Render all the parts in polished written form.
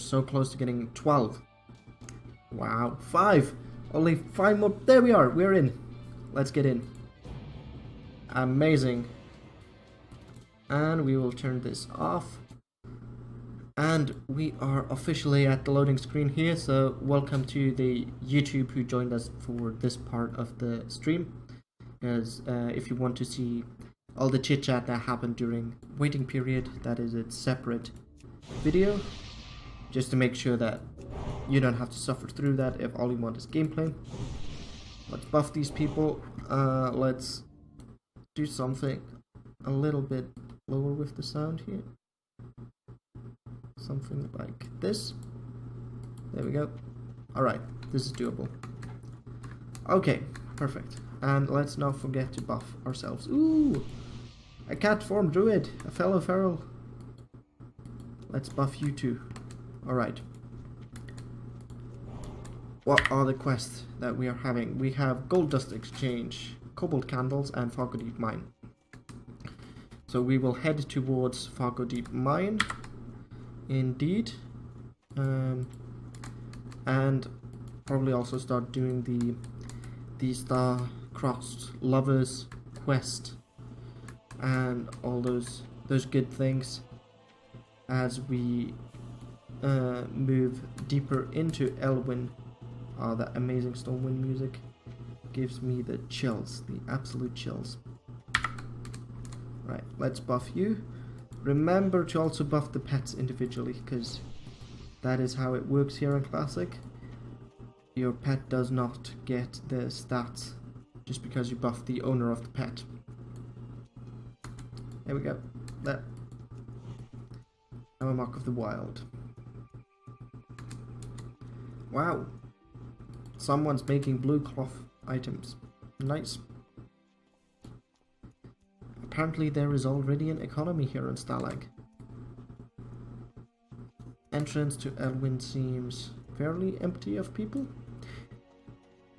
so close to getting 12. Wow, 5. Only 5 more. There we are. We're in. Let's get in. Amazing. And we will turn this off. And we are officially at the loading screen here. So welcome to the YouTube who joined us for this part of the stream. As if you want to see all the chit chat that happened during waiting period, that is a separate video, just to make sure that you don't have to suffer through that if all you want is gameplay. Let's buff these people. Let's do something a little bit lower with the sound here. Something like this. There we go. Alright, this is doable. Okay, perfect. And let's not forget to buff ourselves. Ooh! A cat form druid! A fellow feral. Let's buff you too. Alright. What are the quests that we are having? We have Gold Dust Exchange, Cobalt Candles, and Fargo Deep Mine. So we will head towards Fargo Deep Mine. Indeed. And probably also start doing the Star-Crossed Lovers quest and all those good things as we move deeper into Elwynn. That amazing Stormwind music gives me the chills, the absolute chills. Right, let's buff you. Remember to also buff the pets individually, because that is how it works here in Classic. Your pet does not get the stats just because you buff the owner of the pet. There we go. There. A Mock of the Wild. Wow. Someone's making blue cloth items. Nice. Apparently there is already an economy here in Stalag. Entrance to Elwynn seems fairly empty of people.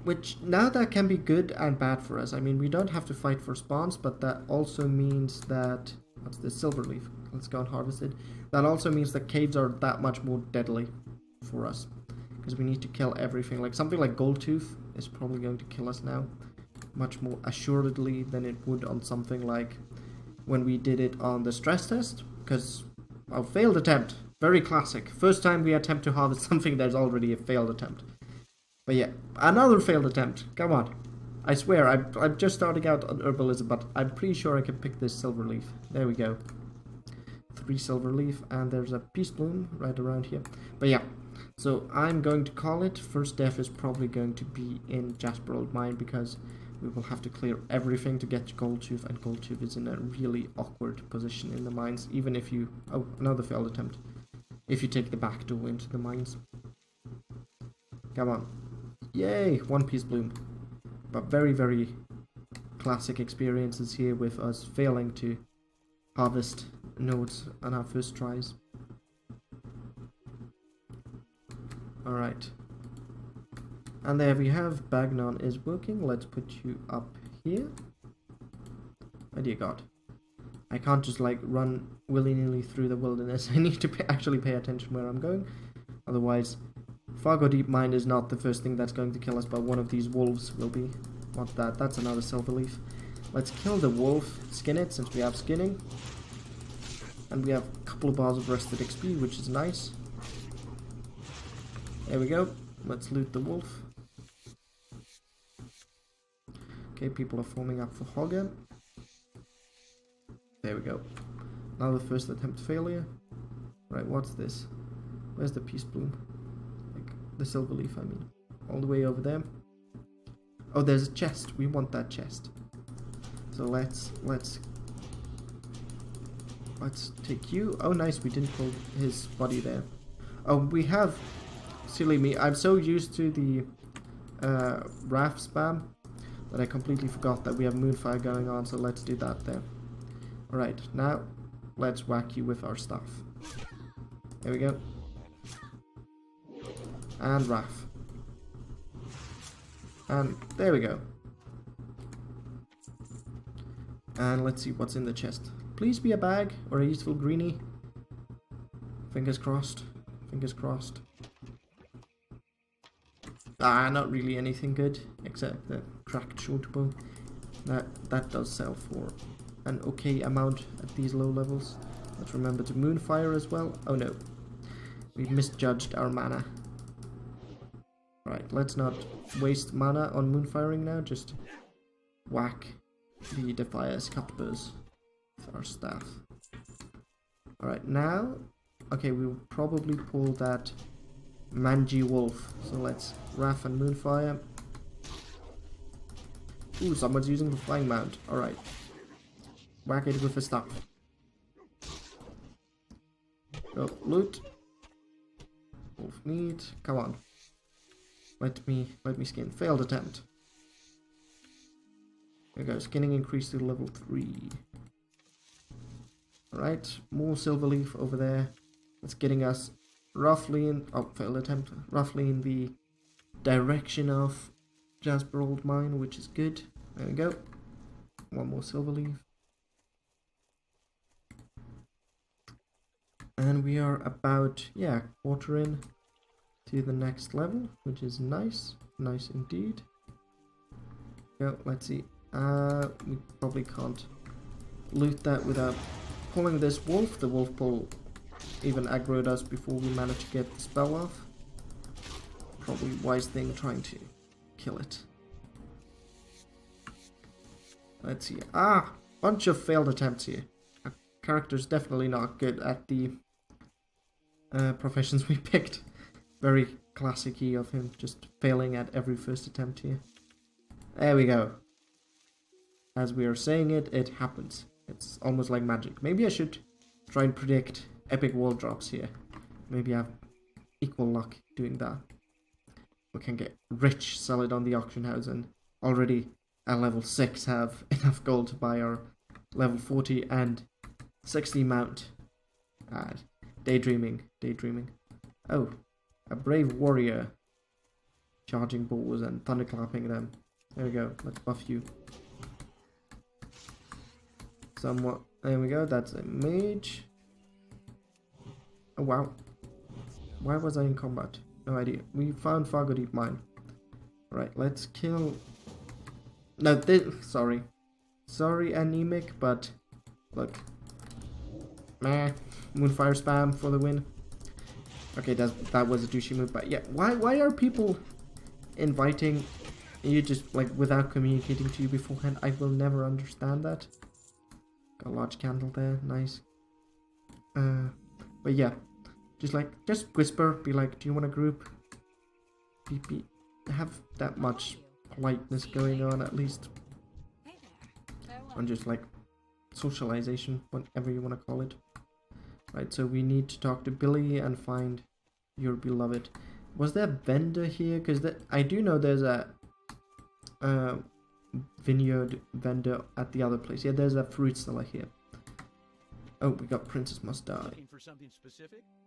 Which, now that can be good and bad for us. I mean, we don't have to fight for spawns, but that also means that... What's this? Silverleaf. Let's go and harvest it. That also means that caves are that much more deadly for us. Because we need to kill everything. Like something like Goldtooth is probably going to kill us now. Much more assuredly than it would on something like when we did it on the stress test. Because a failed attempt. Very classic. First time we attempt to harvest something, there's already a failed attempt. But yeah, another failed attempt. Come on. I swear, I'm just starting out on herbalism, but I'm pretty sure I can pick this silver leaf. There we go. 3 silver leaf, and there's a peace bloom right around here. But yeah, so I'm going to call it. First death is probably going to be in Jasper Old Mine, because we will have to clear everything to get to Goldtooth, and Goldtooth is in a really awkward position in the mines, even if you... Oh, another failed attempt. If you take the back door into the mines. Come on. Yay! 1 peace bloom. But very, very classic experiences here with us failing to harvest nodes on our first tries. Alright. And there we have, Bagnon is working. Let's put you up here. Oh dear God. I can't just like run willy-nilly through the wilderness. I need to actually pay attention where I'm going. Otherwise, Fargo Deep Mine is not the first thing that's going to kill us, but one of these wolves will be. What's that? That's another silver leaf. Let's kill the wolf, skin it, since we have skinning. And we have a couple of bars of rested XP, which is nice. There we go. Let's loot the wolf. Okay, people are forming up for Hogger. There we go. Another first attempt failure. Right, what's this? Where's the peace bloom? Like, the silver leaf, I mean. All the way over there. Oh, there's a chest. We want that chest. So let's take you. Oh, nice. We didn't pull his body there. Oh, we have... Silly me. I'm so used to the RAF spam that I completely forgot that we have Moonfire going on. So let's do that there. Alright, now let's whack you with our stuff. There we go. And RAF. And there we go. And let's see what's in the chest. Please be a bag or a useful greenie. Fingers crossed. Fingers crossed. Ah, not really anything good, except the cracked short bow. That does sell for an okay amount at these low levels. Let's remember to moonfire as well. Oh no, we've misjudged our mana. Right, let's not waste mana on moonfiring now, just whack the Defier's Cutpurs with our staff. Alright, now, okay, we'll probably pull that Mangy Wolf, so let's Wrath and Moonfire. Ooh, someone's using the Flying Mount, alright. Whack it with a staff. Go, loot. Wolf meat, come on. Let me skin. Failed attempt. There we go, skinning increased to level 3. Alright, more silver leaf over there. That's getting us roughly in, oh, failed attempt, roughly in the direction of Jasper Old Mine, which is good. There we go. One more silver leaf. And we are about, yeah, quarter in to the next level, which is nice. Nice indeed. Go, let's see. We probably can't loot that without pulling this wolf. The wolf pull even aggroed us before we managed to get the spell off. Probably wise thing trying to kill it. Let's see. Ah! Bunch of failed attempts here. Our character's definitely not good at the professions we picked. Very classic-y of him, just failing at every first attempt here. There we go. As we are saying it, it happens. It's almost like magic. Maybe I should try and predict epic wall drops here. Maybe I have equal luck doing that. We can get rich, sell it on the auction house, and already at level 6 have enough gold to buy our level 40 and 60 mount. Daydreaming. Oh, a brave warrior. Charging balls and thunderclapping them. There we go, let's buff you. Somewhat. There we go, that's a mage. Oh wow. Why was I in combat? No idea. We found Fargo Deep Mine. Right, let's kill... No, sorry. Sorry, anemic, but... Look. Meh. Moonfire spam for the win. Okay, that was a douchey move, but yeah. Why are people inviting you just, like, without communicating to you beforehand? I will never understand that. Got a large candle there, nice. But yeah, just whisper, be like, do you want a group? Have that much politeness going on at least. And just like socialization, whatever you want to call it. Right, so we need to talk to Billy and find your beloved. Was there a vendor here? Because I do know there's a vineyard vendor at the other place. Yeah, there's a fruit seller here. Oh, we got Princess Must Die.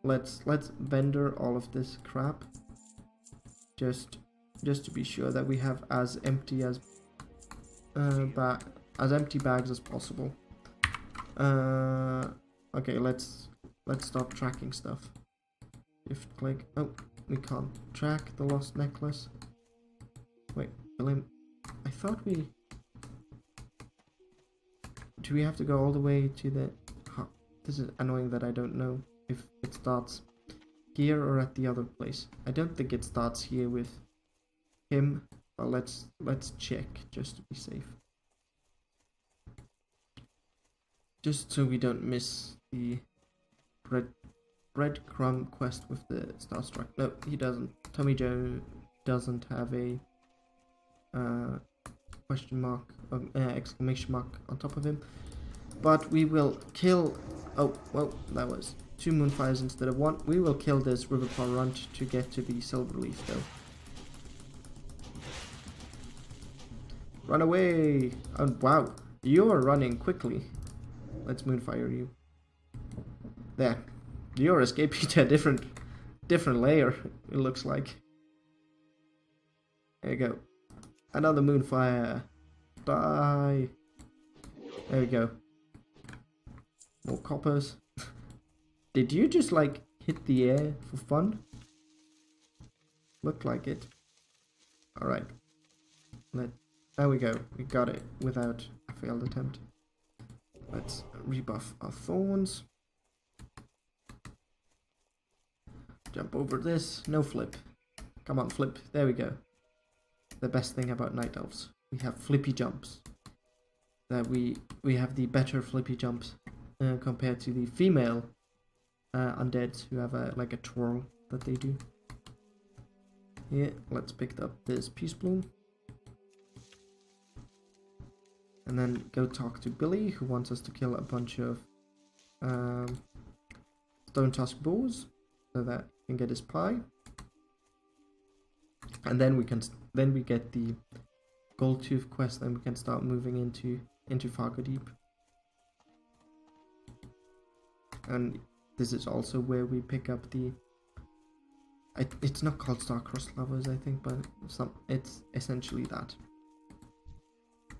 Let's vendor all of this crap. Just to be sure that we have as empty as empty bags as possible. Okay, let's stop tracking stuff. If click. Oh, we can't track the lost necklace. Wait, William. I thought we... Do we have to go all the way to the... Huh, this is annoying that I don't know if it starts here or at the other place. I don't think it starts here with him, but let's check just to be safe. Just so we don't miss the breadcrumb quest with the Starstruck. No, he doesn't. Tommy Joe doesn't have a question mark, exclamation mark on top of him. But we will kill... Oh, well, that was 2 Moonfires instead of 1. We will kill this Riverpaw Runt to get to the Silver Leaf, though. Run away! Oh, wow, you're running quickly. Let's Moonfire you. There. You're escaping to a different layer, it looks like. There you go. Another Moonfire. Die. There we go. More coppers. Did you just, like, hit the air for fun. Looked like it. Alright. There we go. We got it without a failed attempt. Let's rebuff our thorns. Jump over this. No flip. Come on, flip. There we go. The best thing about night elves. We have flippy jumps. That we have the better flippy jumps compared to the female undeads who have like a twirl that they do. Yeah, let's pick up this peace bloom. And then go talk to Billy, who wants us to kill a bunch of stone tusk boars so that he can get his pie. And then we get the gold tooth quest, and we can start moving into Fargo Deep. And this is also where we pick up the it's not called Star-Crossed Lovers, I think, but it's essentially that.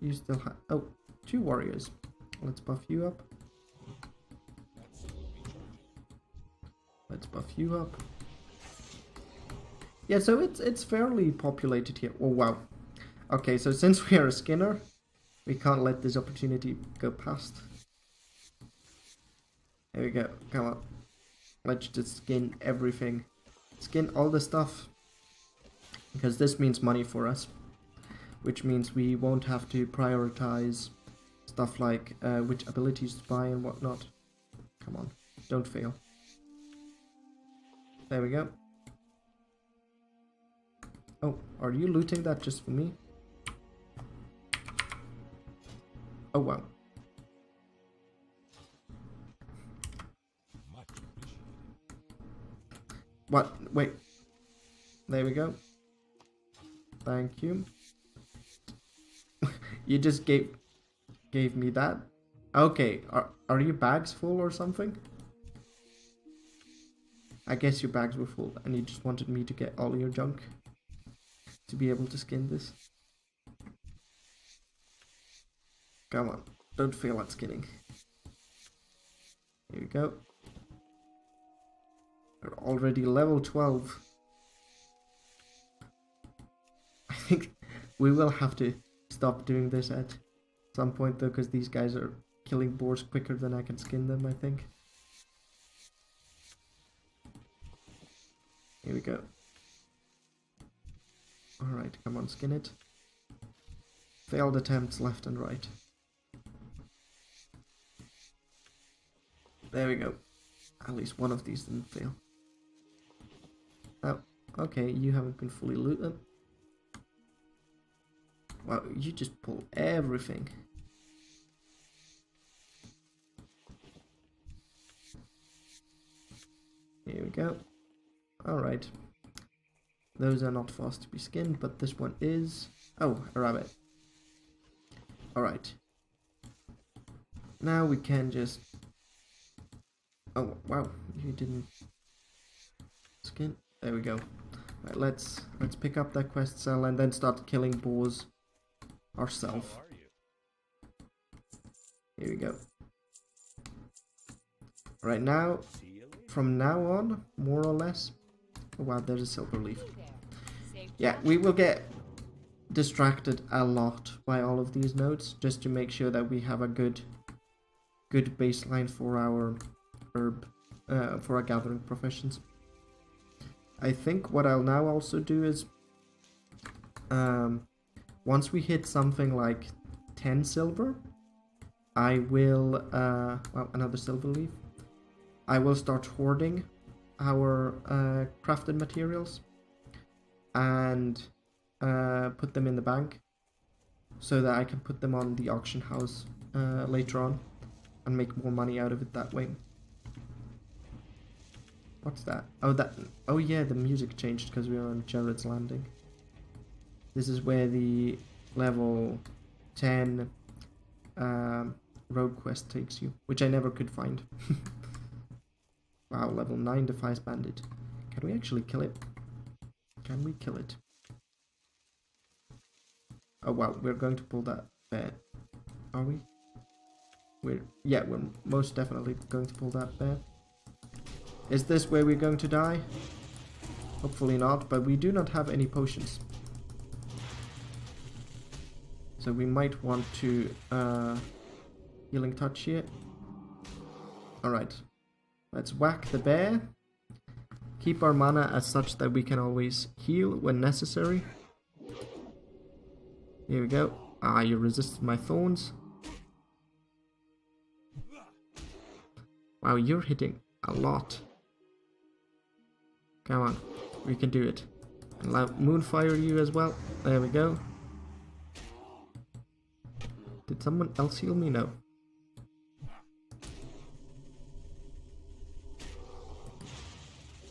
You still have 2 warriors. Let's buff you up. Let's buff you up. Yeah, so it's fairly populated here. Oh wow. Okay, so since we are a skinner, we can't let this opportunity go past. There we go. Come on. Let's just skin everything. Skin all the stuff. Because this means money for us. Which means we won't have to prioritize stuff like which abilities to buy and whatnot. Come on. Don't fail. There we go. Oh, are you looting that just for me? Oh wow. What? Wait. There we go. Thank you. You just gave me that? Okay, are your bags full or something? I guess your bags were full and you just wanted me to get all your junk to be able to skin this. Come on, don't fail at skinning. Here we go. We're already level 12. I think we will have to stop doing this at some point though, because these guys are killing boars quicker than I can skin them, I think. Here we go. Alright, come on, skin it. Failed attempts left and right. There we go. At least one of these didn't fail. Oh, okay, you haven't been fully looted. Wow, you just pull everything. Here we go. Alright. Those are not fast to be skinned, but this one is... Oh, a rabbit. Alright. Now we can just... Oh, wow. You didn't... Skin? There we go. Right, let's pick up that quest cell and then start killing boars ourselves. Here we go. Right now, from now on, more or less... Oh wow, there's a silver leaf. Yeah, we will get distracted a lot by all of these nodes, just to make sure that we have a good baseline for our herb, for our gathering professions. I think what I'll now also do is, once we hit something like 10 silver, I will, well, another silver leaf, I will start hoarding our crafted materials and put them in the bank so that I can put them on the auction house later on and make more money out of it that way. What's that? Oh yeah, the music changed because we are on Jared's Landing. This is where the level 10 road quest takes you, which I never could find. Wow, level 9 Defies Bandit. Can we actually kill it? Can we kill it? Oh wow, we're going to pull that bear. Are we? We're most definitely going to pull that bear. Is this where we're going to die? Hopefully not, but we do not have any potions. So we might want to healing touch here. Alright. Let's whack the bear. Keep our mana as such that we can always heal when necessary. Here we go. Ah, you resisted my thorns. Wow, you're hitting a lot. Come on, we can do it. And moonfire you as well. There we go. Did someone else heal me? No.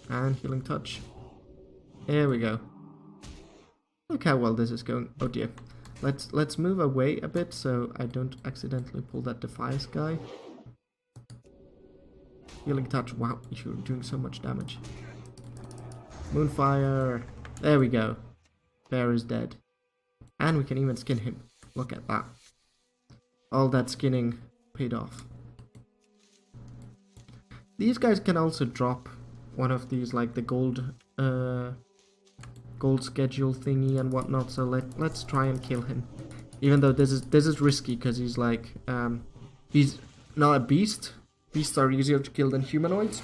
And healing touch. There we go. Look how well this is going. Oh dear. Let's move away a bit so I don't accidentally pull that Defiance guy. Healing touch. Wow, you're doing so much damage. Moonfire. There we go. Bear is dead. And we can even skin him. Look at that. All that skinning paid off. These guys can also drop one of these, like the gold schedule thingy and whatnot. So let's try and kill him. Even though this is risky because he's like he's not a beast. Beasts are easier to kill than humanoids.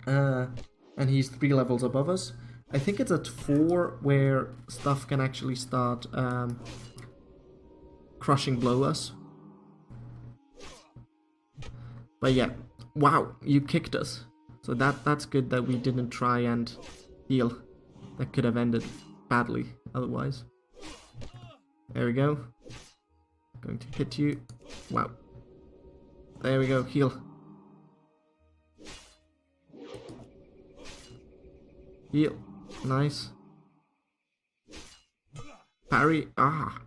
And he's 3 levels above us. I think it's at 4 where stuff can actually start crushing below us. But yeah, wow, you kicked us. So that's good that we didn't try and heal. That could have ended badly otherwise. There we go. Going to hit you. Wow. There we go, heal. Heal. Nice. Parry. Ah.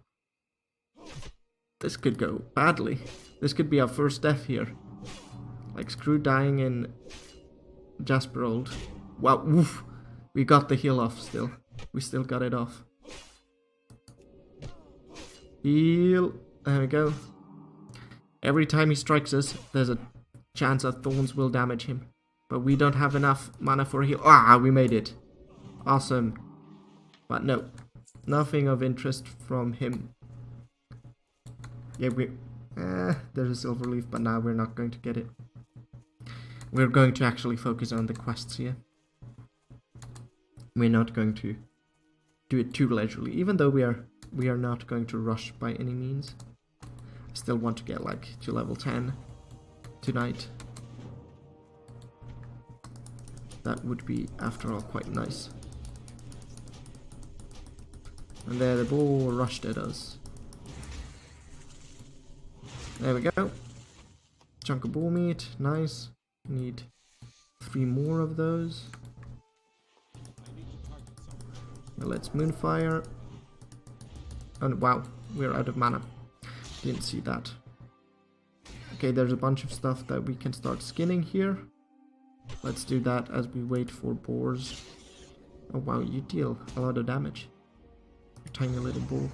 This could go badly. This could be our first death here. Like, screw dying in Jasperold. Wow, woof. We got the heal off still. We still got it off. Heal. There we go. Every time he strikes us, there's a chance that thorns will damage him. But we don't have enough mana for a heal. Ah, we made it. Awesome. But no. Nothing of interest from him. Yeah, there's a silver leaf, but now we're not going to get it. We're going to actually focus on the quests here. We're not going to do it too leisurely, even though we are not going to rush by any means. I still want to get like to level 10 tonight. That would be, after all, quite nice. And there the bull rushed at us. There we go. Chunk of bull meat, nice. Need 3 more of those. Well, let's moonfire. And wow, we're out of mana. Didn't see that. Okay, there's a bunch of stuff that we can start skinning here. Let's do that as we wait for boars. Oh wow, you deal a lot of damage. You tiny little bull.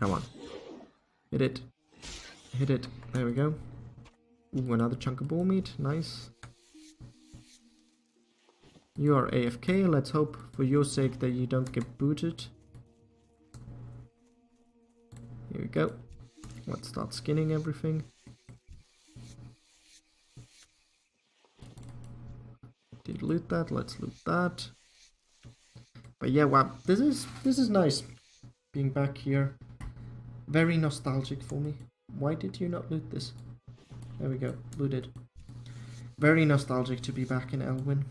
Come on. Hit it. Hit it. There we go. Ooh, another chunk of bull meat. Nice. You are AFK. Let's hope for your sake that you don't get booted. Here we go. Let's start skinning everything. Did loot that? Let's loot that. But yeah, wow, this is nice. Being back here. Very nostalgic for me. Why did you not loot this? There we go, looted. Very nostalgic to be back in Elwynn.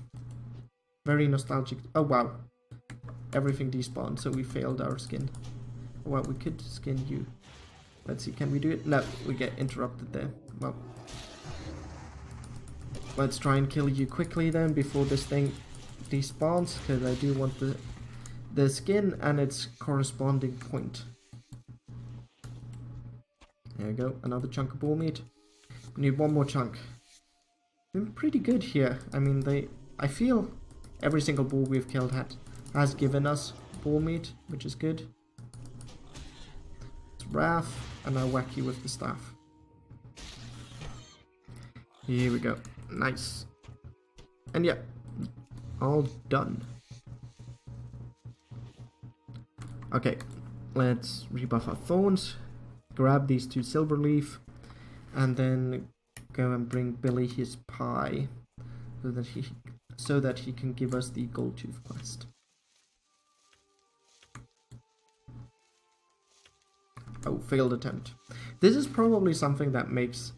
Very nostalgic. Oh wow. Everything despawned, so we failed our skin. Well, we could skin you. Let's see, can we do it? No, we get interrupted there. Well, let's try and kill you quickly then before this thing despawns, because I do want the skin and its corresponding point. There we go, another chunk of bull meat. We need 1 more chunk. Been pretty good here. I mean, I feel every single bull we've killed has given us bull meat, which is good. It's Wrath, and I'll whack you with the staff. Here we go. Nice. And yeah, all done. Okay, let's rebuff our thorns, grab these 2 silver leaf, and then go and bring Billy his pie so that he can give us the gold tooth quest. Oh, failed attempt. This is probably something that makes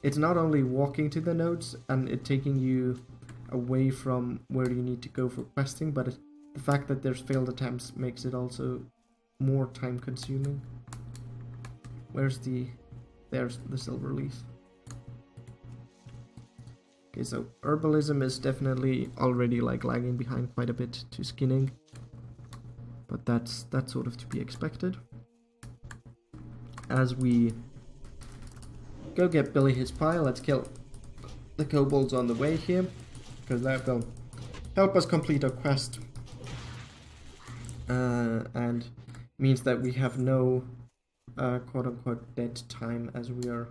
it's not only walking to the nodes and it taking you away from where you need to go for questing, but the fact that there's failed attempts makes it also more time consuming. There's the silver leaf. Okay, so herbalism is definitely already like lagging behind quite a bit to skinning, but that's sort of to be expected. As we go get Billy his pie, let's kill the kobolds on the way here, because that will help us complete our quest, and means that we have no quote-unquote dead time as we are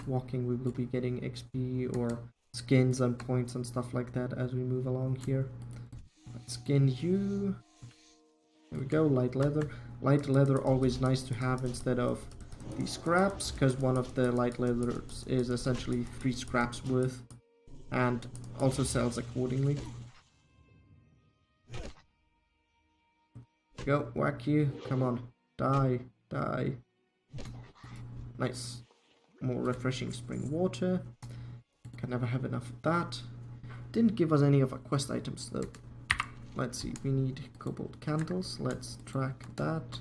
walking. We will be getting XP or skins and points and stuff like that as we move along here. Let's skin you. There we go, light leather. Light leather always nice to have instead of the scraps, because one of the light leathers is essentially 3 scraps worth and also sells accordingly. Go, whack you, come on, die, die. Nice. More refreshing spring water. Can never have enough of that. Didn't give us any of our quest items though. Let's see, we need cobalt candles, let's track that.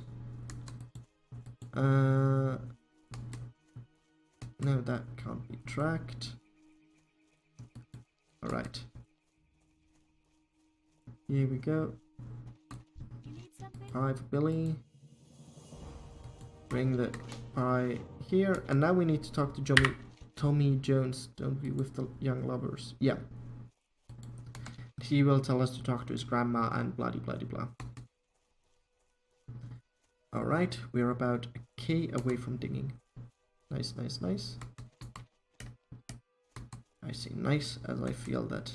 No, that can't be tracked. Alright. Here we go. Pie for Billy. Bring the pie here. And now we need to talk to Tommy Jones, don't we, with the young lovers? Yeah. He will tell us to talk to his grandma and bloody bloody blah. Alright, we're about a K away from digging. Nice, nice, nice. I say nice as I feel that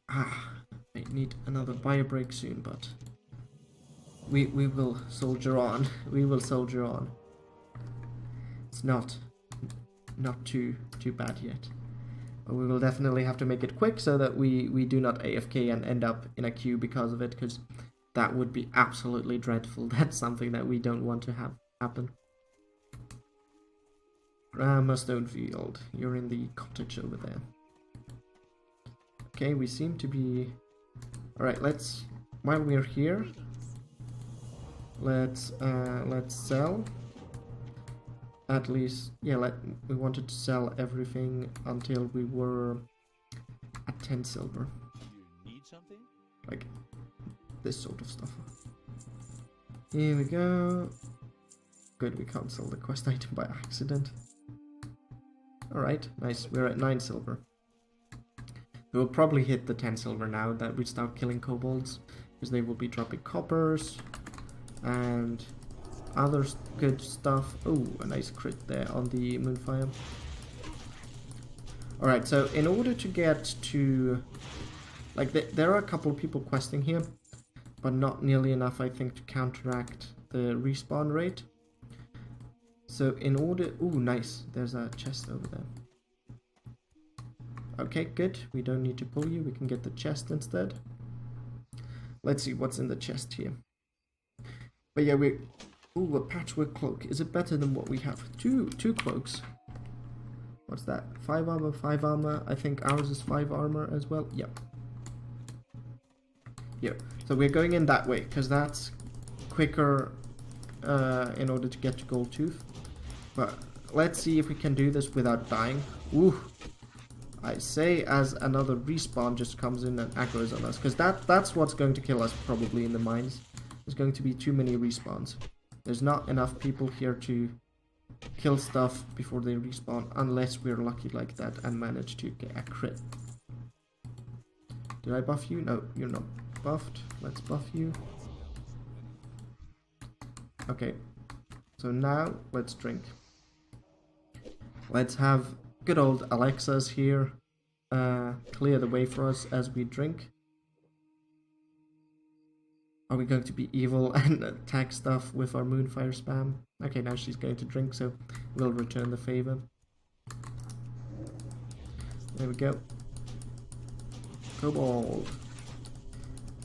I need another bio break soon, but we will soldier on. We will soldier on. It's not too bad yet. But we will definitely have to make it quick so that we do not AFK and end up in a queue because of it, because that would be absolutely dreadful. That's something that we don't want to have happen. Grandma Stonefield, you're in the cottage over there. Okay, we seem to be... Alright, let's... While we're here, let's sell. At least, yeah, we wanted to sell everything until we were at 10 silver. You need something? Like this sort of stuff. Here we go. Good, we can't sell the quest item by accident. Alright, nice. We're at 9 silver. We'll probably hit the 10 silver now that we start killing kobolds, because they will be dropping coppers and other good stuff. Oh, a nice crit there on the Moonfire. Alright, so in order to get to... Like, there are a couple of people questing here, but not nearly enough, I think, to counteract the respawn rate. So in order... Ooh, nice. There's a chest over there. Okay, good. We don't need to pull you. We can get the chest instead. Let's see what's in the chest here. But yeah, we... Ooh, a patchwork cloak. Is it better than what we have? Two cloaks. What's that? 5 armor, 5 armor. I think ours is 5 armor as well. Yep. Yeah. So we're going in that way, because that's quicker in order to get to Gold Tooth. But let's see if we can do this without dying. Ooh. I say as another respawn just comes in and aggroes on us, because that's what's going to kill us probably in the mines. There's going to be too many respawns. There's not enough people here to kill stuff before they respawn, unless we're lucky like that and manage to get a crit. Did I buff you? No, you're not buffed. Let's buff you. Okay, so now let's drink. Let's have Good old Alexa's here. Clear the way for us as we drink. Are we going to be evil and attack stuff with our Moonfire spam? Okay, now she's going to drink, so we'll return the favor. There we go. Kobold.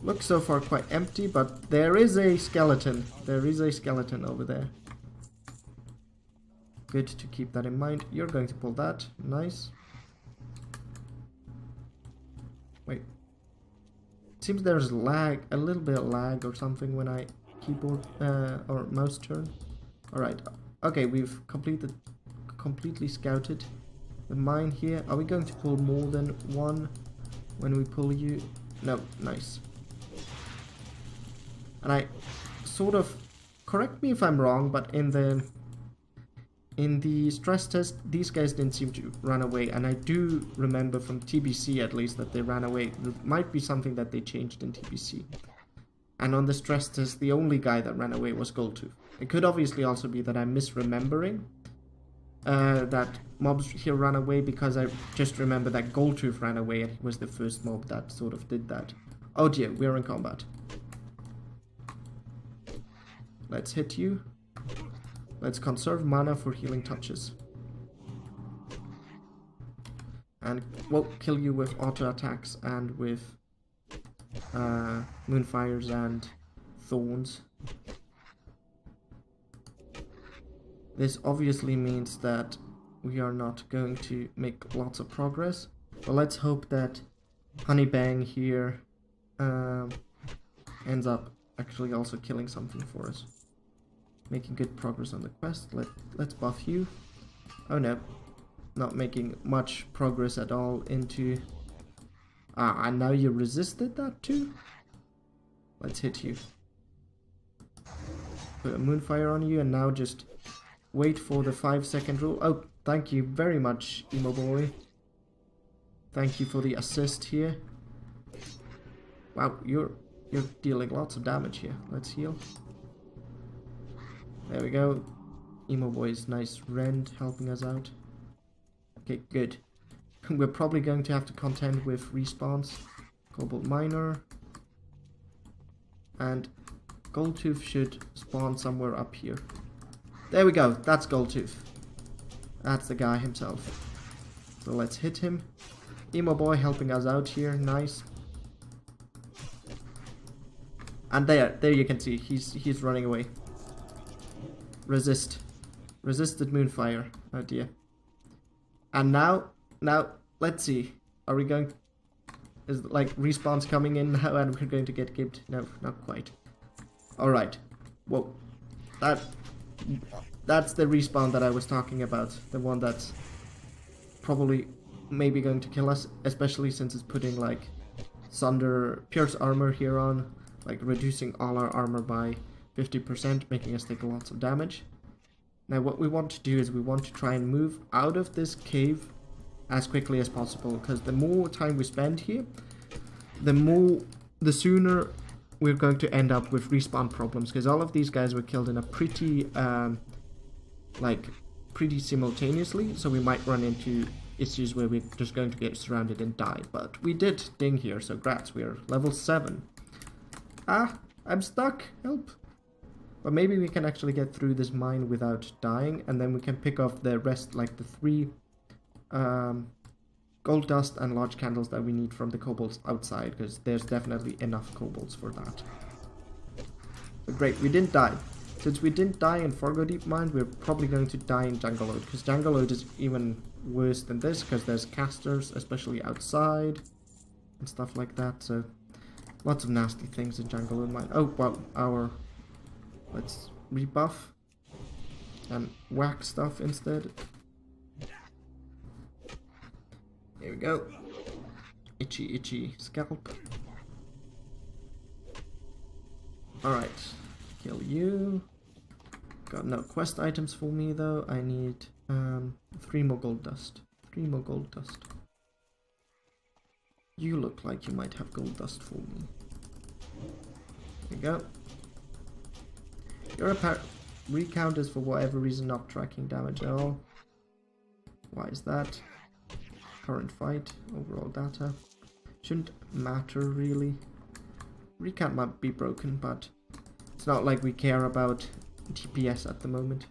Looks so far quite empty, but there is a skeleton. There is a skeleton over there. Good to keep that in mind. You're going to pull that. Nice. Wait. Seems there's lag, a little bit of lag or something when I keyboard or mouse turn. Alright. Okay, we've completely scouted the mine here. Are we going to pull more than one when we pull you? No, nice. And I sort of, correct me if I'm wrong, but in the stress test, these guys didn't seem to run away, and I do remember from TBC at least that they ran away. There might be something that they changed in TBC. And on the stress test, the only guy that ran away was Goldtooth. It could obviously also be that I'm misremembering that mobs here ran away, because I just remember that Goldtooth ran away and he was the first mob that sort of did that. Oh dear, we're in combat. Let's hit you. Let's conserve mana for healing touches. And we'll kill you with auto attacks and with Moonfires and Thorns. This obviously means that we are not going to make lots of progress. But let's hope that Honeybang here ends up actually also killing something for us. Making good progress on the quest. Let's buff you. Oh no. Not making much progress at all into... Ah, and now you resisted that too? Let's hit you. Put a Moonfire on you and now just wait for the 5-second rule. Oh, thank you very much, Emo Boy. Thank you for the assist here. Wow, you're dealing lots of damage here. Let's heal. There we go. Emo Boy's nice rend helping us out. Okay, good. We're probably going to have to contend with respawns. Cobalt Miner. And Goldtooth should spawn somewhere up here. There we go. That's Goldtooth. That's the guy himself. So let's hit him. Emo Boy helping us out here. Nice. And there you can see he's running away. Resist. Resisted Moonfire. Oh dear. And now, let's see. Are we going... Is like respawns coming in now and we're going to get gibbed? No, not quite. Alright. Whoa. That's the respawn that I was talking about. The one that's probably maybe going to kill us. Especially since it's putting like Sunder Pierce armor here on. Like reducing all our armor by 50%, making us take lots of damage. Now what we want to do is we want to try and move out of this cave as quickly as possible, because the more time we spend here, the sooner we're going to end up with respawn problems, because all of these guys were killed in a pretty pretty simultaneously, so we might run into issues where we're just going to get surrounded and die. But we did ding here, so grats, we are level 7. Ah, I'm stuck, help. But maybe we can actually get through this mine without dying, and then we can pick off the rest, like the 3 gold dust and large candles that we need from the kobolds outside, because there's definitely enough kobolds for that. But great, we didn't die. Since we didn't die in Fargo Deep Mine, we're probably going to die in Jungleode, because Jungleode is even worse than this, because there's casters, especially outside, and stuff like that, so lots of nasty things in Jungleode Mine. Oh, well, let's rebuff and whack stuff instead. There we go. Itchy scalp. Alright, kill you. Got no quest items for me though. I need 3 more gold dust. 3 more gold dust. You look like you might have gold dust for me. There we go. Your recount is for whatever reason not tracking damage at all. Why is that? Current fight, overall data. Shouldn't matter really. Recount might be broken, but it's not like we care about TPS at the moment.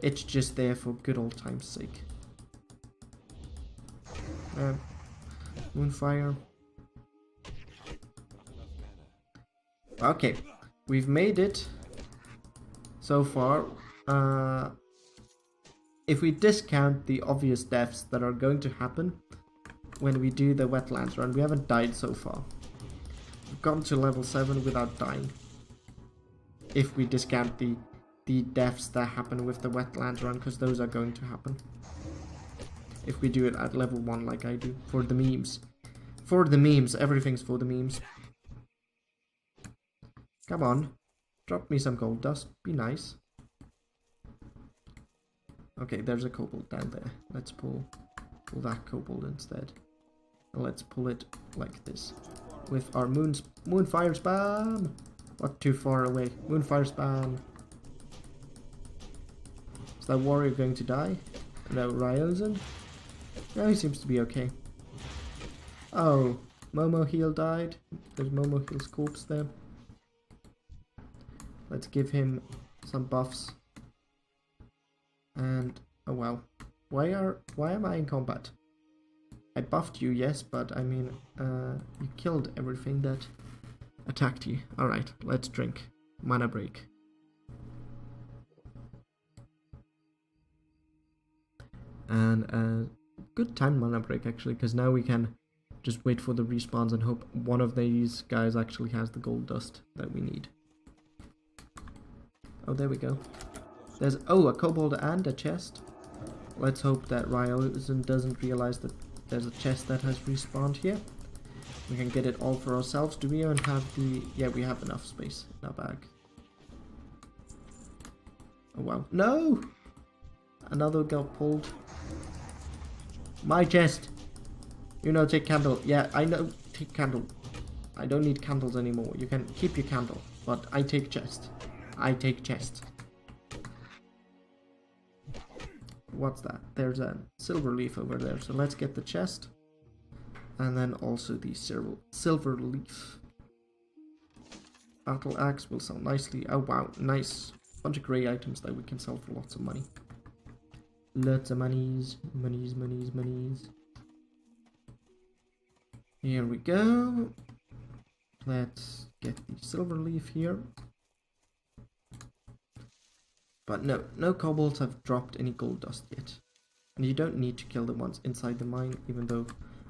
It's just there for good old time's sake. Moonfire. Okay, we've made it so far. If we discount the obvious deaths that are going to happen when we do the wetlands run, we haven't died so far. We've gotten to level 7 without dying. If we discount the deaths that happen with the wetlands run, because those are going to happen. If we do it at level 1 like I do, for the memes. For the memes, everything's for the memes. Come on, drop me some gold dust, be nice. Okay, there's a kobold down there. Let's pull that kobold instead. And let's pull it like this. With our moonfire spam! What, too far away? Moonfire spam! Is that warrior going to die? No, Ryozan? No, he seems to be okay. Oh, Momo Heel died. There's Momo Heel's corpse there. Let's give him some buffs. And oh wow, why am I in combat? I buffed you, yes, but I mean, you killed everything that attacked you. All right, let's drink. Mana break. And good time mana break actually, because now we can just wait for the respawns and hope one of these guys actually has the gold dust that we need. Oh, there we go. There's, oh, a kobold and a chest. Let's hope that Ryozan doesn't realize that there's a chest that has respawned here. We can get it all for ourselves. Do we even have the... Yeah, we have enough space in our bag. Oh, wow. No! Another got pulled. My chest! You know, take candle. Yeah, I know. Take candle. I don't need candles anymore. You can keep your candle. But I take chest. I take chest. What's that? There's a silver leaf over there. So let's get the chest. And then also the silver leaf. Battle axe will sell nicely. Oh wow, nice. Bunch of grey items that we can sell for lots of money. Lots of monies. Monies, monies, monies. Here we go. Let's get the silver leaf here. But no kobolds have dropped any gold dust yet. And you don't need to kill the ones inside the mine, even though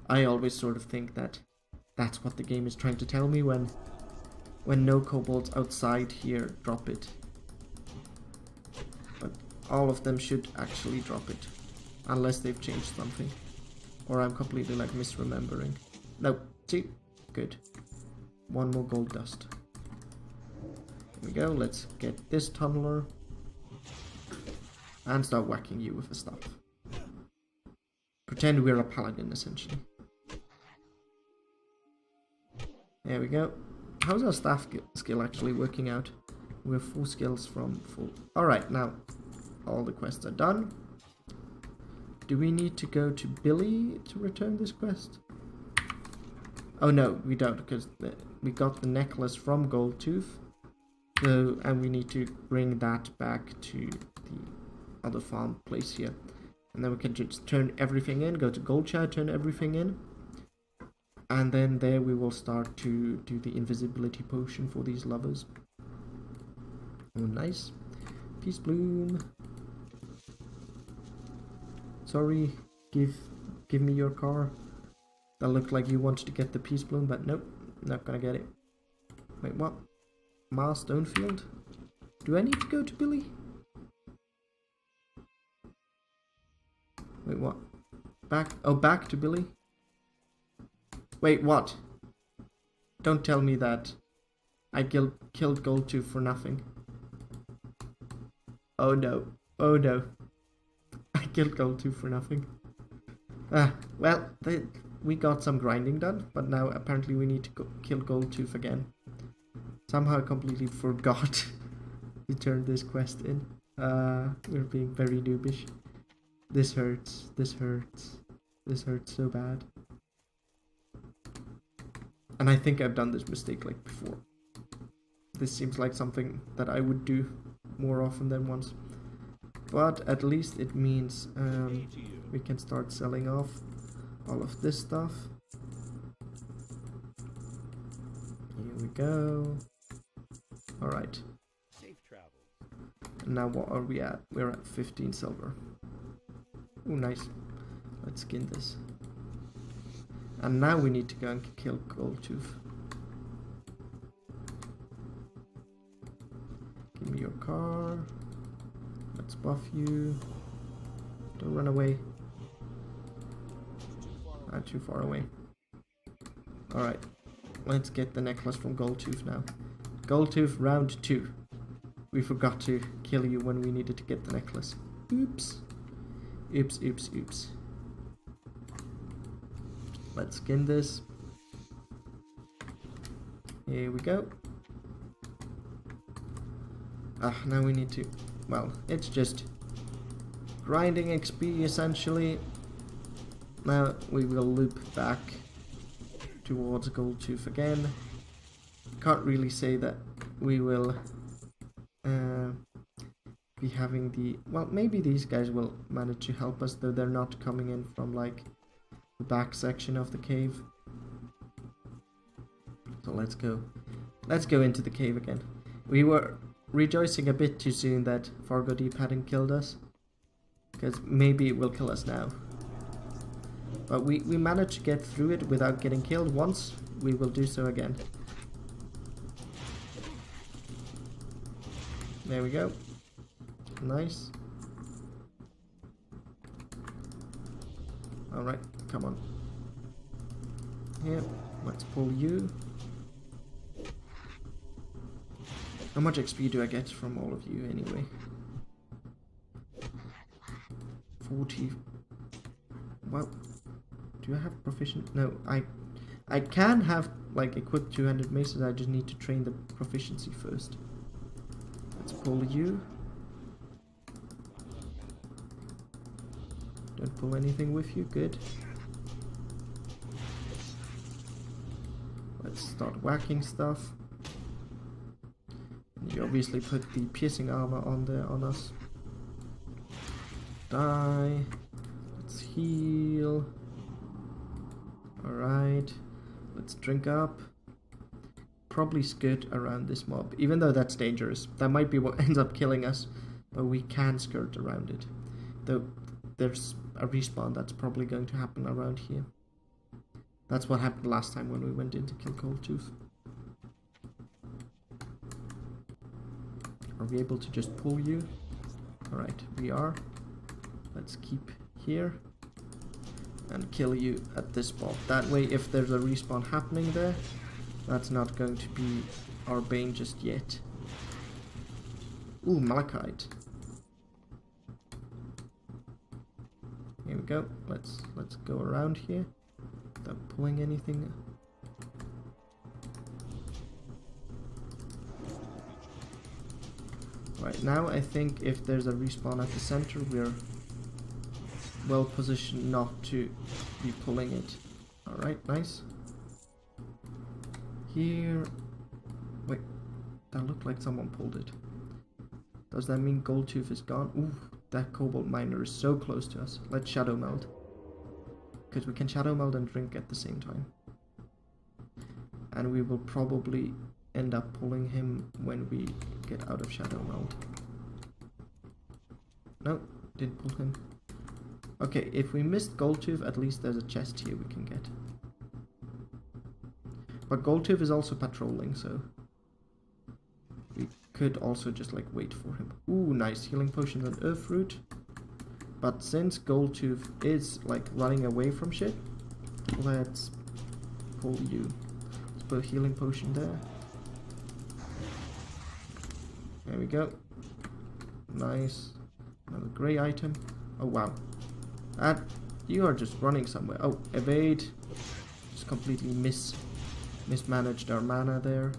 I always sort of think that that's what the game is trying to tell me when no kobolds outside here drop it. But all of them should actually drop it, unless they've changed something. Or I'm completely like misremembering. No, see? Good. One more gold dust. Here we go, let's get this tunneler. And start whacking you with the stuff. Pretend we're a paladin, essentially. There we go. How's our staff skill actually working out? We're 4 skills from full. Alright, now all the quests are done. Do we need to go to Billy to return this quest? Oh no, we don't, because we got the necklace from Goldtooth. So, and we need to bring that back to the other farm place here. And then we can just turn everything in, go to Goldshire, turn everything in. And then there we will start to do the invisibility potion for these lovers. Oh, nice. Peace Bloom. Sorry, give me your car. That looked like you wanted to get the Peace Bloom, but nope, not gonna get it. Wait, what? Mars Stonefield? Do I need to go to Billy? Wait, what? Back to Billy? Wait, what? Don't tell me that I killed Goldtooth for nothing. Oh no. Oh no. I killed Goldtooth for nothing. Well, we got some grinding done, but now apparently we need to kill Goldtooth again. Somehow I completely forgot to turn this quest in. We're being very noobish. This hurts. This hurts. This hurts so bad. And I think I've done this mistake like before. This seems like something that I would do more often than once. But at least it means we can start selling off all of this stuff. Here we go. Alright. And now what are we at? We're at 15 silver. Oh, nice. Let's skin this. And now we need to go and kill Goldtooth. Give me your car. Let's buff you. Don't run away. Not too far away. Alright. Let's get the necklace from Goldtooth now. Goldtooth round 2. We forgot to kill you when we needed to get the necklace. Oops. Oops, oops, oops. Let's skin this. Here we go. Now we need to... Well, it's just grinding XP essentially. Now we will loop back towards Goldtooth again. Can't really say that we will be having the... Well, maybe these guys will manage to help us, though they're not coming in from like the back section of the cave. So let's go. Let's go into the cave again. We were rejoicing a bit too soon that Fargo Deep hadn't killed us, because maybe it will kill us now. But we managed to get through it without getting killed once. We will do so again. There we go. Nice. Alright, come on. Here, let's pull you. How much XP do I get from all of you anyway? 40. Well, do I have proficient? No, I can have like equipped 200 maces. I just need to train the proficiency first. Let's pull you. Don't pull anything with you. Good. Let's start whacking stuff. You obviously put the piercing armor on there on us. Die. Let's heal. Alright. Let's drink up. Probably skirt around this mob, even though that's dangerous. That might be what ends up killing us, but we can skirt around it. Though there's a respawn that's probably going to happen around here. That's what happened last time when we went in to kill Goldtooth. Are we able to just pull you? Alright, we are. Let's keep here and kill you at this spot. That way, if there's a respawn happening there, that's not going to be our bane just yet. Ooh, malachite. Here we go. Let's go around here without pulling anything. Right now, I think if there's a respawn at the center, we're well positioned not to be pulling it. Alright, nice. Here... Wait, that looked like someone pulled it. Does that mean Goldtooth is gone? Ooh, that cobalt miner is so close to us. Let's shadow meld. Because we can shadow meld and drink at the same time. And we will probably end up pulling him when we get out of shadow meld. No, didn't pull him. Okay, if we missed Goldtooth, at least there's a chest here we can get. But Goldtooth is also patrolling, so we could also just like wait for him. Ooh, nice healing potions and earth root. But since Goldtooth is like running away from shit, let's pull you. Let's put a healing potion there. There we go. Nice. Another grey item. Oh wow. That, you are just running somewhere. Oh, evade. Just completely mismanaged our mana there.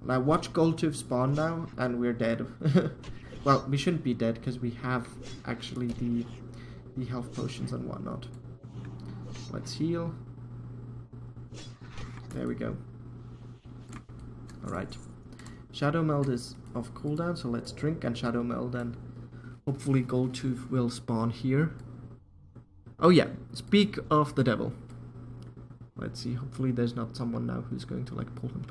Now watch Goldtooth spawn now, and we're dead. Well, we shouldn't be dead because we have actually the the health potions and whatnot. Let's heal. There we go. Alright. Shadow Meld is off cooldown, so let's drink and Shadow Meld, and hopefully Gold Tooth will spawn here. Oh yeah, speak of the devil. Let's see, hopefully there's not someone now who's going to like pull him.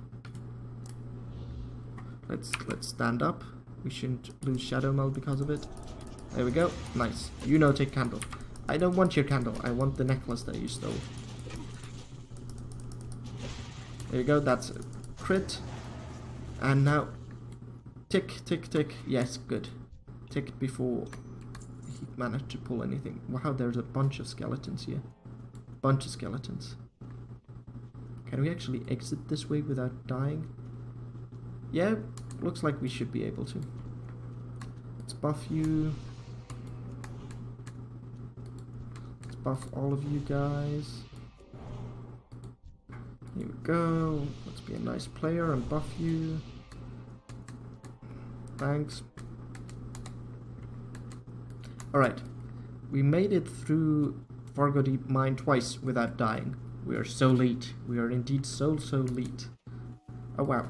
Let's stand up. We shouldn't lose Shadow Meld because of it. There we go. Nice. You know, take candle. I don't want your candle. I want the necklace that you stole. There you go. That's a crit. And now, tick, tick, tick. Yes, good. Tick before he managed to pull anything. Wow, there's a bunch of skeletons here. Bunch of skeletons. Can we actually exit this way without dying? Yeah, looks like we should be able to. Let's buff you. Let's buff all of you guys. Here we go. Let's be a nice player and buff you. Thanks. Alright. We made it through Fargo Deep Mine twice without dying. We are so late. We are indeed so late. Oh wow.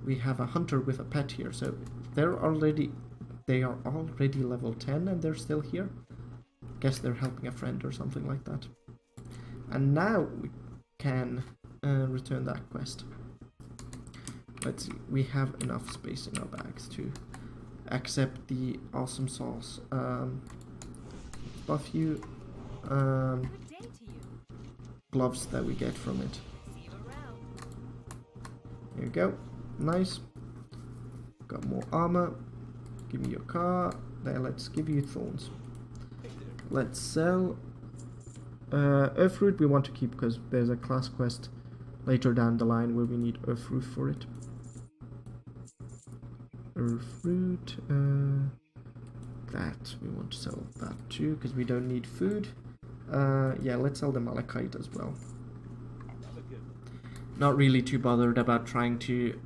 We have a hunter with a pet here, so they are already level 10 and they're still here. Guess they're helping a friend or something like that. And now we can return that quest. Let's see, we have enough space in our bags to accept the awesome sauce. Buff you. Gloves that we get from it. Here we go. Nice. Got more armor. Give me your car. There, let's give you thorns. Let's sell. Earthroot we want to keep because there's a class quest later down the line where we need Earthroot for it. Earthroot. That we want to sell that too because we don't need food. Yeah, let's sell the Malachite as well. Not really too bothered about trying to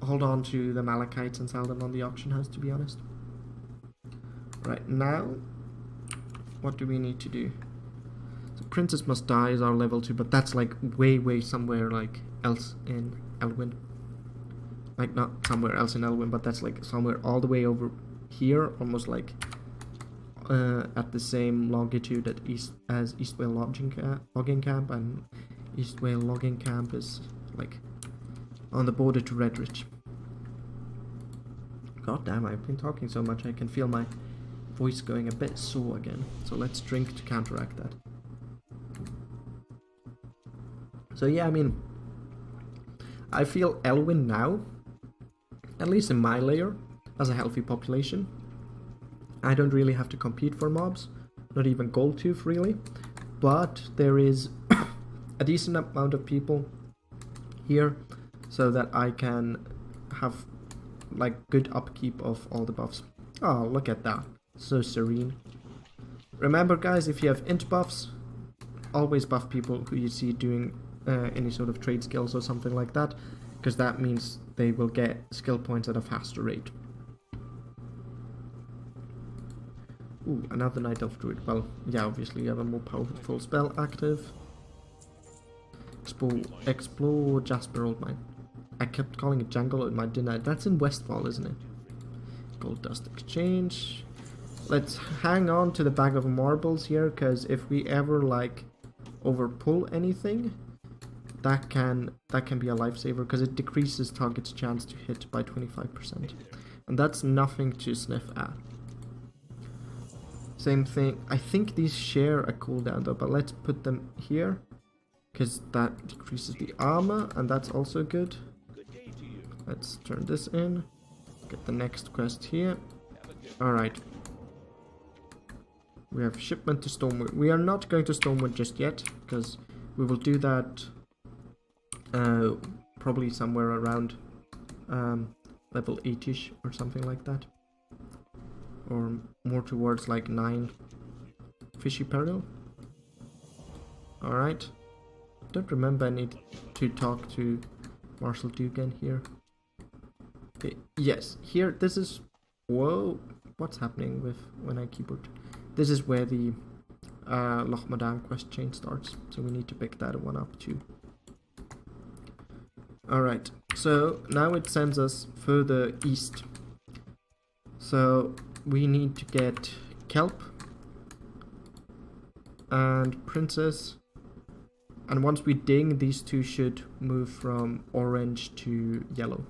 hold on to the Malachites and sell them on the auction house, to be honest. Right, now, what do we need to do? So Princess Must Die is our level 2, but that's like way somewhere like else in Elwynn. Like not somewhere else in Elwynn, but that's like somewhere all the way over here, almost like at the same longitude as East Vale logging camp, and East Vale logging camp is like on the border to Redridge. God damn, I've been talking so much I can feel my voice going a bit sore again. So let's drink to counteract that. So yeah, I mean, I feel Elwynn now, at least in my layer, has a healthy population. I don't really have to compete for mobs, not even Gold Tooth really, but there is a decent amount of people here so that I can have like good upkeep of all the buffs. Oh, look at that, so serene. Remember guys, if you have int buffs, always buff people who you see doing any sort of trade skills or something like that, because that means they will get skill points at a faster rate. Ooh, another Night Elf Druid. Well, yeah, obviously you have a more powerful spell active. Explore Jasper Old Mine. I kept calling it Jungle Old Mine, didn't I? That's in Westfall, isn't it? Gold Dust Exchange. Let's hang on to the bag of marbles here, because if we ever like overpull anything, that can be a lifesaver, because it decreases target's chance to hit by 25%, and that's nothing to sniff at. Same thing. I think these share a cooldown though, but let's put them here, because that decreases the armor, and that's also good. Let's turn this in. Get the next quest here. Alright. We have shipment to Stormwood. We are not going to Stormwood just yet, because we will do that probably somewhere around level 8ish or something like that. Or more towards like 9 Fishy Peril. Alright. Don't remember I need to talk to Marshal Dugan here. Okay, yes, here, this is... Whoa, what's happening with when I keyboard? this is where the Loch Madame quest chain starts, so we need to pick that one up too. Alright, so now it sends us further east. So we need to get kelp and princess, and once we ding, these two should move from orange to yellow.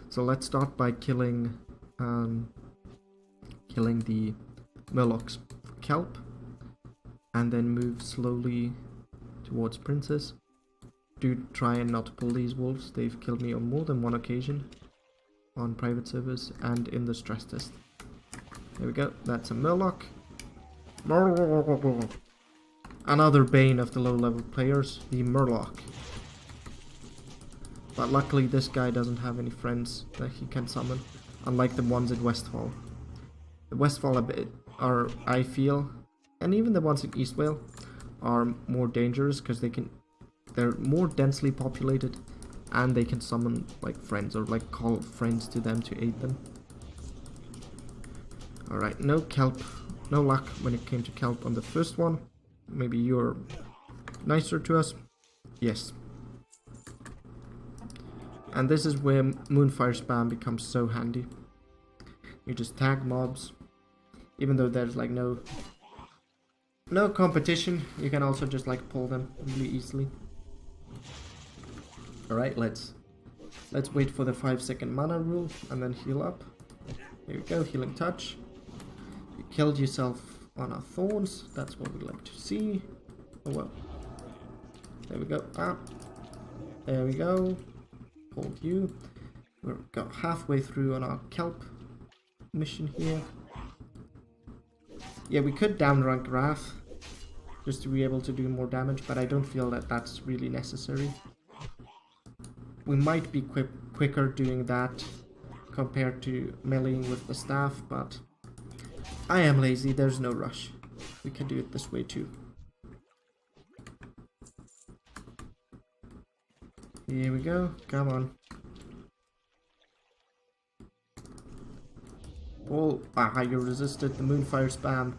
So let's start by killing the murlocs for kelp, and then move slowly towards princess. Do try and not pull these wolves. They've killed me on more than one occasion on private servers and in the stress test. There we go, that's a murloc. Another bane of the low level players, the murloc. But luckily this guy doesn't have any friends that he can summon, unlike the ones in Westfall. The Westfall are, I feel, and even the ones in East Vale, are more dangerous because they're more densely populated, and they can summon like friends or like call friends to them to aid them. Alright, no kelp, no luck when it came to kelp on the first one. Maybe you're nicer to us. Yes. And this is where Moonfire spam becomes so handy. You just tag mobs, even though there's like no competition, you can also just like pull them really easily. Alright, let's wait for the 5-second mana rule and then heal up. Here we go, healing touch. You killed yourself on our thorns, that's what we like to see. Oh well. There we go. Ah. There we go. Hold you. We're got halfway through on our kelp mission here. Yeah, we could downrank Wrath just to be able to do more damage, but I don't feel that that's really necessary. We might be quicker doing that compared to meleeing with the staff, but I am lazy, there's no rush. We can do it this way too. Here we go, come on. Oh, aha, you resisted the Moonfire spam.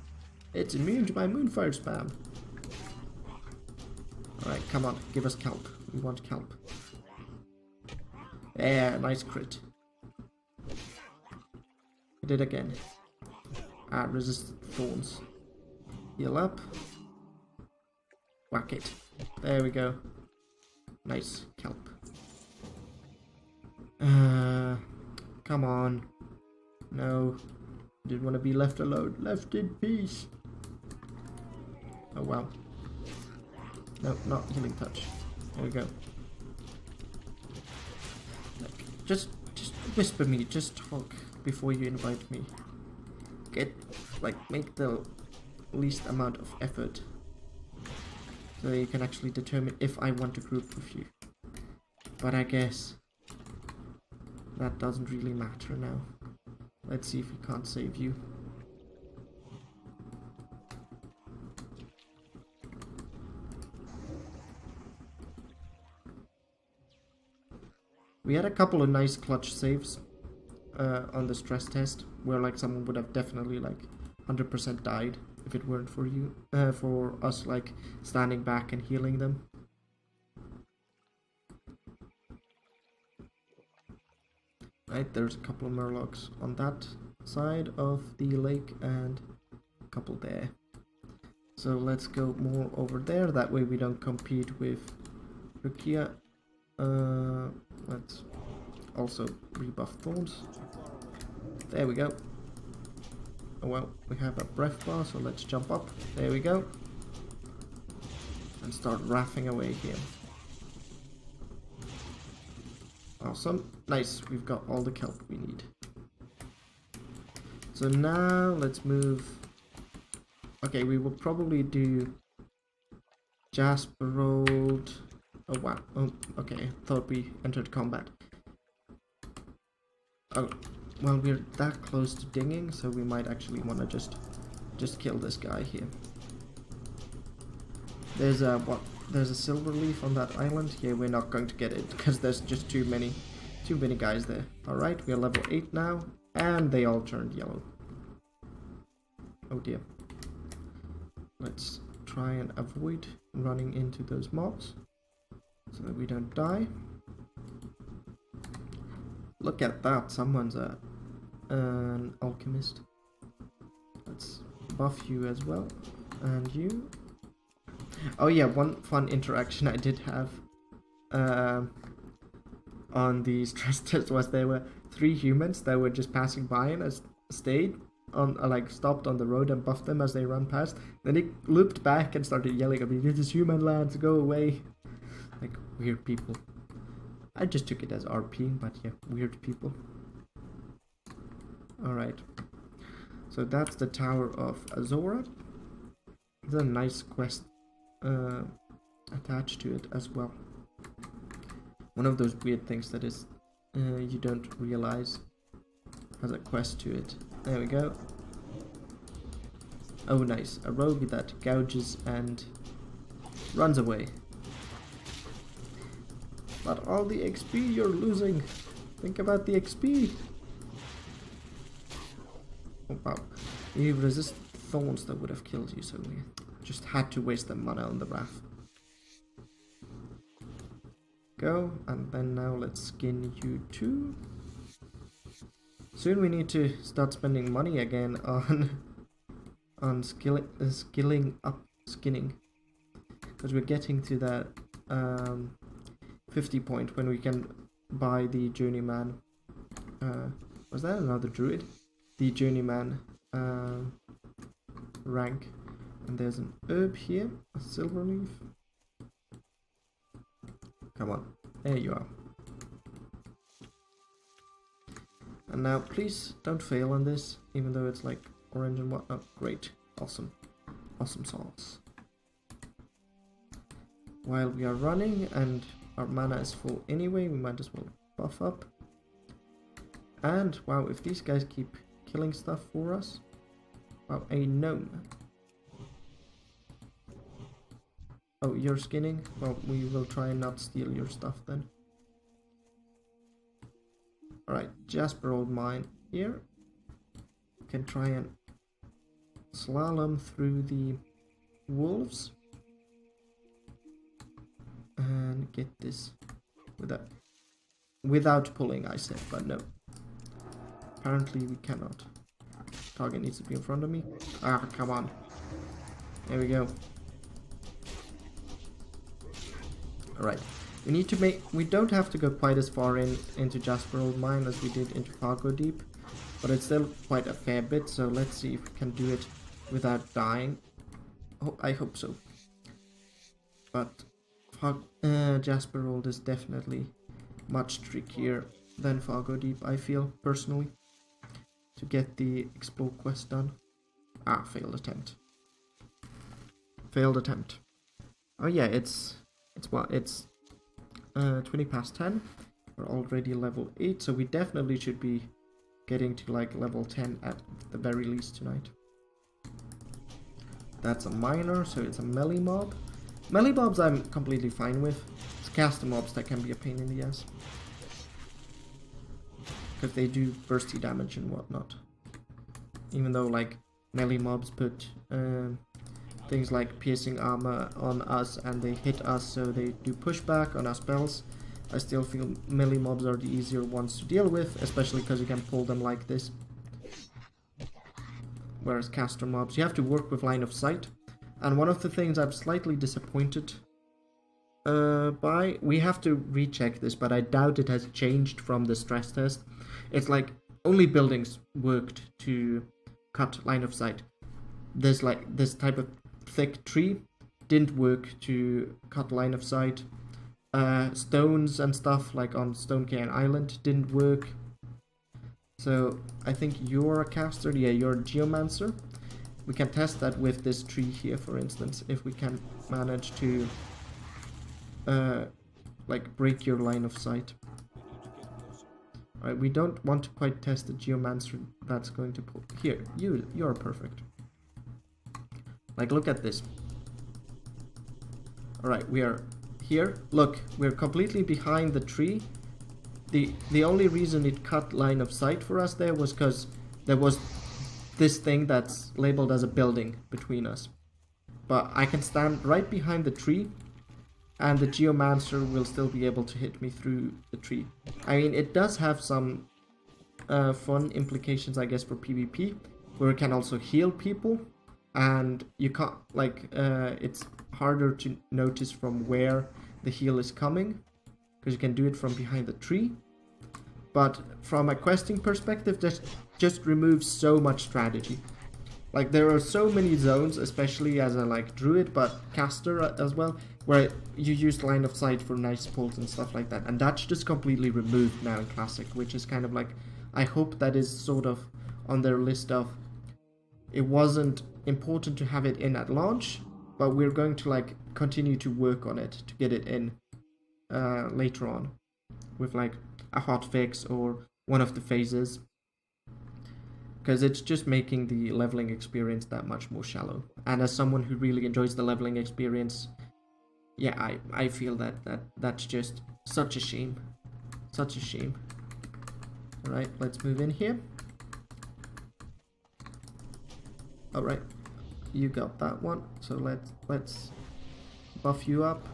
It's immune to my Moonfire spam. Alright, come on, give us kelp. We want kelp. Yeah, nice crit. Hit it again. Ah, resisted thorns. Heal up. Whack it. There we go. Nice kelp. Come on. No. Didn't want to be left alone. Left in peace. Oh wow. No, not healing touch. There we go. Just whisper me, just talk before you invite me. Make the least amount of effort so that you can actually determine if I want to group with you. But I guess that doesn't really matter now. Let's see if we can't save you. We had a couple of nice clutch saves on the stress test, where like someone would have definitely like 100% died if it weren't for you, for us like standing back and healing them. Right, there's a couple of murlocs on that side of the lake and a couple there. So let's go more over there, that way we don't compete with Rukia. Let's also rebuff thorns. There we go. Oh well, we have a breath bar, so let's jump up. There we go. And start wrathing away here. Awesome. Nice, we've got all the kelp we need. So now let's move. Okay, we will probably do Jasper Road. Oh wow. Oh, okay. I thought we entered combat. Oh, well, we're that close to dinging, so we might actually want to just kill this guy here. There's a There's a silver leaf on that island. Yeah, we're not going to get it because there's just too many guys there. All right, we are level 8 now, and they all turned yellow. Oh dear. Let's try and avoid running into those mobs so that we don't die. Look at that, someone's an alchemist. Let's buff you as well. And you. Oh yeah, one fun interaction I did have on the stress test was there were 3 humans that were just passing by and I stayed on, like stopped on the road and buffed them as they ran past. Then he looped back and started yelling at me, "This is human lads, go away." Like, weird people. I just took it as RP, but yeah, weird people. Alright. So that's the Tower of Azora. There's a nice quest attached to it as well. One of those weird things that is you don't realize has a quest to it. There we go. Oh nice, a rogue that gouges and runs away. But all the XP you're losing. Think about the XP. Oh wow. You resist thorns that would have killed you, so we just had to waste the mana on the Wrath. Go, and then now let's skin you too. Soon we need to start spending money again on skilling up skinning, because we're getting to that 50 point when we can buy the journeyman. Was that another druid? The journeyman rank. And there's an herb here, a silver leaf. Come on, there you are. And now please don't fail on this, even though it's like orange and whatnot. Great, awesome, awesome sauce. While we are running and our mana is full anyway, we might as well buff up. And wow, if these guys keep killing stuff for us. Wow, a gnome. Oh, you're skinning? Well, we will try and not steal your stuff then. Alright, Jasper Old Mine here. We can try and slalom through the wolves. And get this without pulling, I said, but no. Apparently we cannot. Target needs to be in front of me. Ah, come on. There we go. Alright. We need to we don't have to go quite as far into Jasper Old Mine as we did into Fargo Deep, but it's still quite a fair bit, so let's see if we can do it without dying. Oh, I hope so. But Jasper Old is definitely much trickier than Fargo Deep, I feel, personally, to get the Explore quest done. Ah, failed attempt. Failed attempt. Oh yeah, it's what? It's 20 past 10. We're already level 8, so we definitely should be getting to like level 10 at the very least tonight. That's a miner, so it's a melee mob. Melee mobs I'm completely fine with. It's caster mobs that can be a pain in the ass, because they do bursty damage and whatnot. Even though like melee mobs put things like piercing armor on us and they hit us, so they do pushback on our spells. I still feel melee mobs are the easier ones to deal with, especially because you can pull them like this. Whereas caster mobs, you have to work with line of sight. And one of the things I'm slightly disappointed by, we have to recheck this, but I doubt it has changed from the stress test. It's like only buildings worked to cut line of sight. There's like this type of thick tree didn't work to cut line of sight. Stones and stuff like on Stone Cairn Island didn't work. So I think you're a caster. Yeah, you're a geomancer. We can test that with this tree here, for instance, if we can manage to like break your line of sight. Alright, we don't want to quite test the geomancer that's going to pull. Here, you're perfect. Like, look at this. Alright, we are here. Look, we're completely behind the tree. The only reason it cut line of sight for us there was because there was this thing that's labeled as a building between us. But I can stand right behind the tree, and the Geomancer will still be able to hit me through the tree. I mean, it does have some fun implications, I guess, for PvP, where it can also heal people, and you can't, like, it's harder to notice from where the heal is coming, because you can do it from behind the tree. But from a questing perspective, this just removes so much strategy. Like, there are so many zones, especially as a, like, druid, but caster as well, where you use line of sight for nice pulls and stuff like that. And that's just completely removed now in Classic, which is kind of like, I hope that is sort of on their list of, it wasn't important to have it in at launch, but we're going to, like, continue to work on it to get it in later on with, like, a hotfix or one of the phases. Because it's just making the leveling experience that much more shallow. And as someone who really enjoys the leveling experience, yeah, I feel that's just such a shame. Such a shame. Alright, let's move in here. Alright, you got that one. So let's buff you up,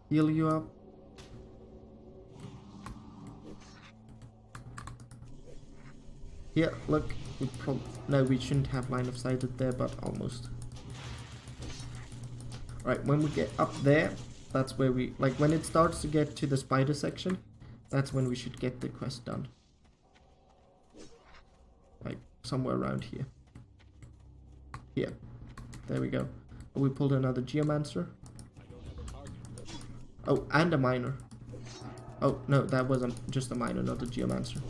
heal you up. Yeah, look, no, we shouldn't have line of sighted there, but almost. Right, when we get up there, that's where we, like, when it starts to get to the spider section, that's when we should get the quest done. Like, somewhere around here. Here. There we go. Oh, we pulled another Geomancer. Oh, and a miner. Oh, no, that was just a miner, not a Geomancer.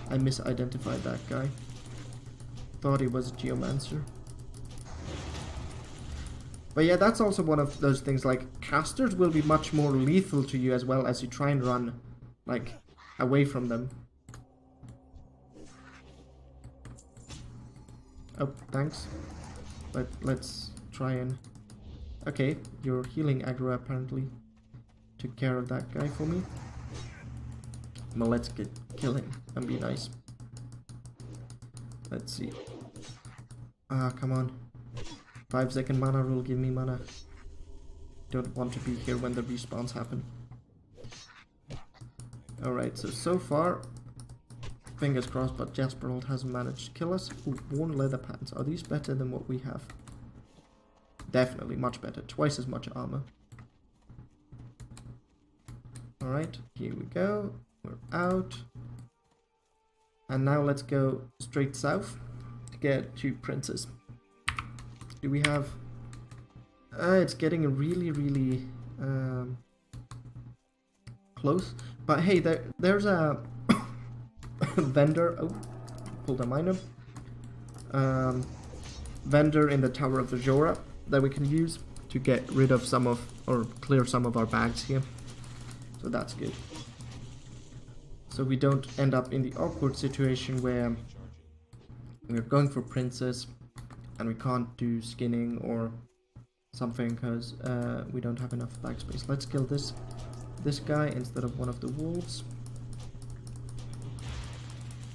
I misidentified that guy. Thought he was a Geomancer. But yeah, that's also one of those things, like, casters will be much more lethal to you as well as you try and run, like, away from them. Oh, thanks. Let's try and... Okay, your healing aggro apparently took care of that guy for me. Well, let's kill him and be nice. Let's see. Ah, come on. 5-second mana rule, give me mana. Don't want to be here when the respawns happen. Alright, so far, fingers crossed, but Jasperold hasn't managed to kill us. Ooh, worn leather pants. Are these better than what we have? Definitely much better. Twice as much armor. Alright, here we go. We're out. And now let's go straight south to get to Princess. Do we have... it's getting really close. But hey, there's a vendor... Oh, pulled a miner. Vendor in the Tower of Ajora that we can use to get rid of some of... or clear some of our bags here. So that's good. So we don't end up in the awkward situation where we're going for Princess and we can't do skinning or something because we don't have enough bag space. Let's kill this guy instead of one of the wolves.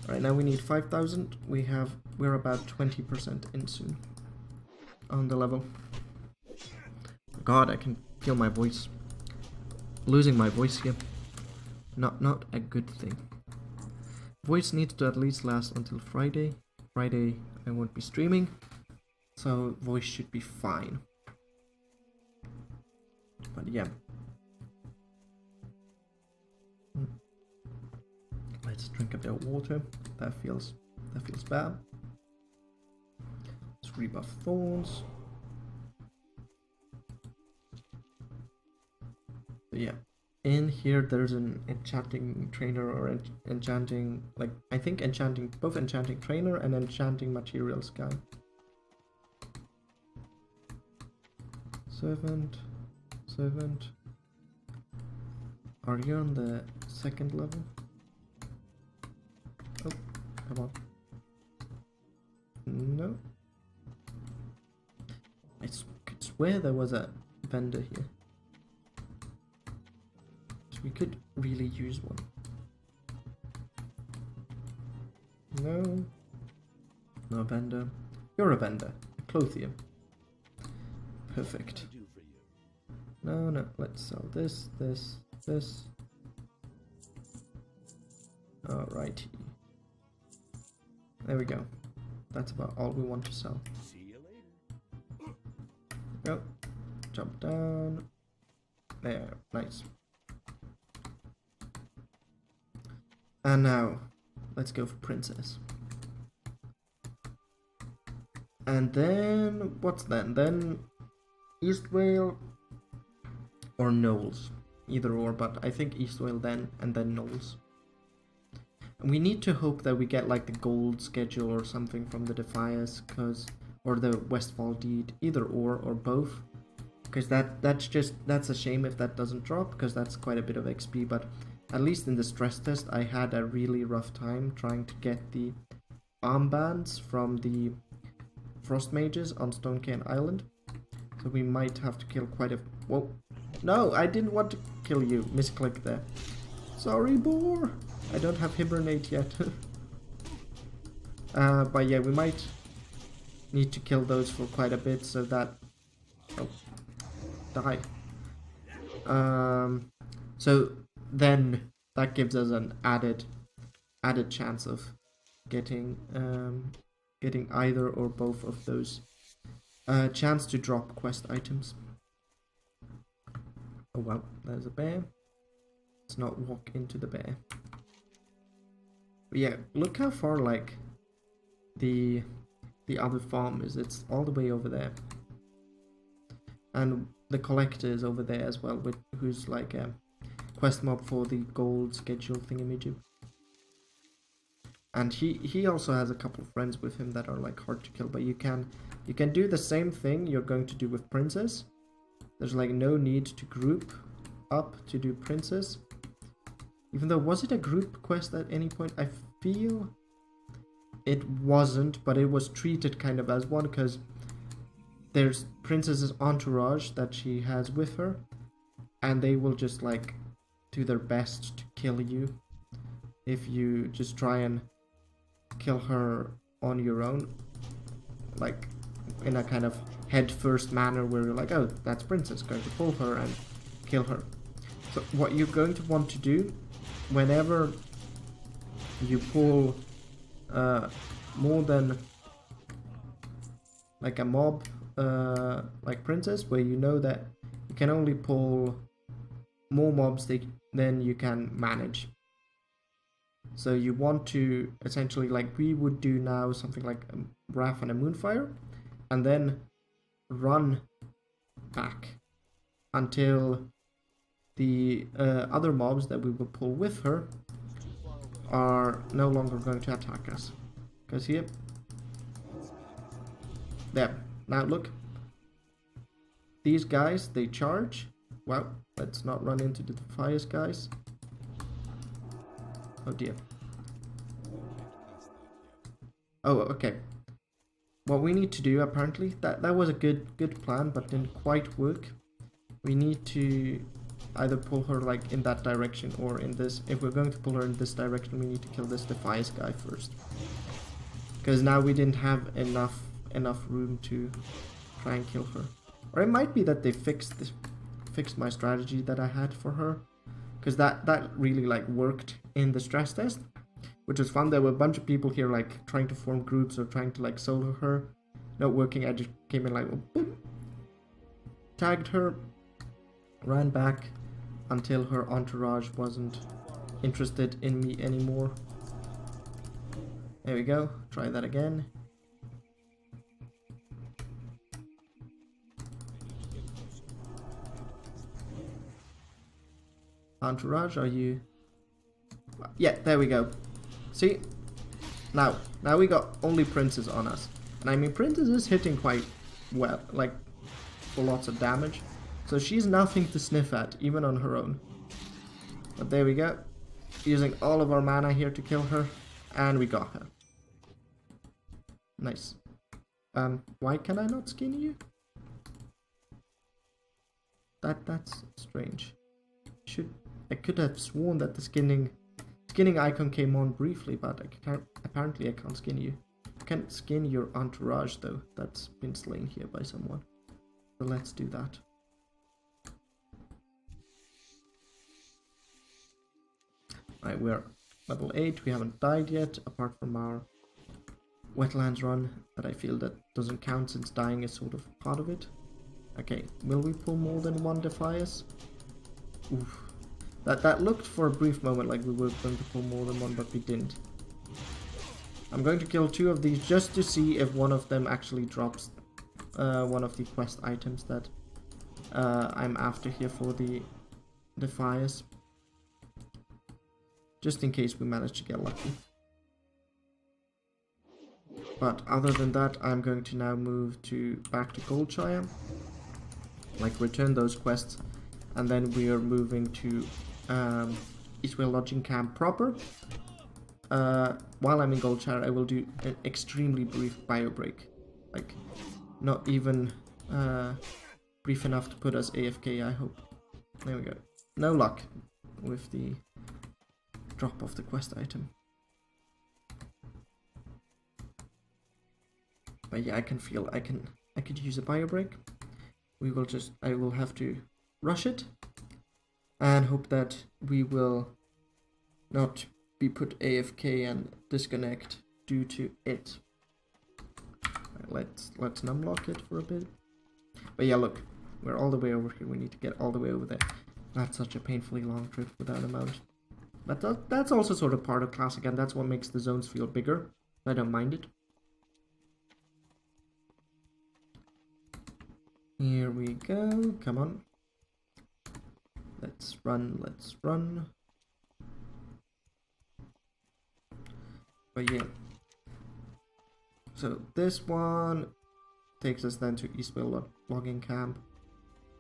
Alright, now we need 5,000. We're about 20% in soon on the level. God, I can feel my voice. Losing my voice here. Not a good thing. Voice needs to at least last until Friday. Friday I won't be streaming, so voice should be fine. But yeah. Let's drink a bit of water. That feels bad. Let's rebuff thorns. But yeah. In here there's an enchanting trainer or enchanting, like, I think enchanting, both enchanting trainer and enchanting materials guy. Servant. Are you on the second level? Oh, come on. No. I could swear there was a vendor here. We could really use one. No vendor. You're a vendor. Clothier. Perfect. No, let's sell this, this, this. Alrighty. There we go. That's about all we want to sell. See you later. Go. Jump down. There. Nice. And now, let's go for Princess. And then, what's then? Then Eastvale or Knowles. Either or, but I think Eastvale then, and then Knowles. And we need to hope that we get like the gold schedule or something from the Defias, or the Westfall Deed, either or both. Because that's a shame if that doesn't drop, because that's quite a bit of XP, but at least in the stress test I had a really rough time trying to get the armbands from the Frost Mages on Stone Cane Island. So we might have to kill quite a... Whoa. No, I didn't want to kill you. Misclick there. Sorry, boar. I don't have Hibernate yet. But yeah, we might need to kill those for quite a bit so that... Oh. Die. So then that gives us an added chance of getting either or both of those chance to drop quest items. Oh well, there's a bear. Let's not walk into the bear. But yeah, look how far like the other farm is. It's all the way over there. And the collector is over there as well, who's like a quest mob for the gold schedule thingamajig. And he also has a couple of friends with him that are like hard to kill, but you can do the same thing you're going to do with Princess. There's like no need to group up to do Princess. Even though, was it a group quest at any point? I feel it wasn't, but it was treated kind of as one, because there's Princess's entourage that she has with her, and they will just like do their best to kill you if you just try and kill her on your own, like in a kind of head first manner where you're like, oh, that's Princess, going to pull her and kill her. So what you're going to want to do whenever you pull more than like a mob like Princess, where you know that you can only pull more mobs than you can manage. So you want to essentially, like we would do now, something like a Wrath and a Moonfire, and then run back until the other mobs that we will pull with her are no longer going to attack us. Because here, there. Now look, these guys, they charge. Well, let's not run into the Defias guys. Oh dear. Oh, okay. What we need to do, apparently, that was a good plan, but didn't quite work. We need to either pull her like in that direction or in this. If we're going to pull her in this direction, we need to kill this Defias guy first. Because now we didn't have enough room to try and kill her. Or it might be that they fixed my strategy that I had for her, because that really like worked in the stress test, which was fun. There were a bunch of people here like trying to form groups or trying to like solo her. Not working. I just came in like boom, tagged her, ran back until her entourage wasn't interested in me anymore. There we go. Try that again. Entourage, are you? Yeah, there we go. See? Now we got only Princess on us. And I mean, Princess is hitting quite well, like for lots of damage. So she's nothing to sniff at, even on her own. But there we go. Using all of our mana here to kill her. And we got her. Nice. Why can I not skin you? That's strange. I could have sworn that the skinning icon came on briefly, but apparently I can't skin you. can skin your entourage though. That's been slain here by someone. So let's do that. Right, we're level 8. We haven't died yet, apart from our wetlands run that I feel that doesn't count since dying is sort of part of it. Okay, will we pull more than one Defias? Oof. That looked for a brief moment like we were going to pull more than one, but we didn't. I'm going to kill 2 of these just to see if one of them actually drops one of the quest items that I'm after here for the Defias. Just in case we manage to get lucky. But other than that, I'm going to now move back to Goldshire. Like, return those quests. And then we are moving to Eastwell Lodging Camp proper. While I'm in Goldshire, I will do an extremely brief bio break. Like, not even brief enough to put us AFK, I hope. There we go. No luck with the drop of the quest item. But yeah, I can feel I could use a bio break. I will have to rush it and hope that we will not be put AFK and disconnect due to it. Right, let's numlock it for a bit. But yeah, look, we're all the way over here. We need to get all the way over there. That's such a painfully long trip without a mount. But that's also sort of part of Classic, and that's what makes the zones feel bigger. I don't mind it. Here we go. Come on. Let's run. Let's run. But yeah. So this one takes us then to Eastwell Logging Camp.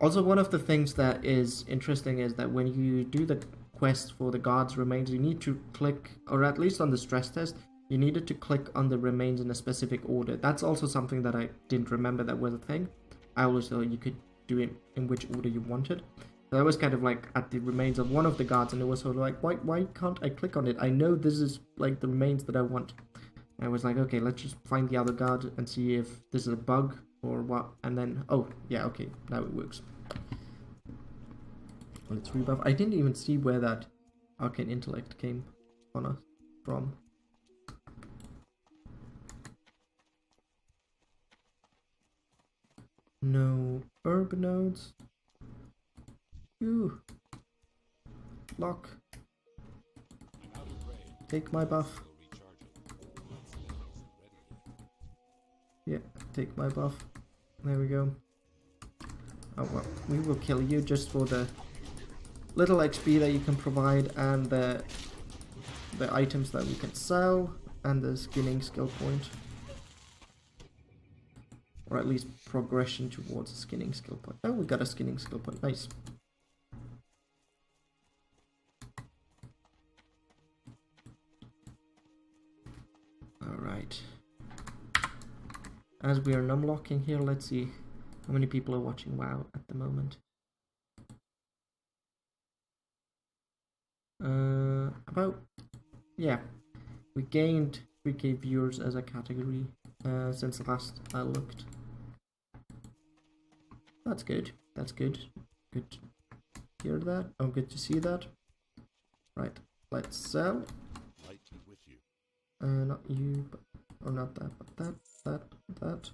Also, one of the things that is interesting is that when you do the quest for the God's Remains, you need to click, or at least on the stress test, you needed to click on the remains in a specific order. That's also something that I didn't remember that was a thing. I always thought you could do it in which order you wanted. So I was kind of like at the remains of one of the gods, and it was sort of like, why can't I click on it? I know this is like the remains that I want. I was like, okay, let's just find the other god and see if this is a bug or what. And then, oh, yeah, okay, now it works. Let's rebuff. I didn't even see where that arcane intellect came on us from. No herb nodes. Ooh. Lock. Take my buff. Yeah, take my buff. There we go. Oh well, we will kill you just for the little XP that you can provide and the items that we can sell and the skinning skill point. Or at least progression towards a skinning skill point. Oh, we got a skinning skill point. Nice. Alright. As we are numlocking here, let's see how many people are watching WoW at the moment. About, yeah, we gained 3k viewers as a category since last I looked. That's good. That's good. Good to hear that. Oh, good to see that. Right, let's sell. Not you, but or not that, but that.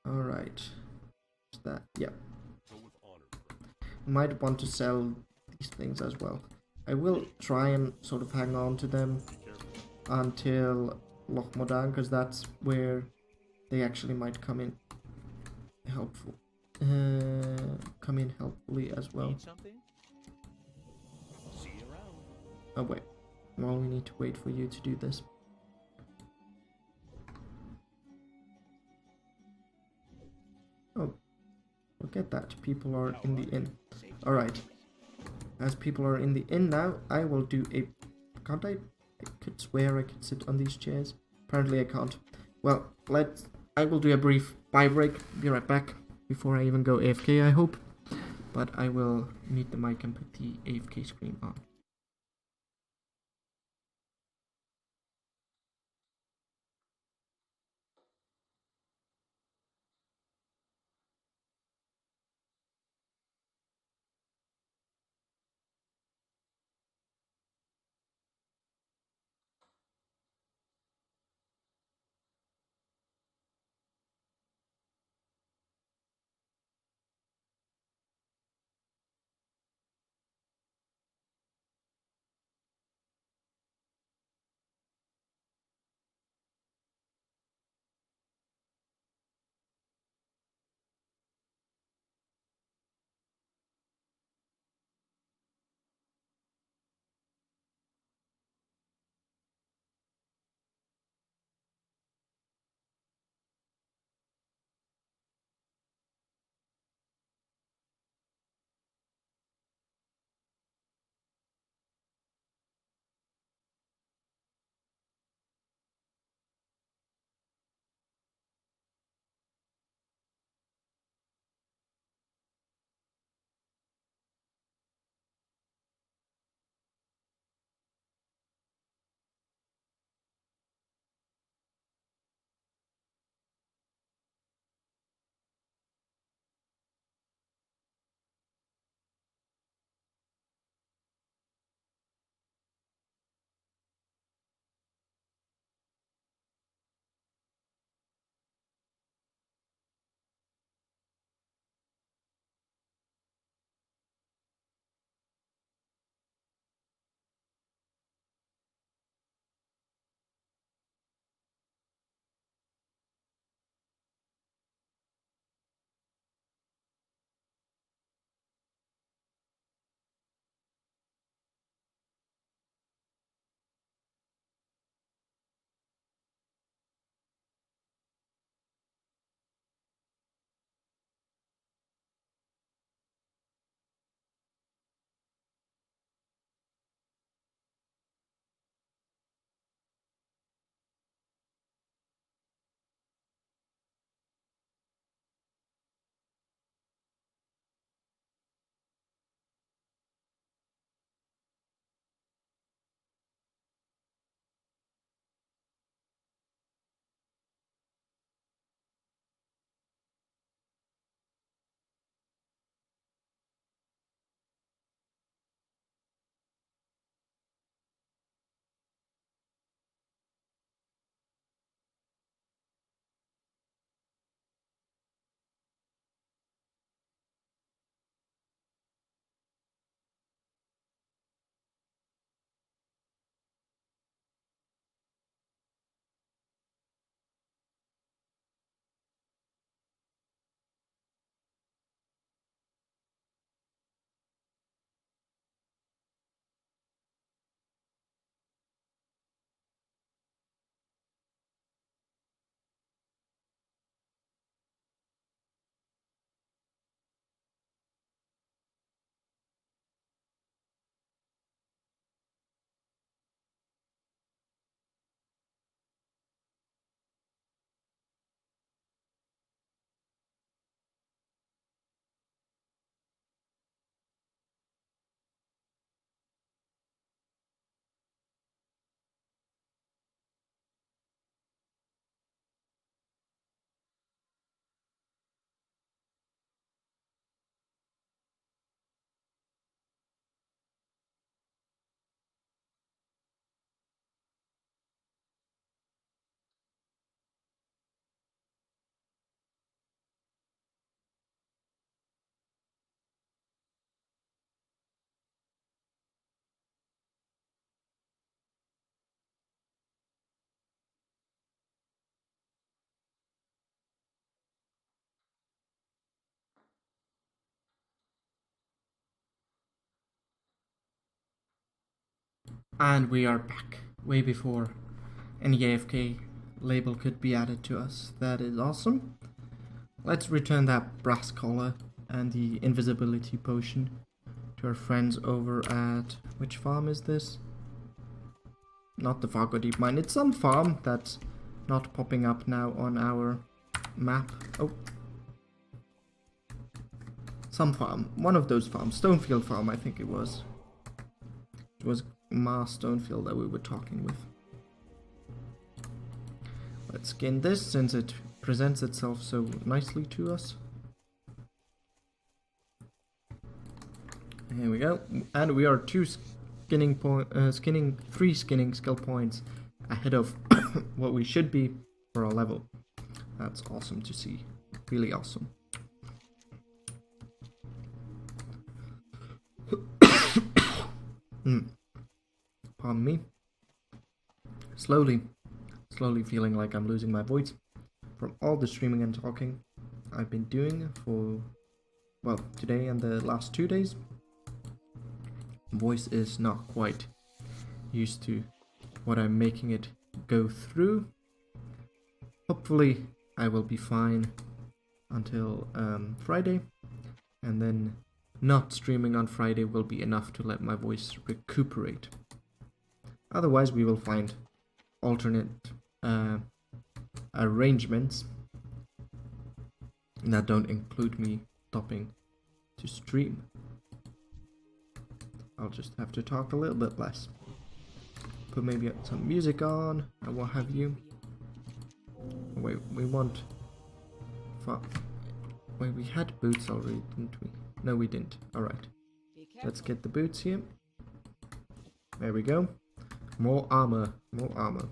All right, that. Yeah. Might want to sell these things as well. I will try and sort of hang on to them until Lochmodan, because that's where they actually might come in helpful. Come in helpfully as well. Oh wait, well we need to wait for you to do this. Oh, look at that, people are in the inn. Alright, as people are in the inn now, I will do a... Can't I? I could swear I could sit on these chairs. Apparently I can't. Well, I will do a brief buy break, be right back, before I even go AFK I hope. But I will mute the mic and put the AFK screen on. And we are back, way before any AFK label could be added to us. That is awesome. Let's return that brass collar and the invisibility potion to our friends over at... which farm is this? Not the Fargo Deep Mine. It's some farm that's not popping up now on our map. Oh. Some farm. One of those farms. Stonefield Farm, I think it was. It was Ma Stonefield that we were talking with. Let's skin this since it presents itself so nicely to us. Here we go. And we are three skinning skill points ahead of what we should be for our level. That's awesome to see. Really awesome. Pardon me. Slowly feeling like I'm losing my voice from all the streaming and talking I've been doing for, well, today and the last 2 days. Voice is not quite used to what I'm making it go through. Hopefully I will be fine until Friday, and then not streaming on Friday will be enough to let my voice recuperate. Otherwise we will find alternate arrangements that don't include me stopping to stream. I'll just have to talk a little bit less. Put maybe some music on and what have you. Wait, we want... Wait, we had boots already, didn't we? No, we didn't. Alright. Let's get the boots here. There we go. More armor. More armor.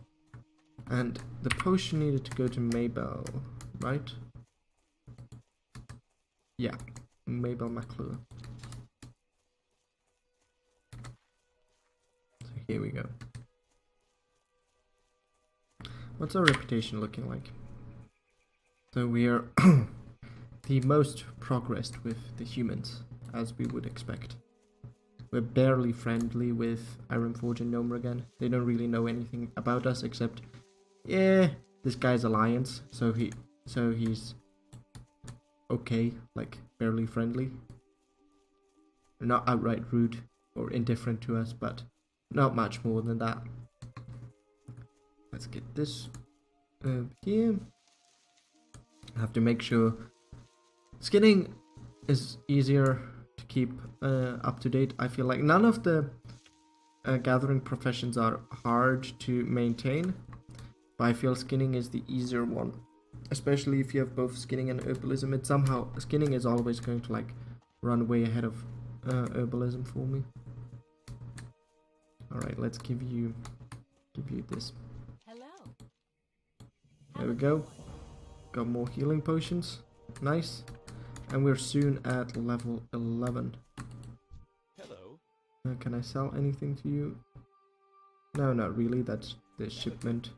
And the potion needed to go to Mabel, right? Yeah. Mabel McClure. So here we go. What's our reputation looking like? So we are the most progressed with the humans, as we would expect. We're barely friendly with Ironforge and Gnomeregan. They don't really know anything about us except, yeah, this guy's Alliance, so he's okay, like barely friendly. They're not outright rude or indifferent to us, but not much more than that. Let's get this here. I have to make sure skinning is easier to keep up to date. I feel like none of the gathering professions are hard to maintain, but I feel skinning is the easier one, especially if you have both skinning and herbalism. It somehow, skinning is always going to like run way ahead of herbalism for me. All right, let's give you this. Hello. There we go. Got more healing potions. Nice. And we're soon at level 11. Hello. Can I sell anything to you? No, not really. That's the shipment.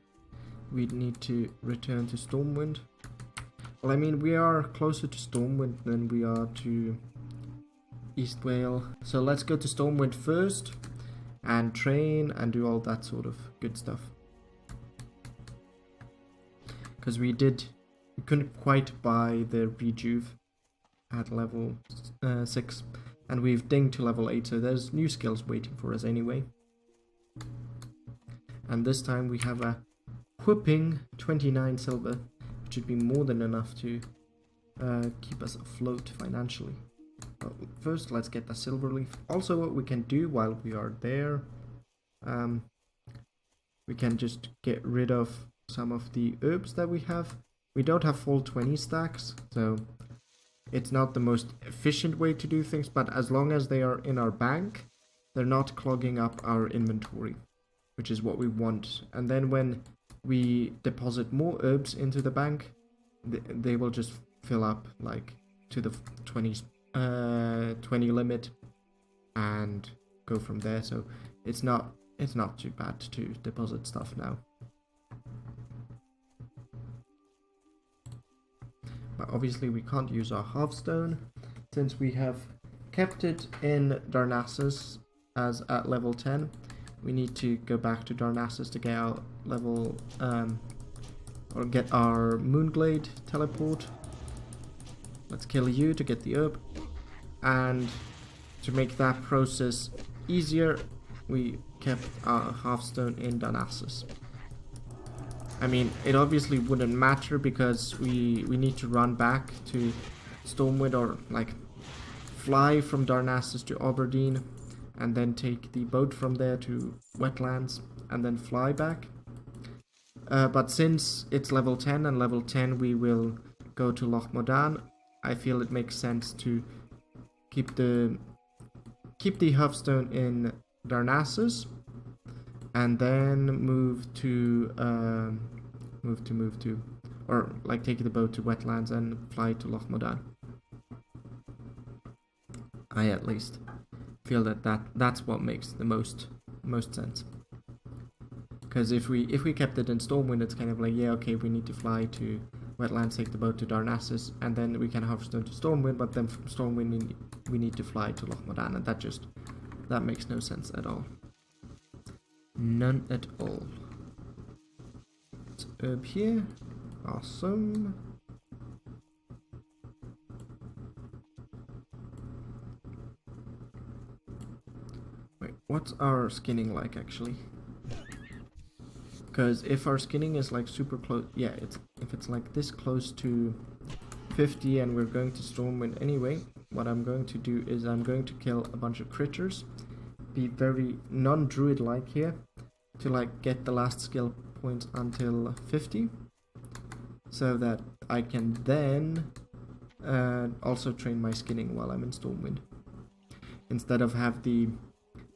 We need to return to Stormwind. Well, I mean, we are closer to Stormwind than we are to East Vale. So let's go to Stormwind first and train and do all that sort of good stuff. Because we couldn't quite buy the rejuve at level 6, and we've dinged to level 8, so there's new skills waiting for us anyway. And this time we have a whooping 29 silver, which should be more than enough to keep us afloat financially. But first let's get the silver leaf. Also, what we can do while we are there, we can just get rid of some of the herbs that we have. We don't have full 20 stacks, so it's not the most efficient way to do things, but as long as they are in our bank, they're not clogging up our inventory, which is what we want. And then when we deposit more herbs into the bank, they will just fill up like to the 20 limit and go from there. So it's not too bad to deposit stuff now. But obviously we can't use our Hearthstone since we have kept it in Darnassus as at level 10. we need to go back to Darnassus to get our level, or get our Moonglade teleport. Let's kill you to get the herb. And to make that process easier, we kept our Hearthstone in Darnassus. I mean, it obviously wouldn't matter because we need to run back to Stormwind, or like fly from Darnassus to Aberdeen and then take the boat from there to Wetlands and then fly back. But since it's level 10 and level 10 we will go to Loch Modan, I feel it makes sense to keep the Hearthstone in Darnassus and then move to or like take the boat to Wetlands and fly to Loch Modan. I at least feel that's what makes the most sense. Because if we kept it in Stormwind, it's kind of like, yeah, okay, we need to fly to Wetlands, take the boat to Darnassus, and then we can Hearthstone to Stormwind, but then from Stormwind we need to fly to Loch Modan, and that makes no sense at all. None at all. It's up here. Awesome. Wait, what's our skinning like actually? Because if our skinning is like super close, yeah, if it's like this close to 50 and we're going to Stormwind anyway, what I'm going to do is I'm going to kill a bunch of critters, be very non-druid like here, to like get the last skill points until 50, so that I can then also train my skinning while I'm in Stormwind, instead of have the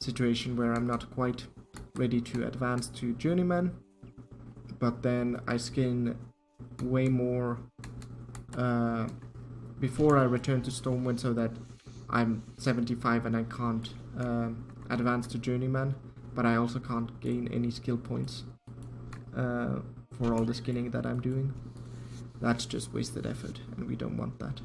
situation where I'm not quite ready to advance to Journeyman, but then I skin way more before I return to Stormwind, so that I'm 75 and I can't advance to Journeyman, but I also can't gain any skill points for all the skinning that I'm doing. That's just wasted effort, and we don't want that.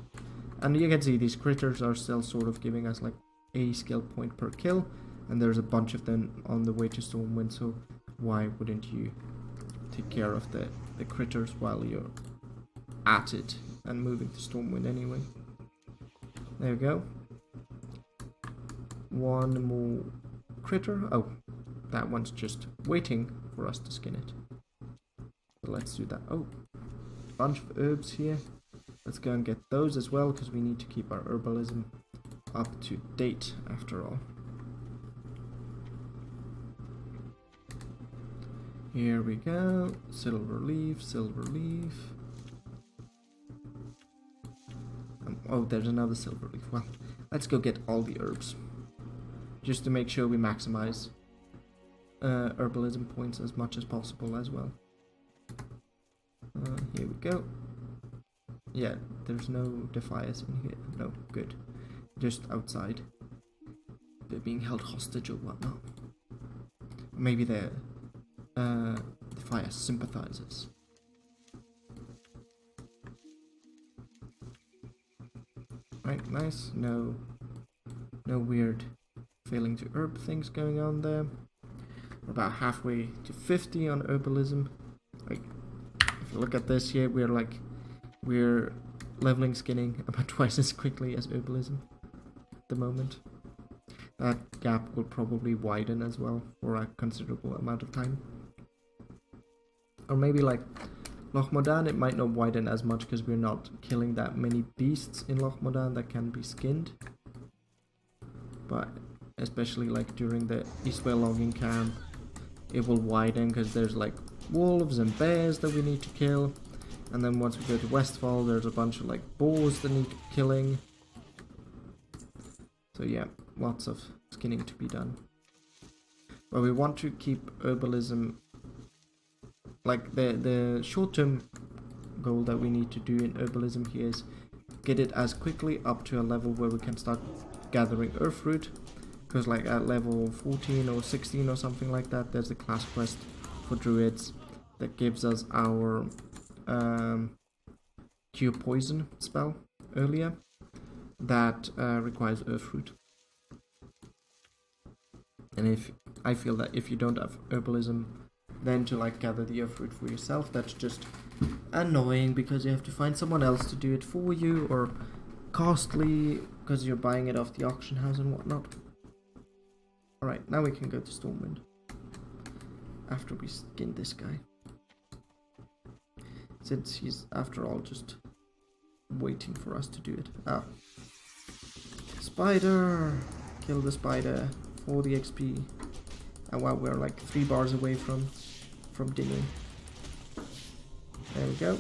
And you can see these critters are still sort of giving us like a skill point per kill, and there's a bunch of them on the way to Stormwind, so why wouldn't you take care of the critters while you're at it and moving to Stormwind anyway. There we go. One more critter. Oh, that one's just waiting for us to skin it. So let's do that. Oh, bunch of herbs here. Let's go and get those as well, because we need to keep our herbalism up to date after all. Here we go. Silver leaf, silver leaf. Oh, there's another silver leaf. Well, let's go get all the herbs, just to make sure we maximize herbalism points as much as possible as well. Here we go. Yeah, there's no defiers in here. No, good. Just outside. They're being held hostage or whatnot. Maybe they're defier sympathizers. Right, nice. No weird failing to herb things going on there. We're about halfway to 50 on herbalism. Like, if you look at this here, we're leveling skinning about twice as quickly as herbalism at the moment. That gap will probably widen as well for a considerable amount of time. Or maybe like Loch Modan, it might not widen as much because we're not killing that many beasts in Loch Modan that can be skinned. But especially like during the Eastwell logging camp, it will widen because there's like wolves and bears that we need to kill. And then once we go to Westfall, there's a bunch of like boars that need killing. So yeah, lots of skinning to be done. But we want to keep herbalism, like the short-term goal that we need to do in herbalism here is get it as quickly up to a level where we can start gathering earthroot. Because like at level 14 or 16 or something like that, there's a class quest for druids that gives us our cure poison spell earlier that requires earthroot. And if I feel that if you don't have herbalism, then to like gather the earth fruit for yourself, that's just annoying because you have to find someone else to do it for you, or costly because you're buying it off the auction house and whatnot. Alright, now we can go to Stormwind after we skin this guy, since he's after all just waiting for us to do it. Ah, spider! Kill the spider for the XP. And wow, we're like 3 bars away from dinner. There we go.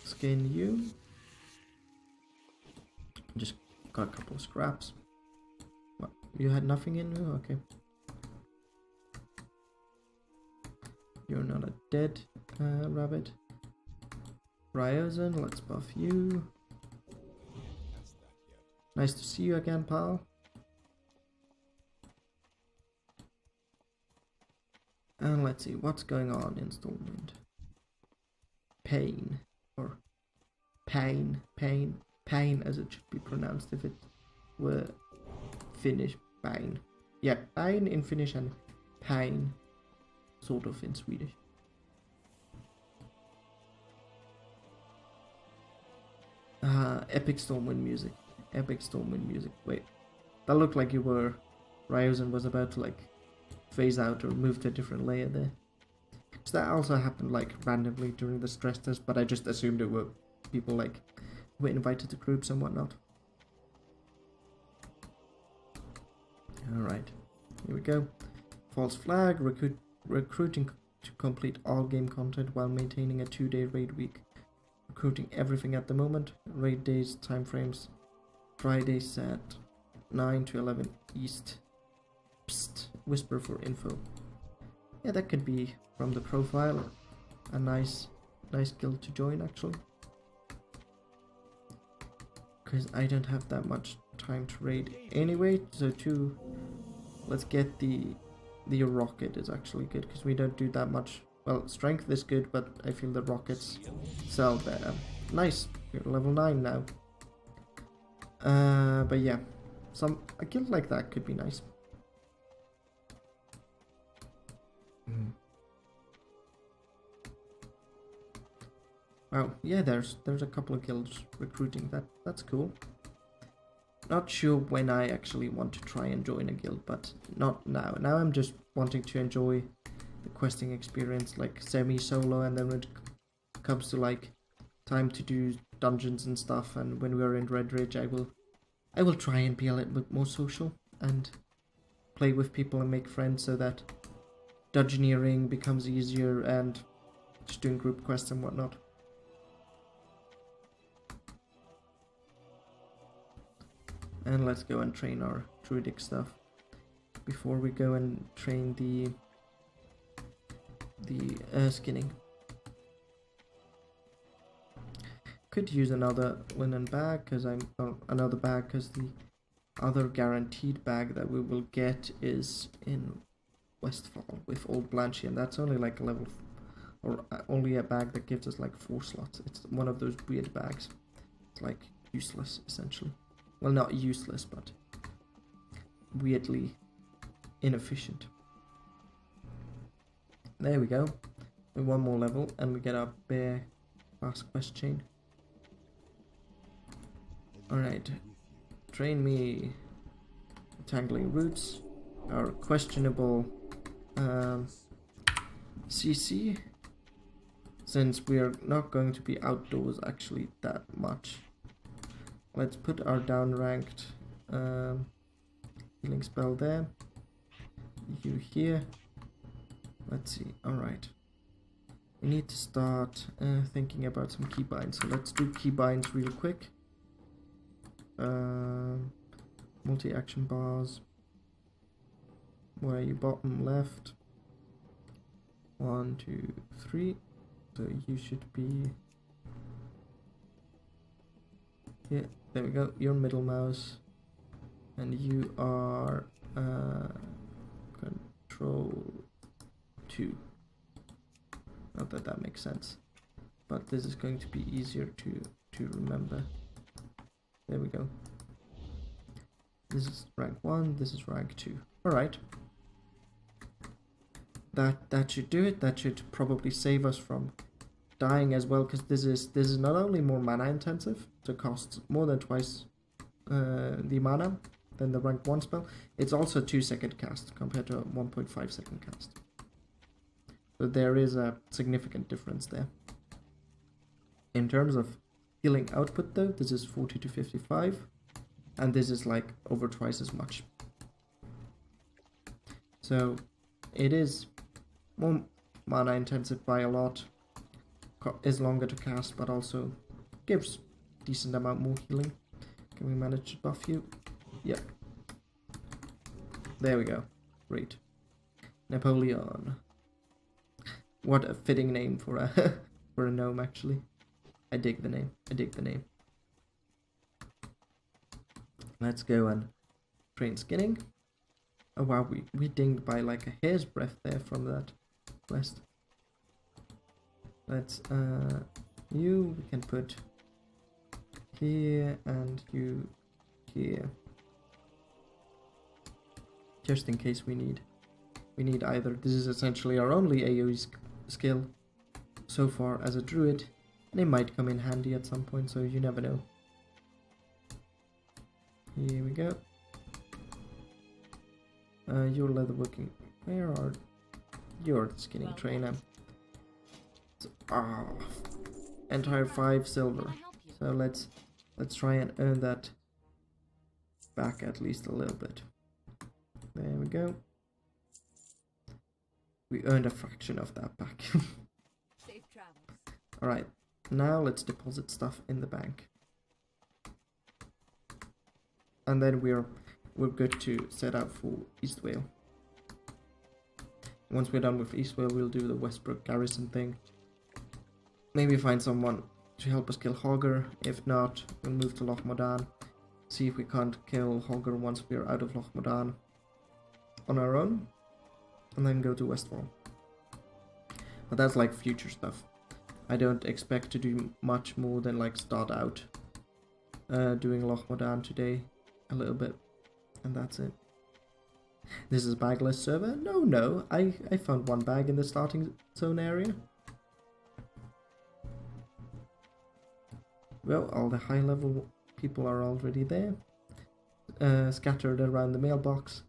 Skin you. Just got a couple of scraps. What? You had nothing in you? Okay. You're not a dead rabbit. Ryozan, let's buff you. Nice to see you again, pal. And let's see what's going on in Stormwind. Pain, or pain as it should be pronounced if it were Finnish. Pain. Yeah, pain in Finnish and pain sort of in Swedish. Epic Stormwind music. Epic Stormwind music. Wait, that looked like you were... Ryozan was about to like phase out or move to a different layer there. So that also happened like randomly during the stress test, but I just assumed it were people like who were invited to groups and whatnot. Alright, here we go. False flag, recruiting to complete all game content while maintaining a 2-day raid week. Recruiting everything at the moment. Raid days, time frames. Friday set 9 to 11 East. Psst, whisper for info. Yeah, that could be from the profile. A nice guild to join actually. Because I don't have that much time to raid anyway. So let's get the rocket is actually good because we don't do that much. Well, strength is good, but I feel the rockets sell better. Nice, we're level 9 now. But yeah, a guild like that could be nice. Wow, yeah, there's a couple of guilds recruiting. That's cool. Not sure when I actually want to try and join a guild, but not now. Now I'm just wanting to enjoy the questing experience, like semi-solo, and then when it comes to like time to do dungeons and stuff, and when we're in Red Ridge, I will try and be a little bit more social and play with people and make friends so that dungeoneering becomes easier and just doing group quests and whatnot. And let's go and train our druidic stuff before we go and train the skinning. Could use another linen bag because the other guaranteed bag that we will get is in Westfall with Old Blanchy, and that's only like a level, or only a bag that gives us like 4 slots. It's one of those weird bags. It's like useless essentially. Well, not useless, but weirdly inefficient. There we go. With 1 more level, and we get our bear fast quest chain. Alright. Train me tangling roots. Our questionable CC. Since we are not going to be outdoors actually that much. Let's put our down-ranked healing spell there. You here. Let's see. Alright. We need to start thinking about some keybinds. So let's do keybinds real quick. Multi-action bars. Where are you? Bottom left. 1, 2, 3. So you should be... Yeah, there we go. You're middle mouse. And you are control 2. Not that that makes sense, but this is going to be easier to remember. There we go. This is rank 1, this is rank 2. Alright. that should do it. That should probably save us from dying as well, because this is not only more mana intensive, so it costs more than twice the mana than the rank 1 spell. It's also 2-second cast compared to a 1.5-second cast. So there is a significant difference there. In terms of healing output though, this is 40 to 55, and this is like over twice as much. So it is more mana intensive by a lot, is longer to cast, but also gives decent amount more healing. Can we manage to buff you? Yep. There we go. Great. Napoleon. What a fitting name for a for a gnome, actually. I dig the name. I dig the name. Let's go and train skinning. Oh wow, we dinged by like a hair's breadth there from that quest. Let's you we can put here and you here. Just in case we need either. This is essentially our only AoE skill so far as a druid, and it might come in handy at some point, so you never know. Here we go. You're leatherworking. Where are you're the skinning trainer? Entire 5 silver. So let's try and earn that back at least a little bit. There we go. We earned a fraction of that back. Safe travels. Alright, now let's deposit stuff in the bank. And then we're good to set out for East Vale. Once we're done with East Vale, we'll do the Westbrook garrison thing. Maybe find someone to help us kill Hogger. If not, we'll move to Loch Modan. See if we can't kill Hogger once we're out of Loch Modan on our own. And then go to Westfall. But that's like future stuff. I don't expect to do much more than like start out doing Loch Modan today a little bit, and that's it. This is a bagless server? No, I found one bag in the starting zone area. Well, all the high level people are already there, scattered around the mailbox.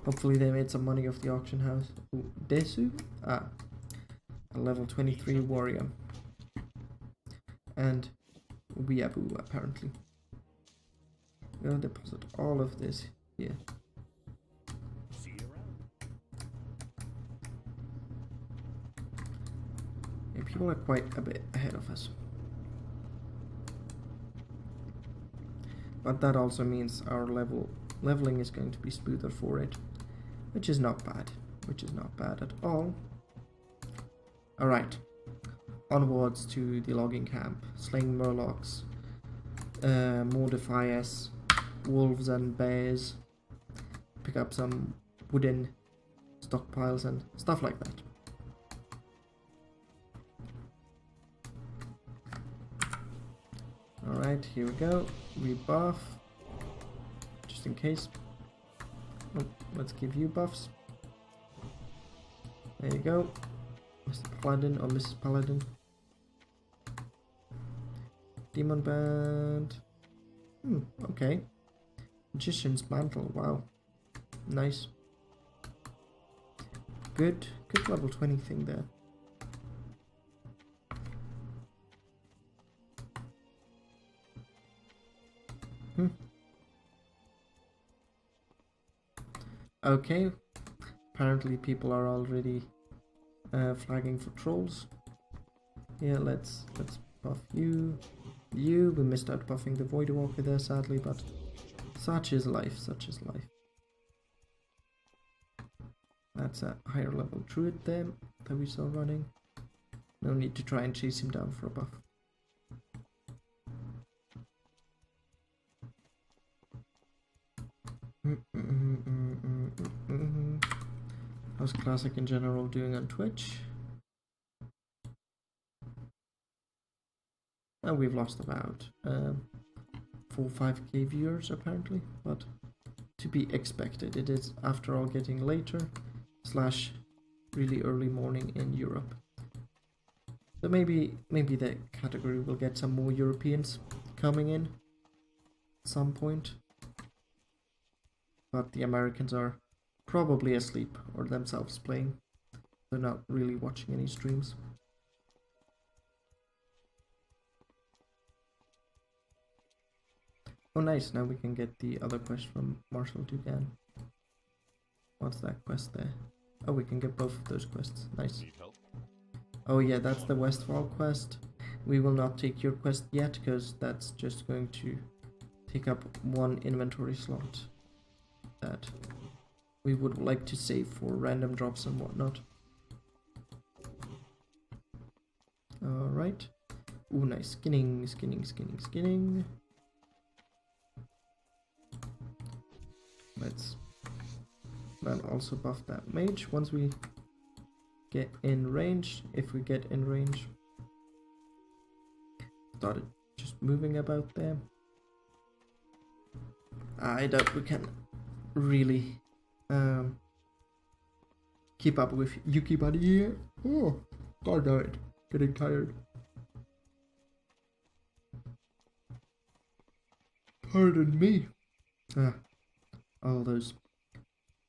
Hopefully they made some money off the auction house. Ooh, Desu? A level 23 warrior. And Weeaboo, apparently. We'll deposit all of this here. See you around. Yeah, people are quite a bit ahead of us. But that also means our leveling is going to be smoother for it, which is not bad. Which is not bad at all. Alright. Onwards to the logging camp. Slaying murlocs. More defiers. Wolves and bears. Pick up some wooden stockpiles and stuff like that. Alright, here we go. Rebuff. Just in case. Oh, let's give you buffs. There you go. Mr. Paladin or Mrs. Paladin. Demon Band. Okay. Magician's Mantle, wow. Nice. Good level 20 thing there. Okay. Apparently people are already flagging for trolls. Yeah, let's buff you. We missed out buffing the Void Walker there, sadly, but such is life, such is life. That's a higher level Druid there that we saw running. No need to try and chase him down for a buff. How's Classic in general doing on Twitch? And we've lost about 4-5k viewers apparently, but to be expected. It is after all getting later / really early morning in Europe. So maybe the category will get some more Europeans coming in at some point. But the Americans are probably asleep or themselves playing. They're not really watching any streams. Oh nice, now we can get the other quest from Marshal Dugan. What's that quest there? Oh, we can get both of those quests. Nice. Need help? Oh yeah, that's the Westfall quest. We will not take your quest yet, because that's just going to take up one inventory slot that we would like to save for random drops and whatnot. Alright. Ooh, nice. Skinning, skinning, skinning, skinning. Let's then also buff that mage once we get in range, if we get in range. Started just moving about there. I doubt we can really keep up with Yuki Buddy here. Oh, god damn it. Getting tired. Pardon me. All those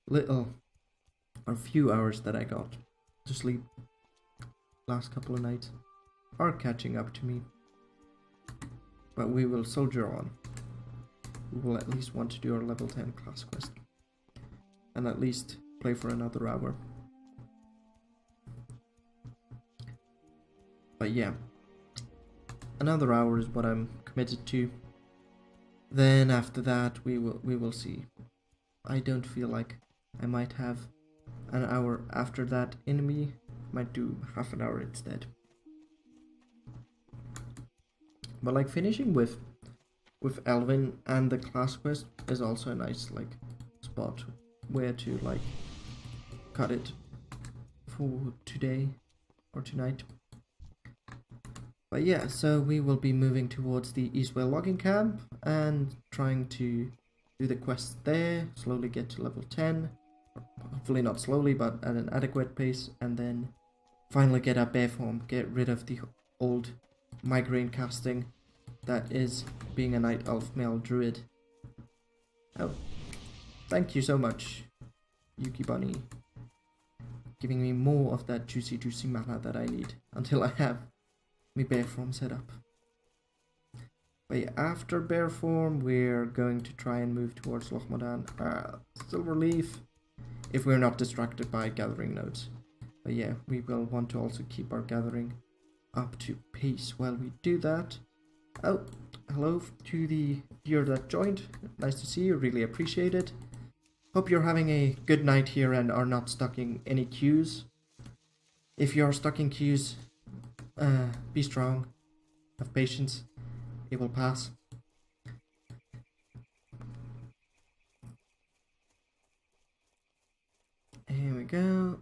little or few hours that I got to sleep last couple of nights are catching up to me. But we will soldier on. We will at least want to do our level 10 class quest. And at least play for another hour. But yeah. Another hour is what I'm committed to. Then after that we will see. I don't feel like I might have an hour after that in me. Might do half an hour instead. But like finishing with Elwynn and the class quest is also a nice like spot where to like cut it for today or tonight. But yeah, so we will be moving towards the Eastwell logging camp and trying to do the quests there, slowly get to level 10, hopefully not slowly but at an adequate pace, and then finally get our bear form, get rid of the old migraine casting that is being a night elf male druid. Oh, thank you so much, Yuki Bunny, giving me more of that juicy mana that I need until I have my bear form set up. But yeah, after bear form we're going to try and move towards Lochmodan, Silverleaf, if we're not distracted by gathering nodes. But yeah, we will want to also keep our gathering up to pace while we do that. Oh, hello to the viewer that joined. Nice to see you, really appreciate it. Hope you're having a good night here and are not stuck in any queues. If you're stuck in queues, be strong, have patience, it will pass. Here we go.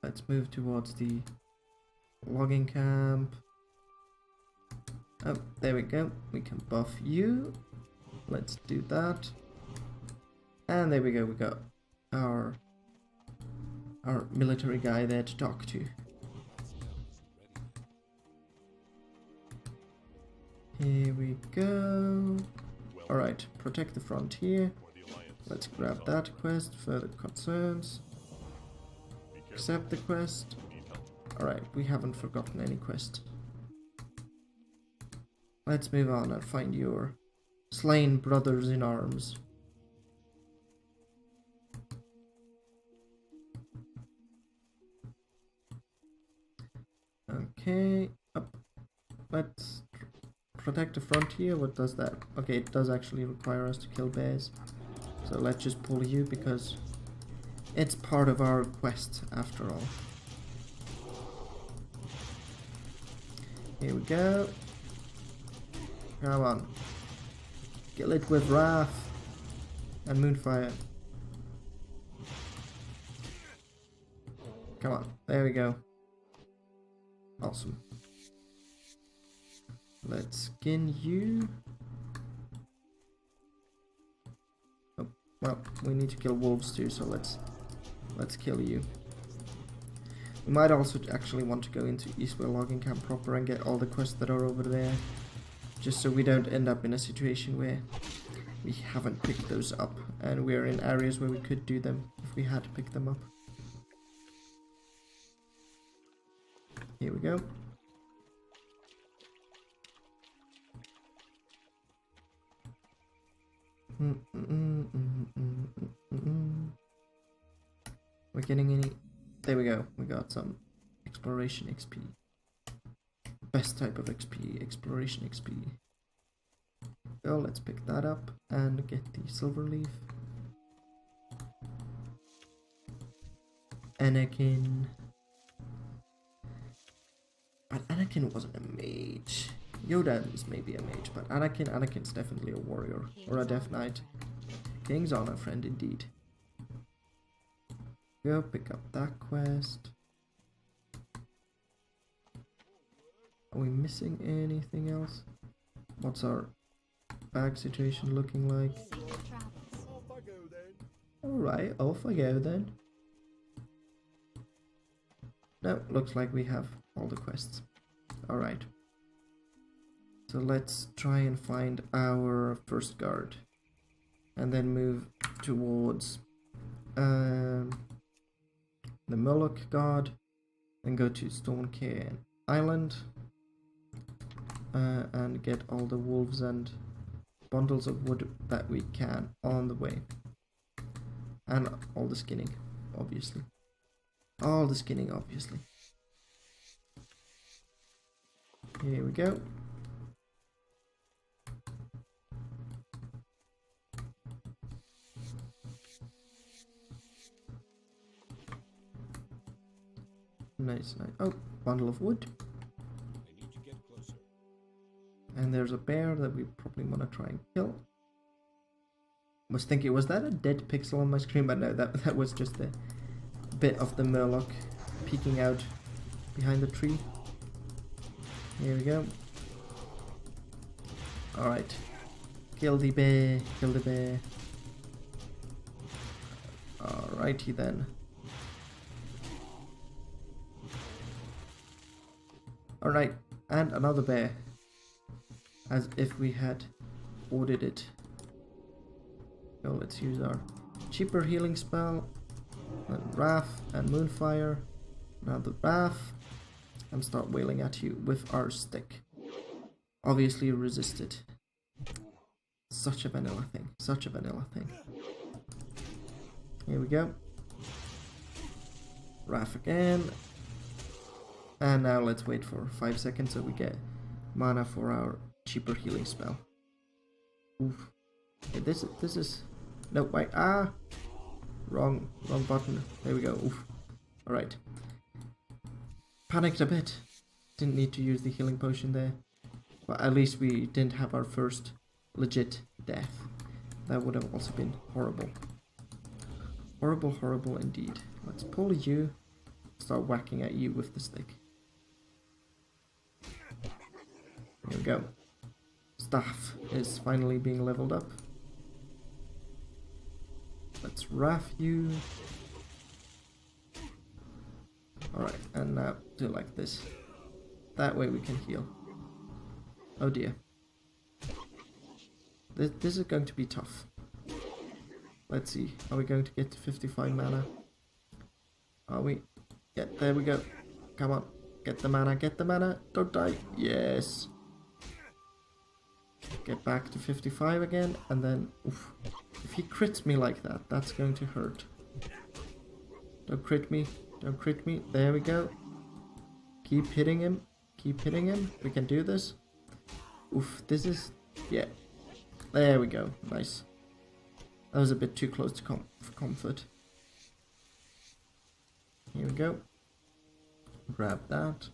Let's move towards the logging camp. Oh, there we go. We can buff you. Let's do that. And there we go. We got our military guy there to talk to. Here we go. Alright, protect the frontier. Let's grab that quest. Further concerns. Accept the quest. Alright, we haven't forgotten any quest. Let's move on and find your slain brothers in arms. Okay, up. Let's protect the frontier. What does that? Okay, it does actually require us to kill bears. So let's just pull you because it's part of our quest after all. Here we go. Come on. Kill it with Wrath and Moonfire. Come on. There we go. Awesome. Let's skin you. Oh, well, we need to kill wolves too, so let's kill you. We might also actually want to go into Eastwell Logging Camp proper and get all the quests that are over there. Just so we don't end up in a situation where we haven't picked those up and we're in areas where we could do them if we had to pick them up. Here we go. We're getting any... There we go. We got some exploration XP. Best type of XP, exploration XP. So let's pick that up and get the silver leaf. Anakin. But Anakin wasn't a mage. Yoda is maybe a mage, but Anakin's definitely a warrior or a death knight. King's honor friend indeed. Go pick up that quest. Are we missing anything else? What's our bag situation looking like? Safe travels. Off I go then. Alright, off I go then. No, looks like we have all the quests. Alright. So let's try and find our first guard. And then move towards the Moloch guard. And go to Stonecairn Island. And get all the wolves and bundles of wood that we can on the way. And all the skinning, obviously. All the skinning, obviously. Here we go. Nice, nice. Oh, bundle of wood. I need to get closer. And there's a bear that we probably want to try and kill. Was thinking, was that a dead pixel on my screen? But no, that was just a bit of the Murloc peeking out behind the tree. Here we go. Alright. Kill the bear, kill the bear. Alrighty then. Alright, and another bear. As if we had ordered it. So let's use our cheaper healing spell. And Wrath and Moonfire. Another Wrath. And start wailing at you with our stick. Obviously resisted. Such a vanilla thing. Such a vanilla thing. Here we go. Wrath again. And now let's wait for 5 seconds so we get mana for our cheaper healing spell. Oof. Okay, this is... No, wait. Ah! Wrong button. There we go. Oof. Alright. Panicked a bit. Didn't need to use the healing potion there. But at least we didn't have our first legit death. That would have also been horrible. Horrible, horrible indeed. Let's pull you. Start whacking at you with the stick. Here we go. Staff is finally being leveled up. Let's wrath you. Alright, and now do like this. That way we can heal. Oh dear. This is going to be tough. Let's see. Are we going to get to 55 mana? Are we? Yeah, there we go. Come on. Get the mana, get the mana. Don't die. Yes. Get back to 55 again, and then... Oof. If he crits me like that, that's going to hurt. Don't crit me. Don't crit me. There we go. Keep hitting him. Keep hitting him. We can do this. Oof, this is... Yeah. There we go. Nice. That was a bit too close to comfort. Here we go. Grab that.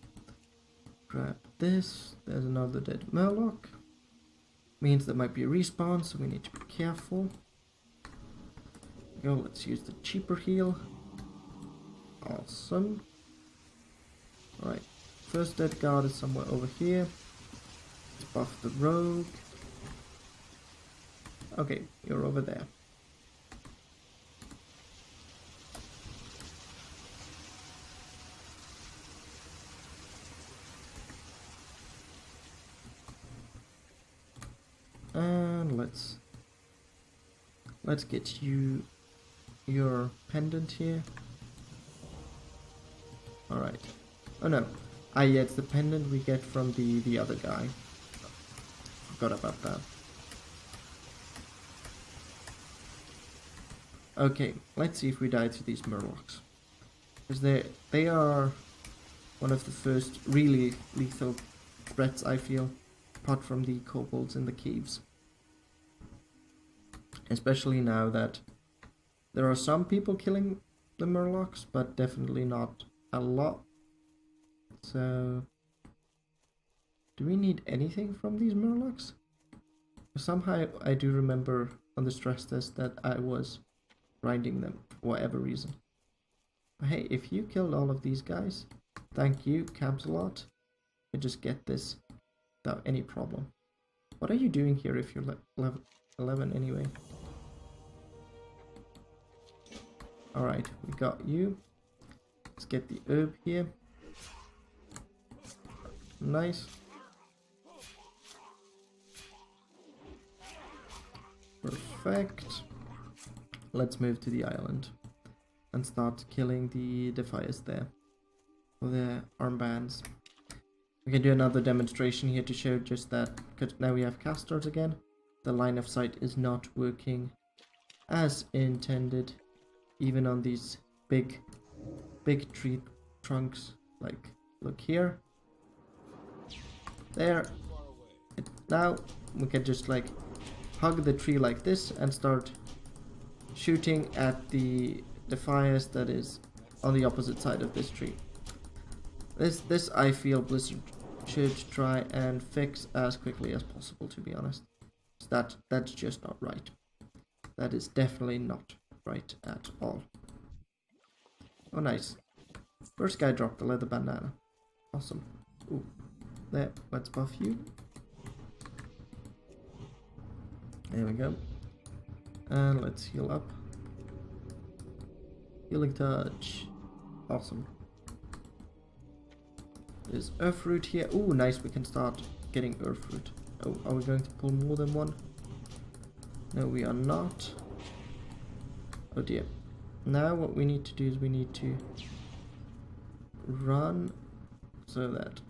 Grab this. There's another dead Murloc. Means there might be a respawn, so we need to be careful. Go, let's use the cheaper heal. Awesome. Alright. First dead guard is somewhere over here. Let's buff the rogue. Okay, you're over there. let's get you your pendant here. Alright. Oh no. Ah yeah, it's the pendant we get from the other guy. Forgot about that. Okay, let's see if we die to these murlocs. Because they are one of the first really lethal threats, I feel, apart from the kobolds in the caves. Especially now that there are some people killing the murlocs, but definitely not a lot. So, do we need anything from these murlocs? Somehow I do remember on the stress test that I was grinding them for whatever reason. But hey, if you killed all of these guys, thank you, Camsalot. You just get this without any problem. What are you doing here if you're level 11 anyway? Alright, we got you. Let's get the herb here. Nice. Perfect. Let's move to the island and start killing the defiers there with their armbands. We can do another demonstration here to show just that, because now we have casters again. The line of sight is not working as intended, even on these big tree trunks. Like, look here. There. Now we can just like hug the tree like this and start shooting at the defiers that is on the opposite side of this tree. This I feel Blizzard should try and fix as quickly as possible, to be honest. That's just not right. That is definitely not right at all. Oh nice. First guy dropped the leather bandana. Awesome. Ooh. There, let's buff you. There we go. And let's heal up. Healing touch. Awesome. There's earth root here. Ooh, nice. We can start getting earth root. Oh, are we going to pull more than one? No, we are not. Oh dear. Now what we need to do is we need to run so that...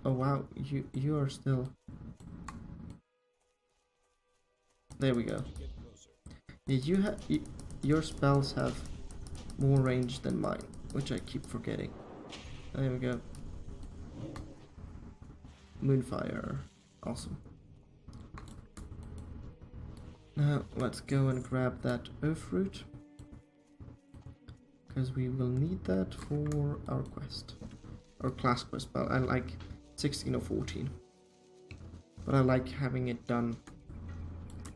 Oh wow, you are still... There we go. Yeah, your spells have more range than mine, which I keep forgetting. There we go. Moonfire. Awesome. Now let's go and grab that earth root, because we will need that for our quest. Our class quest, but I like 16 or 14. But I like having it done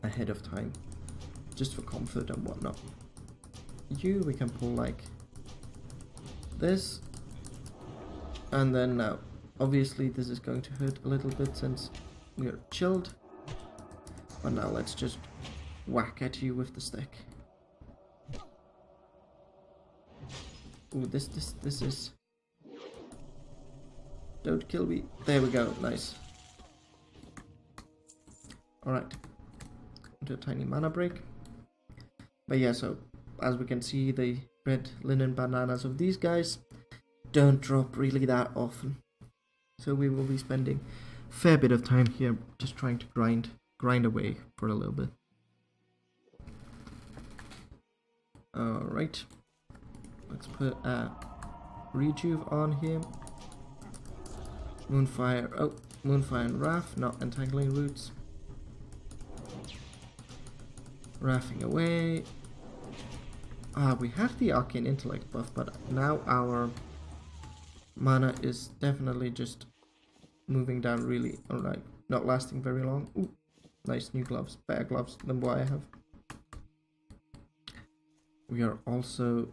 ahead of time, just for comfort and whatnot. We can pull like this, and then now obviously this is going to hurt a little bit since we are chilled, but now let's just whack at you with the stick. Ooh, this is... Don't kill me. There we go, nice. Alright. Into a tiny mana break. But yeah, so as we can see, the red linen bananas of these guys don't drop really that often. So we will be spending a fair bit of time here just trying to grind away for a little bit. Alright. Let's put a rejuve on here. Moonfire, oh, Moonfire and Wrath, not entangling roots. Wrathing away. We have the Arcane Intellect buff, but now our mana is definitely just moving down really, or like, not lasting very long. Ooh, nice new gloves, better gloves than what I have. We are also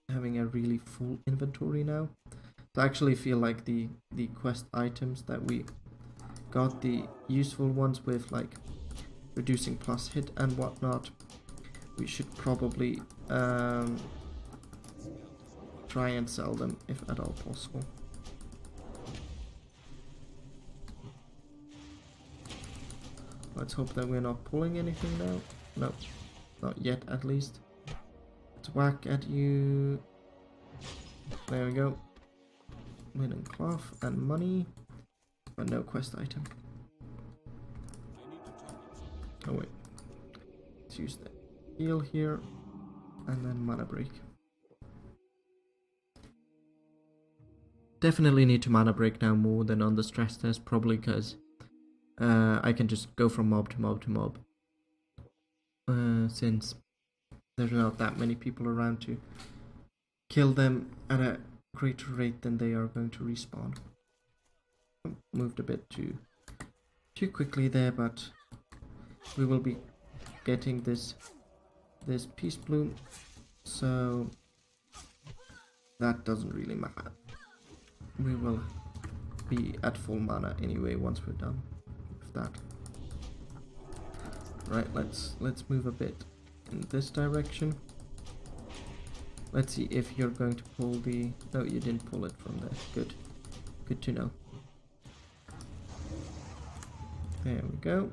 having a really full inventory now. So I actually feel like the quest items that we got, the useful ones with like reducing plus hit and whatnot, we should probably try and sell them if at all possible. Let's hope that we're not pulling anything now. No, not yet at least. Let's whack at you. There we go. Linen cloth and money, but no quest item. Oh wait. Let's use the heal here, and then mana break. Definitely need to mana break now more than on the stress test, probably because I can just go from mob to mob to mob. Since there's not that many people around to kill them at a greater rate than they are going to respawn. Moved a bit too quickly there, but we will be getting this peace bloom, so that doesn't really matter. We will be at full mana anyway once we're done with that. Right, let's move a bit in this direction. Let's see if you're going to pull the... No, you didn't pull it from there. Good to know. There we go.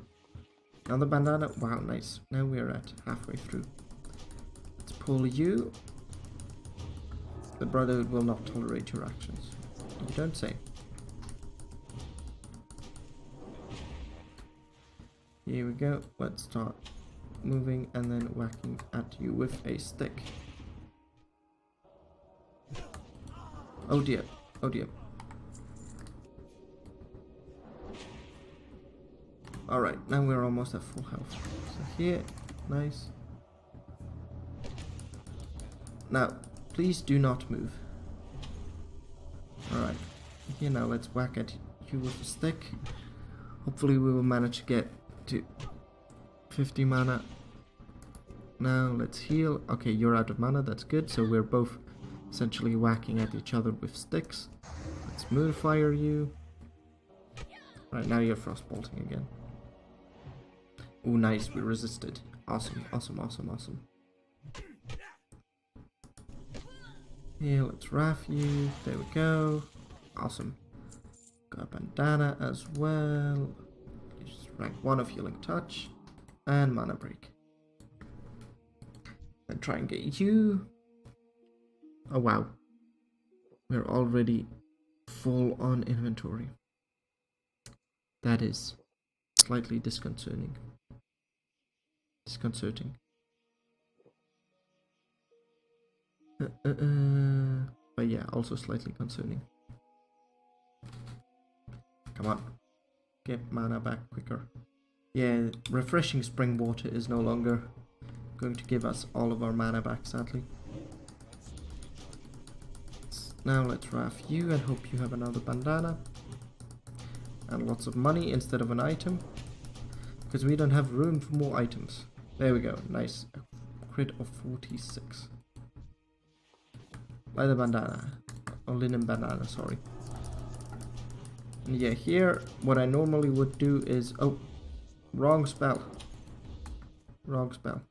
Another bandana. Wow, nice. Now we're at halfway through. Let's pull you. The Brotherhood will not tolerate your actions. You don't say. Here we go. Let's start moving and then whacking at you with a stick. Oh dear. Oh dear. Alright, now we're almost at full health. So here, nice. Now, please do not move. Alright, here now let's whack at you with a stick. Hopefully we will manage to get to 50 mana. Now let's heal. Okay, you're out of mana, that's good. So we're both essentially whacking at each other with sticks. Let's moonfire you. Right, now you're frostbolting again. Ooh, nice, we resisted. Awesome, awesome, awesome, awesome. Here, let's Wrath you. There we go. Awesome. Got a bandana as well. Just rank 1 of Healing Touch. And Mana Break. Then try and get you. Oh wow. We're already full on inventory. That is slightly disconcerting. But yeah, also slightly concerning. Come on. Get mana back quicker. Yeah, refreshing spring water is no longer going to give us all of our mana back, sadly. Now let's Wrath you and hope you have another bandana. And lots of money instead of an item. Because we don't have room for more items. There we go, nice. A crit of 46. Leather bandana. Or linen bandana, sorry. And yeah, here, what I normally would do is... Oh, wrong spell. Wrong spell.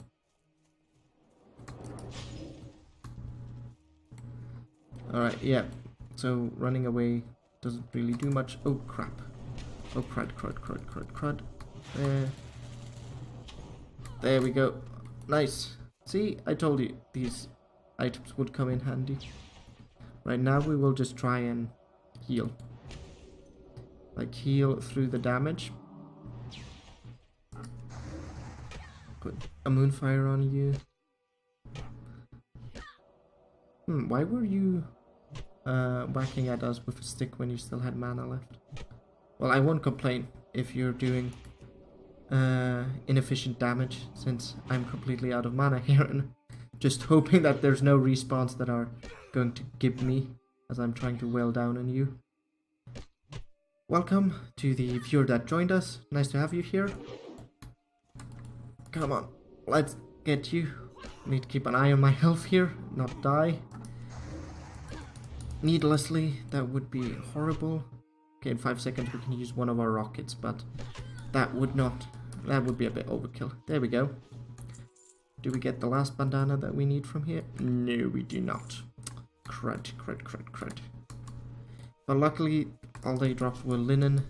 Alright, yeah. So, running away doesn't really do much. Oh, crap. Oh, crud. There we go. Nice. See, I told you these items would come in handy. Right, now we will just try and heal. Like, heal through the damage. Put a Moonfire on you. Why were you whacking at us with a stick when you still had mana left? Well, I won't complain if you're doing inefficient damage, since I'm completely out of mana here and just hoping that there's no respawns that are going to give me as I'm trying to wail down on you. Welcome to the viewer that joined us. Nice to have you here. Come on, let's get you. Need to keep an eye on my health here, not die needlessly. That would be horrible. Okay, in 5 seconds we can use one of our rockets, but that would be a bit overkill. There we go. Do we get the last bandana that we need from here? No, we do not. Crud. But luckily, all they dropped were linen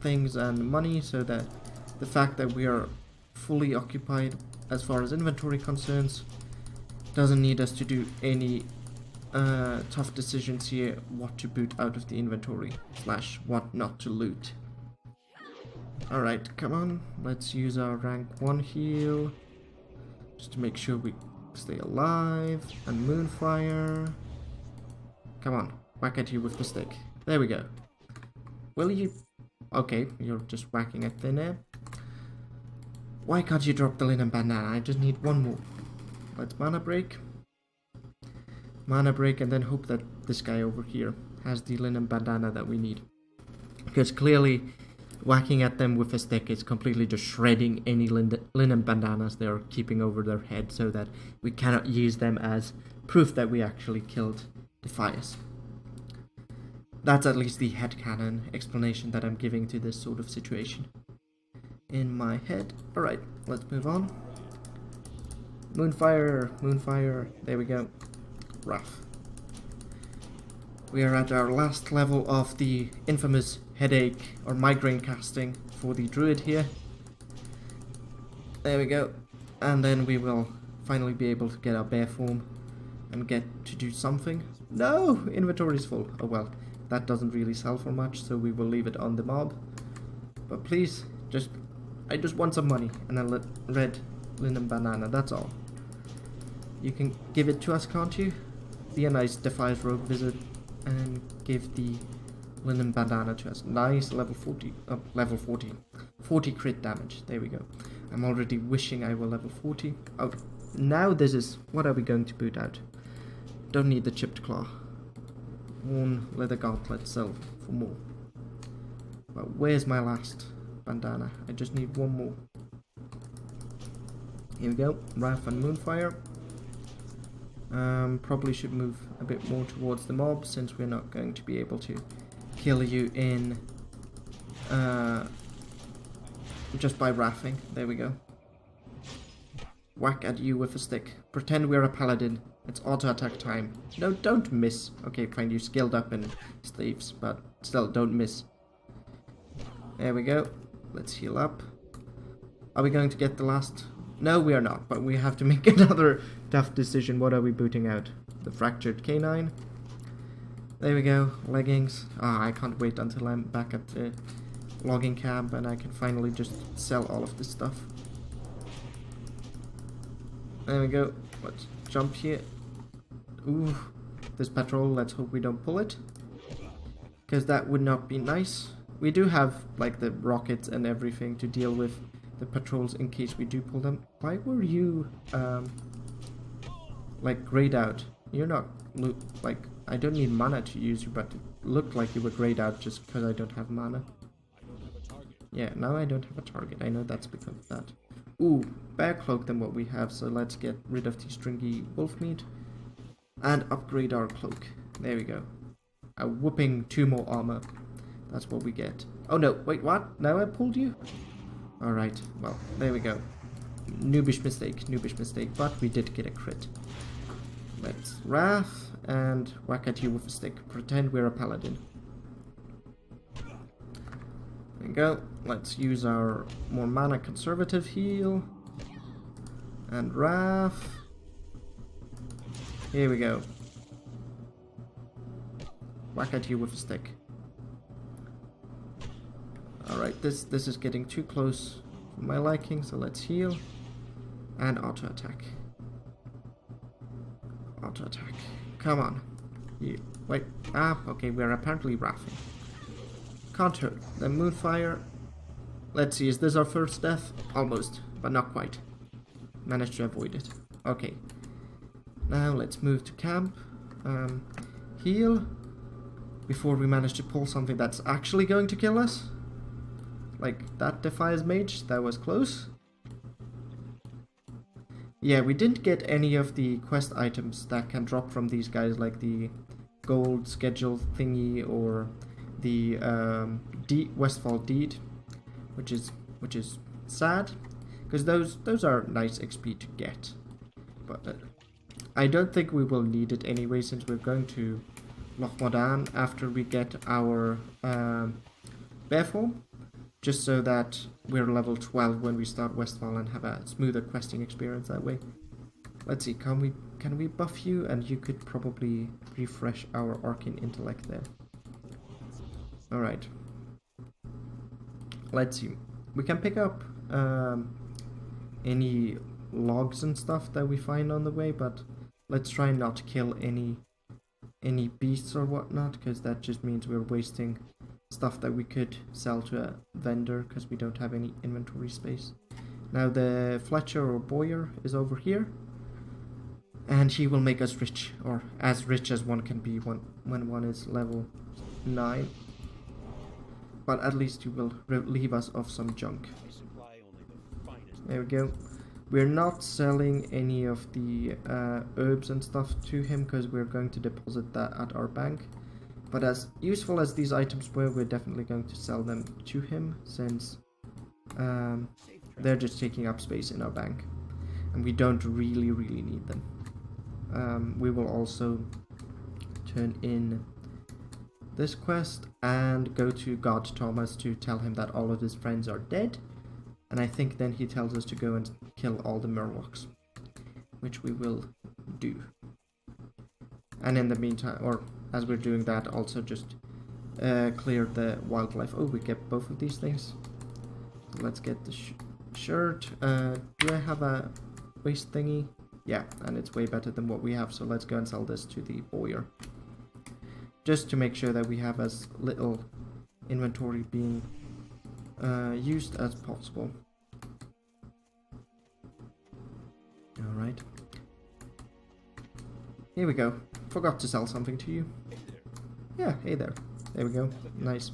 things and money, so that the fact that we are fully occupied as far as inventory concerns doesn't need us to do any tough decisions here what to boot out of the inventory / what not to loot. Alright, come on, let's use our rank 1 heal just to make sure we stay alive. And Moonfire. Come on, whack at you with the stick. There we go. Will you? Okay, you're just whacking at thin air. Why can't you drop the linen bandana? I just need one more. Let's mana break. Mana break, and then hope that this guy over here has the linen bandana that we need. Because clearly, whacking at them with a stick is completely just shredding any linen bandanas they're keeping over their head, so that we cannot use them as proof that we actually killed Defias. That's at least the headcanon explanation that I'm giving to this sort of situation in my head. Alright, let's move on. Moonfire, Moonfire, there we go. Rough. We are at our last level of the infamous headache or migraine casting for the Druid here. There we go. And then we will finally be able to get our bear form and get to do something. No! Inventory is full. Oh well, that doesn't really sell for much, so we will leave it on the mob. But please, I just want some money and a red linen banana, that's all. You can give it to us, can't you? Be a nice Defias Rogue Wizard and give the linen bandana to us. Nice, level 40, level 40. 40 crit damage, there we go. I'm already wishing I were level 40. Oh, now this is, what are we going to boot out? Don't need the chipped claw. One leather gauntlet, sell for more. But where's my last bandana? I just need one more. Here we go, Wrath and Moonfire. Probably should move a bit more towards the mob, since we're not going to be able to kill you in just by wrathing. There we go. Whack at you with a stick. Pretend we're a paladin. It's auto attack time. No, don't miss. Okay, fine, you skilled up in sleeves, but still, don't miss. There we go. Let's heal up. Are we going to get the last? No, we are not, but we have to make another tough decision. What are we booting out? The fractured canine. There we go. Leggings. Ah, I can't wait until I'm back at the logging camp and I can finally just sell all of this stuff. There we go. Let's jump here. Ooh, this patrol. Let's hope we don't pull it, because that would not be nice. We do have like the rockets and everything to deal with the patrols in case we do pull them. Why were you like grayed out? You're not like, I don't need mana to use you, but it looked like you were grayed out just because I don't have mana. Yeah, now I don't have a target. I know that's because of that. Ooh, better cloak than what we have, so let's get rid of the stringy wolf meat and upgrade our cloak. There we go. A whooping 2 more armor. That's what we get. Oh no, wait, what? Now I pulled you? Alright, well, there we go. Noobish mistake, but we did get a crit. Let's wrath and whack at you with a stick. Pretend we're a paladin. There we go. Let's use our more mana conservative heal. And wrath. Here we go. Whack at you with a stick. Alright, this is getting too close for my liking, so let's heal. And auto attack. Auto attack. Come on. Wait. Ah, okay, we're apparently wrathing. Can't hurt. Then Moonfire. Let's see, is this our first death? Almost, but not quite. Managed to avoid it. Okay. Now let's move to camp. Heal. Before we manage to pull something that's actually going to kill us. Like that Defias Mage, that was close. Yeah, we didn't get any of the quest items that can drop from these guys, like the gold schedule thingy or the Westfall Deed, which is sad, because those are nice XP to get. But I don't think we will need it anyway, since we're going to Loch Modan after we get our bear form. just so that we're level 12 when we start Westfall and have a smoother questing experience that way. Let's see, can we buff you? And you could probably refresh our arcane intellect there. Alright. Let's see. We can pick up any logs and stuff that we find on the way, but let's try not to kill any beasts or whatnot, because that just means we're wasting stuff that we could sell to a vendor because we don't have any inventory space. Now the Fletcher or Boyer is over here, and he will make us rich, or as rich as one can be when one is level 9. But at least he will relieve us of some junk. There we go. We're not selling any of the herbs and stuff to him because we're going to deposit that at our bank. But as useful as these items were, we're definitely going to sell them to him, since they're just taking up space in our bank. And we don't really need them. We will also turn in this quest and go to God Thomas to tell him that all of his friends are dead. And I think then he tells us to go and kill all the murlocs, which we will do. And in the meantime, or as we're doing that, also just clear the wildlife. Oh, we get both of these things. Let's get the shirt. Do I have a waist thingy? Yeah, and it's way better than what we have, so let's go and sell this to the Boyer. Just to make sure that we have as little inventory being used as possible. Alright. Here we go. Forgot to sell something to you. Yeah, hey there. There we go. Nice.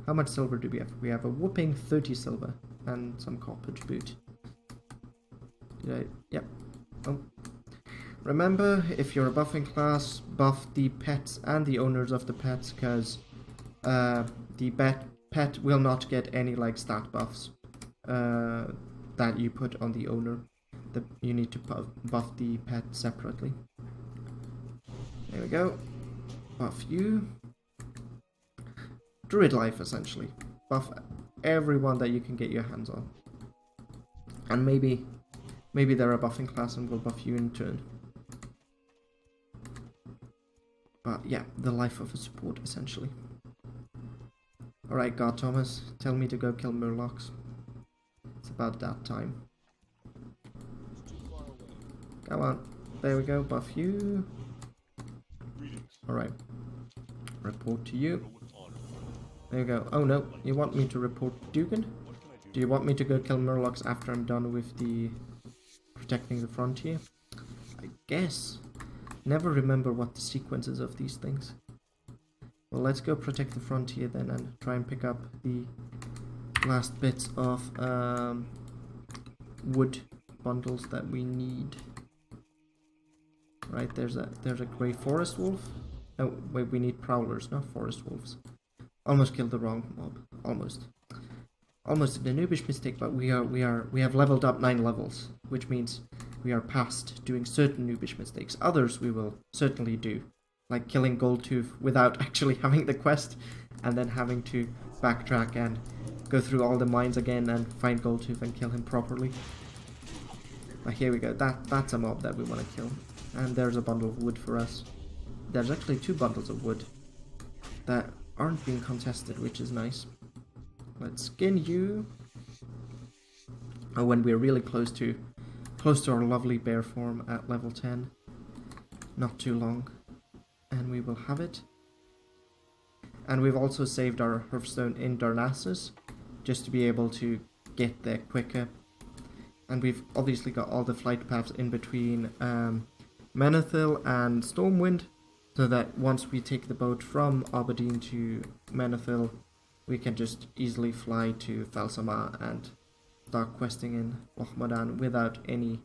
How much silver do we have? We have a whooping 30 silver and some copper to boot. Yep. Oh. Remember, if you're a buffing class, buff the pets and the owners of the pets, because the pet will not get any like stat buffs that you put on the owner. You need to buff the pet separately. There we go. Buff you. Druid life, essentially. Buff everyone that you can get your hands on. And maybe they're a buffing class and will buff you in turn. But yeah, the life of a support, essentially. Alright, God Thomas, tell me to go kill murlocs. It's about that time. Come on. There we go, buff you. Alright. Report to you. There you go. Oh no, you want me to report Dugan? Do you want me to go kill murlocs after I'm done with the protecting the frontier? I guess. Never remember what the sequence is of these things. Well, let's go protect the frontier then and try and pick up the last bits of wood bundles that we need. Right, there's a grey forest wolf. Oh wait, we need prowlers, not forest wolves. Almost killed the wrong mob. Almost did a noobish mistake, but we have leveled up 9 levels, which means we are past doing certain noobish mistakes. Others we will certainly do, like killing Goldtooth without actually having the quest, and then having to backtrack and go through all the mines again and find Goldtooth and kill him properly. But here we go. That's a mob that we want to kill, and there's a bundle of wood for us. There's actually 2 bundles of wood that aren't being contested, which is nice. Let's skin you. Oh, when we're really close to our lovely bear form at level 10. Not too long, and we will have it. And we've also saved our hearthstone in Darnassus, just to be able to get there quicker. And we've obviously got all the flight paths in between Menethil and Stormwind, so that once we take the boat from Aberdeen to Menethil, we can just easily fly to Falsamar and start questing in Lochmodan without any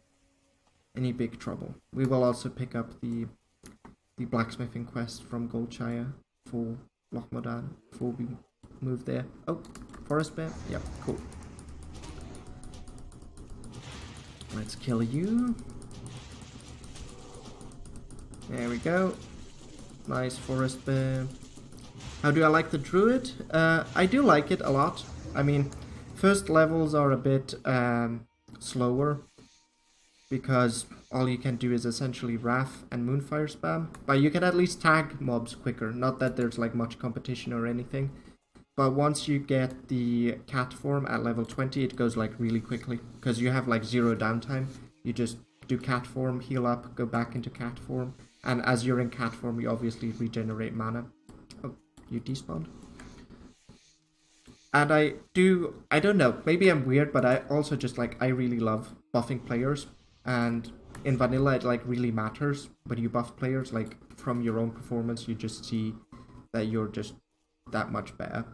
big trouble. We will also pick up the blacksmithing quest from Goldshire for Lochmodan before we move there. Oh, forest bear? Yep, cool. Let's kill you. There we go. Nice forest bear. How do I like the Druid? I do like it a lot. I mean, First levels are a bit slower because all you can do is essentially Wrath and Moonfire spam. But you can at least tag mobs quicker. Not that there's like much competition or anything. But once you get the cat form at level 20, it goes like really quickly. Because you have like 0 downtime. You just do cat form, heal up, go back into cat form. And as you're in cat form, you obviously regenerate mana. Oh, you despawned. And I don't know, maybe I'm weird, but I also just like, I really love buffing players. And in vanilla, it like really matters when you buff players, like from your own performance, you just see that you're just that much better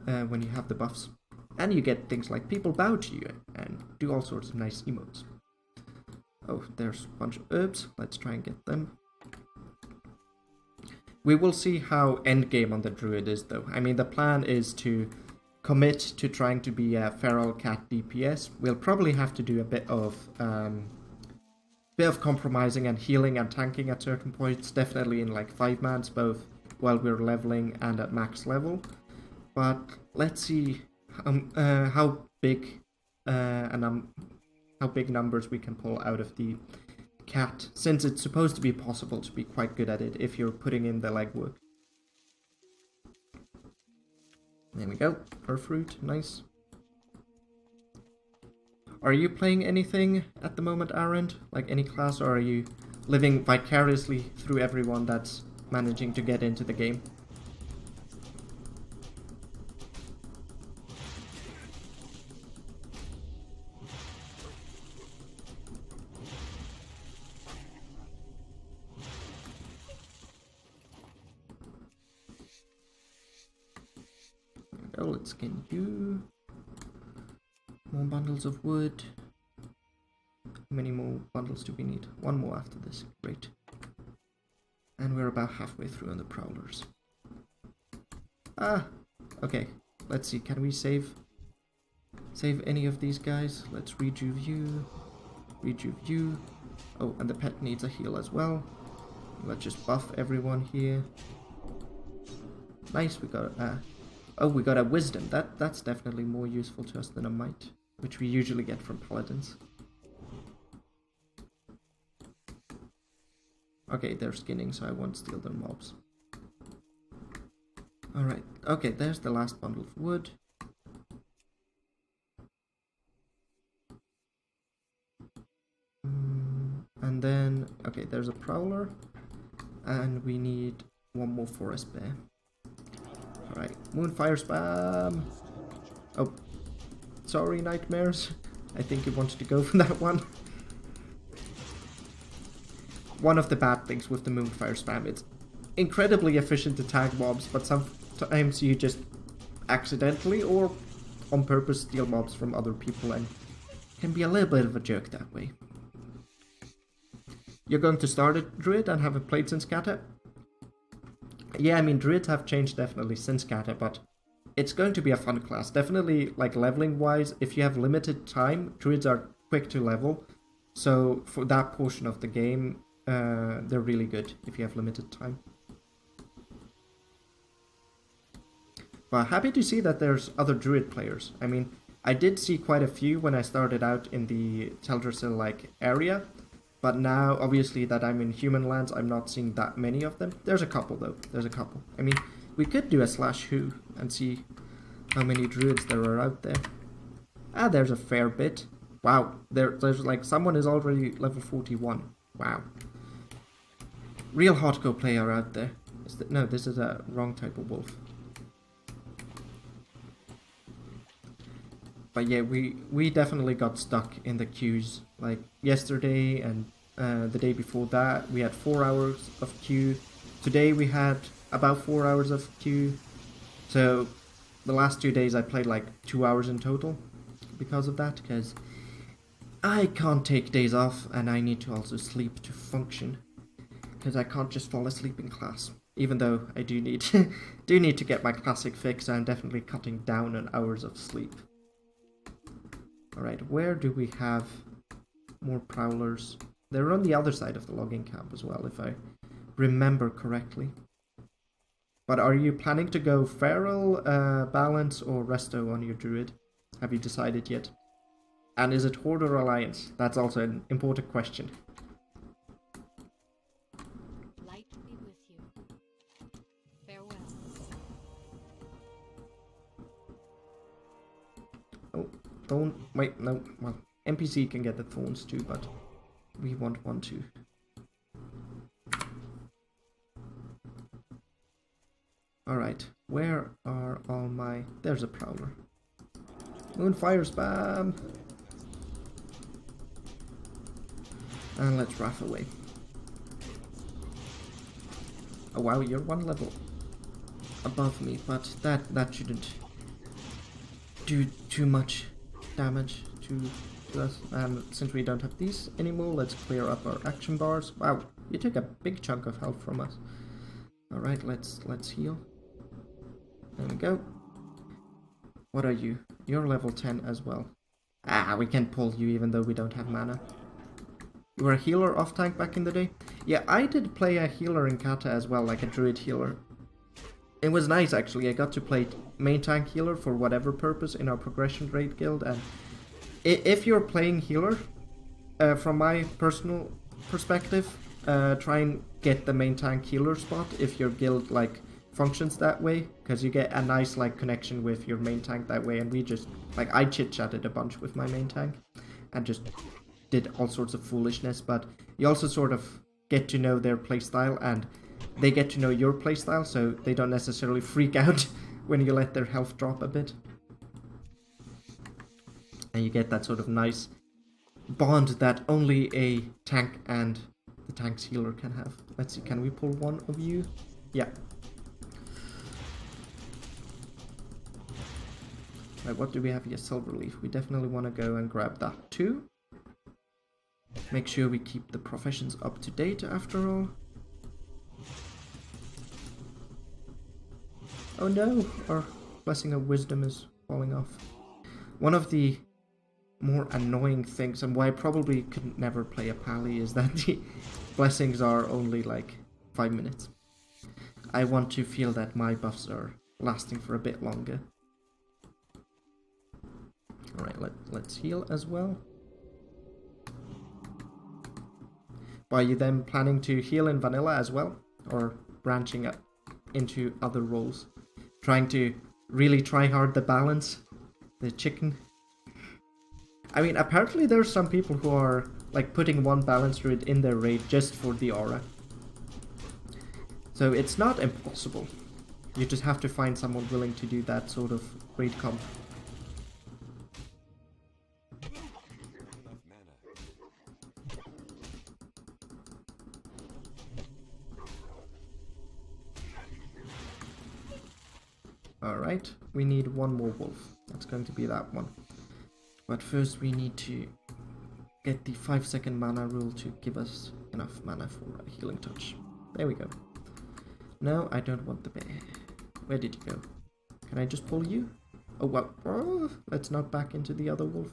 when you have the buffs. And you get things like people bow to you and do all sorts of nice emotes. Oh, there's a bunch of herbs. Let's try and get them. We will see how endgame on the Druid is though. I mean, the plan is to commit to trying to be a feral cat DPS. We'll probably have to do a bit of compromising and healing and tanking at certain points. Definitely in like 5-mans, both while we're leveling and at max level. But let's see how big how big numbers we can pull out of the cat, since it's supposed to be possible to be quite good at it if you're putting in the legwork. There we go. Perfruit, nice. Are you playing anything at the moment, Aaron? Like any class, or are you living vicariously through everyone that's managing to get into the game? Let's get you more bundles of wood. How many more bundles do we need? 1 more after this. Great. And we're about halfway through on the prowlers. Okay. Let's see. Can we save any of these guys? Let's rejuve you. Rejuve you. Oh, and the pet needs a heal as well. Let's just buff everyone here. Nice. We got oh, we got a wisdom. That's definitely more useful to us than a might, which we usually get from paladins. Okay, they're skinning, so I won't steal their mobs. Alright, okay, there's the last bundle of wood. And then, okay, there's a prowler. And we need 1 more forest bear. Alright, Moonfire spam! Oh, sorry, Nightmares. I think you wanted to go for that one. One of the bad things with the Moonfire spam, it's incredibly efficient to tag mobs, but sometimes you just accidentally or on purpose steal mobs from other people and can be a little bit of a jerk that way. You're going to start a Druid and haven't played since Kata? Yeah, I mean, Druids have changed definitely since Kata, but it's going to be a fun class. Definitely, like, leveling-wise, if you have limited time, Druids are quick to level. So, for that portion of the game, they're really good if you have limited time. But happy to see that there's other Druid players. I mean, I did see quite a few when I started out in the Teldrassil, like, area. But now, obviously, that I'm in human lands, I'm not seeing that many of them. There's a couple, though. There's a couple. I mean, we could do a /who and see how many druids there are out there. Ah, there's a fair bit. Wow, there's like, someone is already level 41. Wow. Real hardcore player out there. No, this is a wrong type of wolf. But yeah, we definitely got stuck in the queues. Like yesterday and the day before that, we had 4 hours of queue. Today we had about 4 hours of queue. So the last 2 days I played like 2 hours in total because of that. Because I can't take days off and I need to also sleep to function. Because I can't just fall asleep in class. Even though I do need to get my classic fix, I'm definitely cutting down on hours of sleep. Alright, where do we have more prowlers? They're on the other side of the logging camp as well, if I remember correctly. But are you planning to go feral, balance, or resto on your druid? Have you decided yet? And is it Horde or Alliance? That's also an important question. Light be with you. Farewell. Oh, don't wait. No, well, NPC can get the thorns too, but we want one too. Alright, where are all my... There's a prowler. Moonfire spam! And let's raff away. Oh wow, you're one level above me, but that shouldn't do too much damage to us. And since we don't have these anymore, let's clear up our action bars. Wow, you took a big chunk of health from us. Alright, let's heal. There we go. What are you? You're level 10 as well. Ah, we can pull you even though we don't have mana. You were a healer off tank back in the day? Yeah, I did play a healer in Kata as well, like a druid healer. It was nice actually. I got to play main tank healer for whatever purpose in our progression raid guild, and if you're playing healer, from my personal perspective, try and get the main tank healer spot if your guild like functions that way, because you get a nice like connection with your main tank that way. And we just like, I chit-chatted a bunch with my main tank and just did all sorts of foolishness, but you also sort of get to know their playstyle and they get to know your playstyle, so they don't necessarily freak out when you let their health drop a bit. And you get that sort of nice bond that only a tank and the tank's healer can have. Let's see, can we pull one of you? Yeah. Right, what do we have here? Silverleaf. We definitely want to go and grab that too. Make sure we keep the professions up to date after all. Oh no, our Blessing of Wisdom is falling off. One of the more annoying things, and why I probably could never play a Pally, is that the blessings are only like 5 minutes. I want to feel that my buffs are lasting for a bit longer. Alright, let's heal as well. Are you then planning to heal in vanilla as well? Or branching up into other roles? Trying to really try hard the balance? The chicken? I mean, apparently there's some people who are like putting one balance druid in their raid just for the aura. So it's not impossible. You just have to find someone willing to do that sort of raid comp. Alright, we need one more wolf. That's going to be that one. But first we need to get the 5-second mana rule to give us enough mana for a healing touch. There we go. No, I don't want the bear. Where did you go? Can I just pull you? Oh, well, oh, let's not back into the other wolf.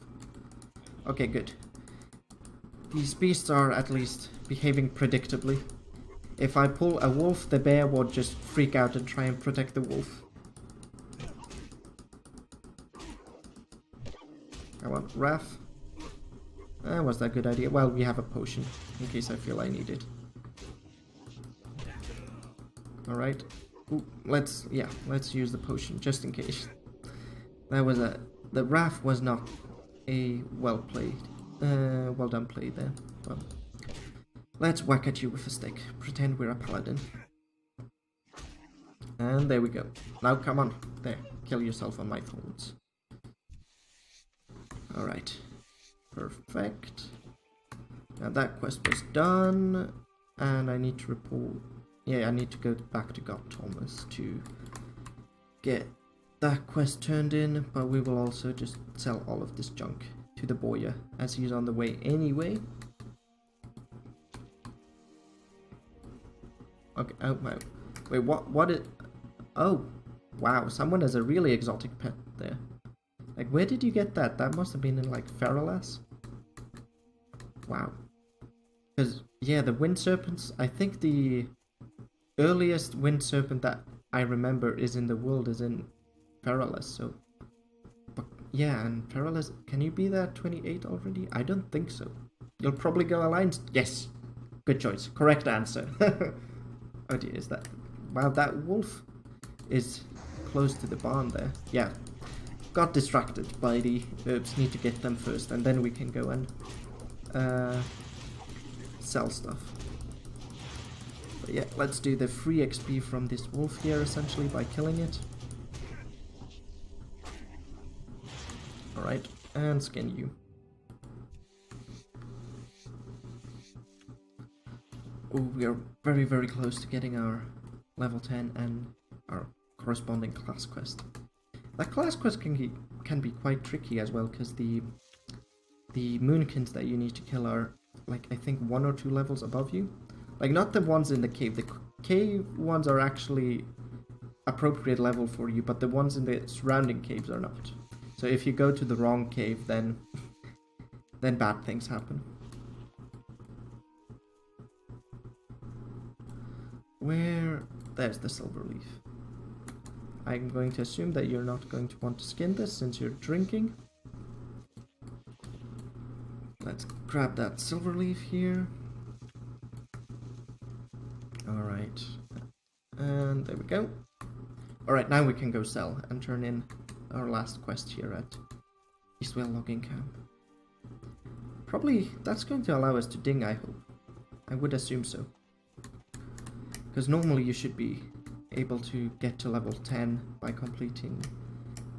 Okay, good. These beasts are at least behaving predictably. If I pull a wolf, the bear would just freak out and try and protect the wolf. Come on, Raph. Was that a good idea? Well, we have a potion, in case I feel I need it. Alright. Let's use the potion, just in case. That was the Raph was not a well done play there. Well, let's whack at you with a stick. Pretend we're a paladin. And there we go. Now come on. There. Kill yourself on my thorns. Alright. Perfect. Now that quest was done. And I need to report... Yeah, I need to go back to God Thomas to get that quest turned in. But we will also just sell all of this junk to the boya, as he's on the way anyway. Okay, oh wow. Wait, what is... Oh, wow, someone has a really exotic pet there. Like, where did you get that? That must have been in, like, Feralas? Wow. Because, yeah, the wind serpents, I think the earliest wind serpent that I remember is in the world is in Feralas, so... But Yeah, and Feral is... Can you be that 28 already? I don't think so. You'll probably go Alliance? Yes. Good choice. Correct answer. Oh dear, is that... Wow, that wolf is close to the barn there. Yeah. Got distracted by the herbs. Need to get them first, and then we can go and sell stuff. But yeah, let's do the free XP from this wolf here, essentially, by killing it. Alright, and skin you. Oh, we are very, very close to getting our level 10 and our corresponding class quest. That class quest can be quite tricky as well, because the moonkins that you need to kill are, like, I think 1 or 2 levels above you. Like, not the ones in the cave. The cave ones are actually appropriate level for you, but the ones in the surrounding caves are not. So if you go to the wrong cave, then bad things happen. Where... There's the silver leaf. I'm going to assume that you're not going to want to skin this since you're drinking. Let's grab that silver leaf here. Alright. And there we go. Alright, now we can go sell and turn in our last quest here at Eastwell Logging Camp. Probably that's going to allow us to ding, I hope. I would assume so. Because normally you should be able to get to level 10 by completing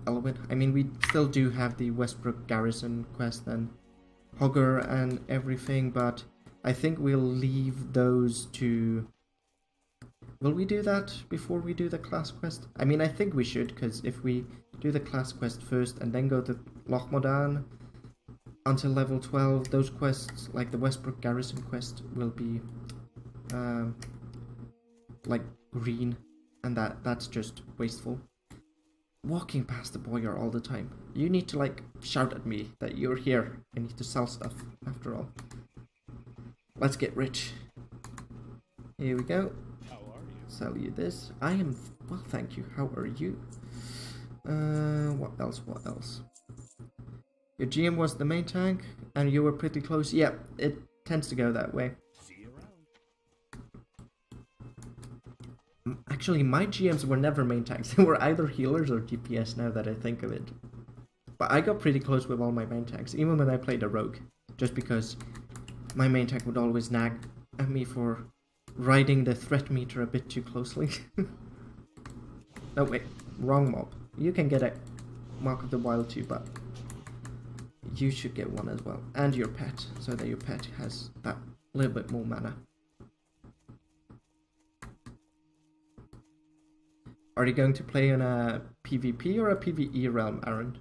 Elwynn. I mean, we still do have the Westbrook Garrison quest and Hogger and everything, but I think we'll leave those to... Will we do that before we do the class quest? I mean, I think we should, because if we do the class quest first and then go to Lochmodan until level 12, those quests, like the Westbrook Garrison quest, will be like green, and that's just wasteful. Walking past the boyar all the time. You need to, like, shout at me that you're here. I need to sell stuff, after all. Let's get rich. Here we go. How are you? Sell you this. I am... Well, thank you. How are you? What else? Your GM was the main tank, and you were pretty close. Yeah, it tends to go that way. See you around. Actually, my GMs were never main tanks. They were either healers or DPS, now that I think of it. But I got pretty close with all my main tanks, even when I played a rogue. Just because my main tank would always nag at me for riding the threat meter a bit too closely. Oh wait, wrong mob. You can get a Mark of the Wild too, but you should get one as well. And your pet, so that your pet has that little bit more mana. Are you going to play in a PvP or a PvE realm, Aaron?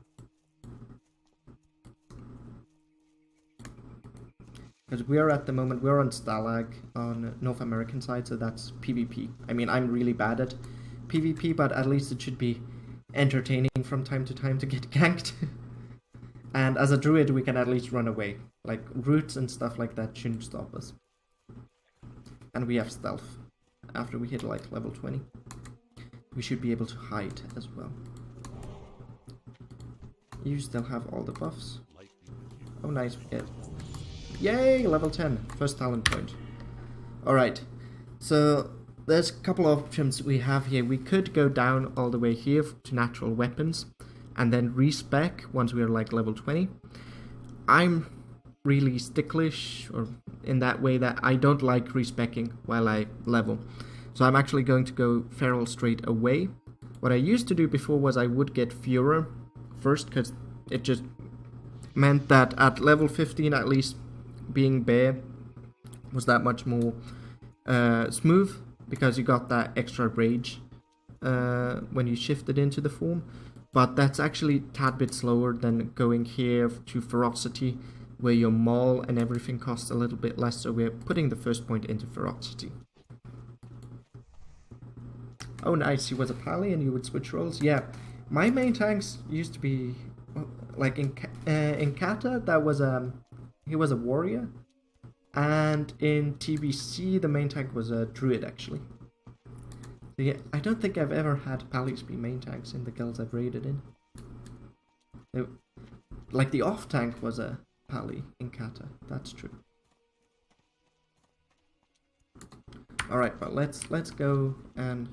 Because we are at the moment, we're on Stalag on North American side, so that's PvP. I mean, I'm really bad at PvP, but at least it should be entertaining from time to time to get ganked. And as a druid, we can at least run away. Like, roots and stuff like that shouldn't stop us. And we have stealth. After we hit, like, level 20. We should be able to hide as well. You still have all the buffs. Oh, nice. We get... Yay! Level 10. First talent point. Alright. So, there's a couple of options we have here. We could go down all the way here to natural weapons. And then respec once we're like level 20. I'm really sticklish, or in that way that I don't like respecking while I level. So I'm actually going to go feral straight away. What I used to do before was I would get Führer first, because it just meant that at level 15 at least, being bear was that much more smooth, because you got that extra rage when you shifted into the form. But that's actually a tad bit slower than going here to ferocity, where your maul and everything costs a little bit less, so we're putting the first point into ferocity. Oh nice, he was a pally and you would switch roles? Yeah, my main tanks used to be, like in Kata, that was he was a warrior, and in TBC the main tank was a druid actually. So yeah, I don't think I've ever had pallies be main tanks in the guilds I've raided in. Like the off tank was a pally in Kata. That's true. All right, but let's go and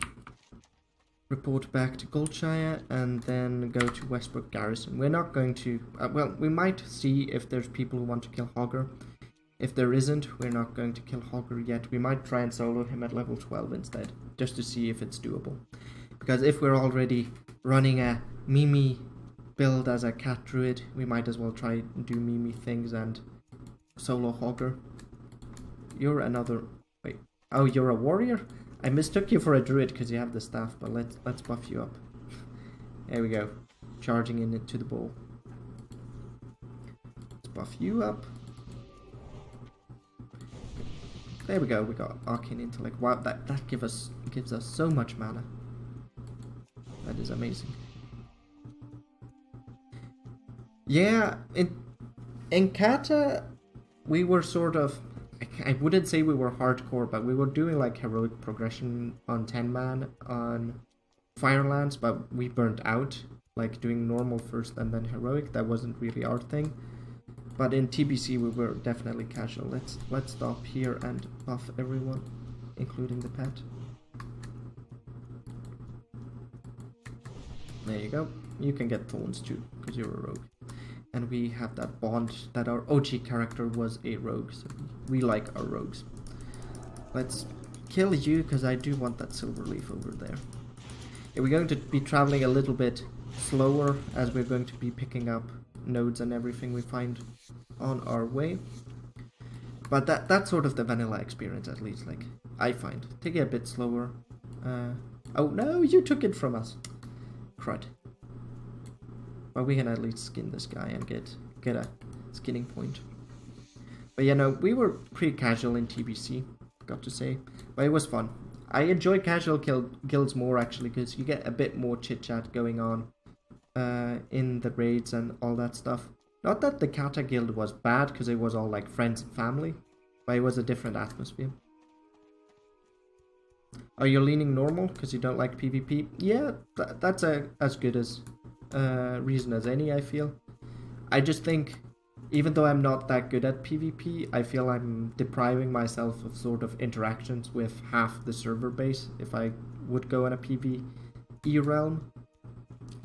report back to Goldshire and then go to Westbrook Garrison. We're not going to... well, we might see if there's people who want to kill Hogger. If there isn't, we're not going to kill Hogger yet. We might try and solo him at level 12 instead, just to see if it's doable. Because if we're already running a Mimi build as a cat druid, we might as well try and do Mimi things and solo Hogger. You're another... Wait. Oh, you're a warrior? I mistook you for a druid because you have the staff, but let's buff you up. There we go. Charging into the ball. Let's buff you up. There we go, we got Arcane Intellect. Wow, that gives us so much mana. That is amazing. Yeah, in Kata, we were sort of... I wouldn't say we were hardcore, but we were doing like heroic progression on 10 man on Firelands, but we burnt out. Like doing normal first and then heroic, that wasn't really our thing. But in TBC we were definitely casual. Let's stop here and buff everyone, including the pet. There you go. You can get thorns too, because you're a rogue. And we have that bond that our OG character was a rogue, so we like our rogues. Let's kill you, because I do want that silver leaf over there. Yeah, we're going to be traveling a little bit slower, as we're going to be picking up nodes and everything we find on our way. But that's sort of the vanilla experience, at least, like, I find. Take it a bit slower. Oh no, you took it from us. Crud. But we can at least skin this guy and get a skinning point. But yeah, no, we were pretty casual in TBC, got to say. But it was fun. I enjoy casual guilds more, actually, because you get a bit more chit-chat going on in the raids and all that stuff. Not that the Kata guild was bad, because it was all like friends and family, but it was a different atmosphere. Are you leaning normal because you don't like PvP? Yeah, that's as good as reason as any, I feel. I just think, even though I'm not that good at PvP, I feel I'm depriving myself of sort of interactions with half the server base if I would go in a PvE realm.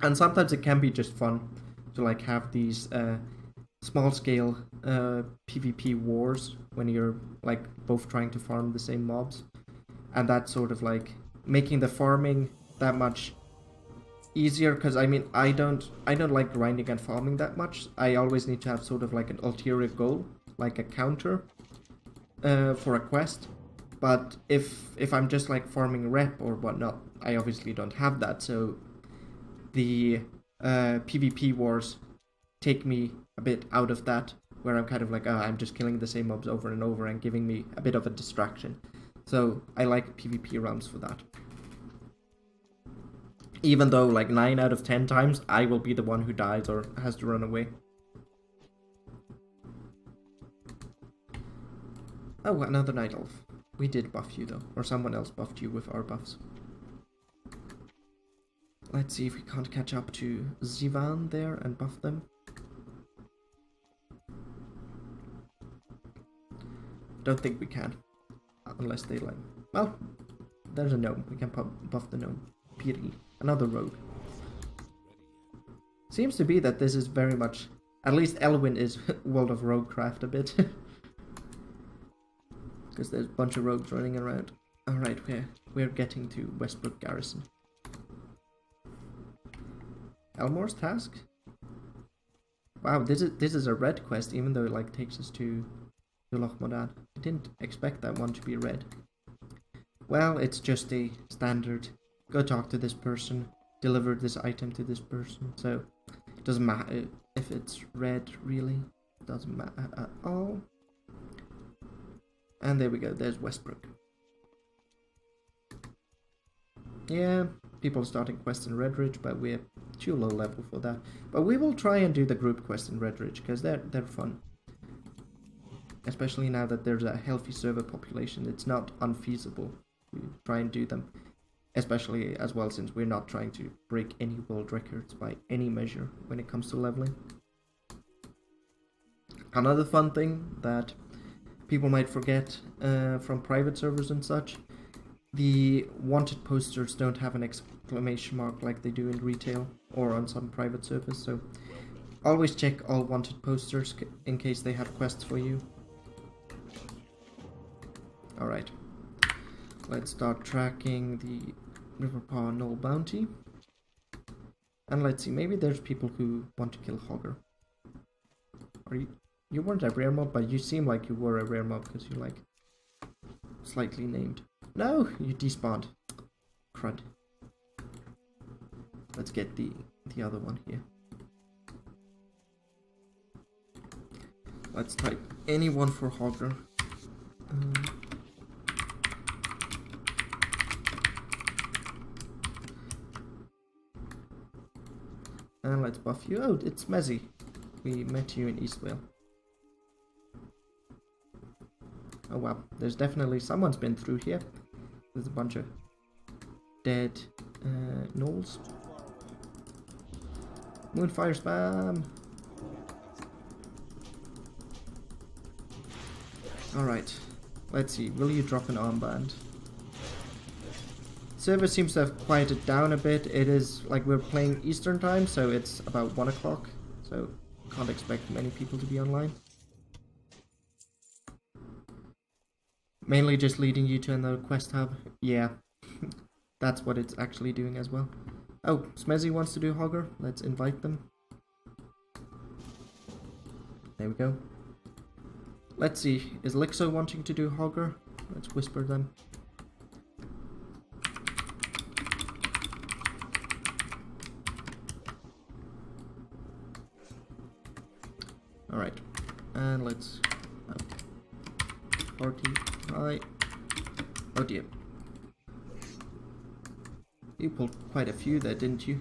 And sometimes it can be just fun to like have these small scale PvP wars when you're like both trying to farm the same mobs, and that's sort of like making the farming that much easier, because I mean I don't like grinding and farming that much. I always need to have sort of like an ulterior goal, like a counter for a quest. But if I'm just like farming rep or whatnot, I obviously don't have that, so the PvP wars take me a bit out of that, where I'm kind of like, I'm just killing the same mobs over and over and giving me a bit of a distraction. So I like PvP realms for that. Even though like 9 out of 10 times I will be the one who dies or has to run away. Oh, another night elf. We did buff you though, or someone else buffed you with our buffs. Let's see if we can't catch up to Zivan there and buff them. Don't think we can. Unless they like... Well, there's a gnome. We can buff the gnome. Piri. Another rogue. Seems to be that this is very much... At least Elwynn is World of Roguecraft a bit. Because there's a bunch of rogues running around. Alright, we're getting to Westbrook Garrison. Elmore's task? Wow, this is a red quest, even though it like takes us to Loch Modan. I didn't expect that one to be red. Well, it's just a standard. Go talk to this person, deliver this item to this person. So it doesn't matter if it's red, really. It doesn't matter at all. And there we go, there's Westbrook. Yeah, people are starting quests in Redridge, but we're too low level for that. But we will try and do the group quests in Redridge, because they're fun. Especially now that there's a healthy server population, it's not unfeasible. We try and do them. Especially as well since we're not trying to break any world records by any measure when it comes to leveling. Another fun thing that people might forget from private servers and such, the wanted posters don't have an exclamation mark like they do in retail or on some private servers, so always check all wanted posters in case they have quests for you. Alright, let's start tracking the Riverpaw Knoll bounty. And let's see, maybe there's people who want to kill Hogger. Are you weren't a rare mob, but you seem like you were a rare mob because you're like slightly named. No, you despawned. Crud. Let's get the other one here. Let's type anyone for Hogger. And let's buff you. Oh, it's Mezzy. We met you in Eastvale. Oh wow, there's definitely someone's been through here. There's a bunch of dead gnolls. Moonfire spam. Alright, let's see. Will you drop an armband? Server seems to have quieted down a bit. It is like we're playing Eastern time, so it's about 1 o'clock. So can't expect many people to be online. Mainly just leading you to another quest hub. Yeah, that's what it's actually doing as well. Oh, Smezzy wants to do Hogger. Let's invite them. There we go. Let's see, is Lixo wanting to do Hogger? Let's whisper them. Alright, and let's party. Hi. Oh dear. You pulled quite a few there, didn't you?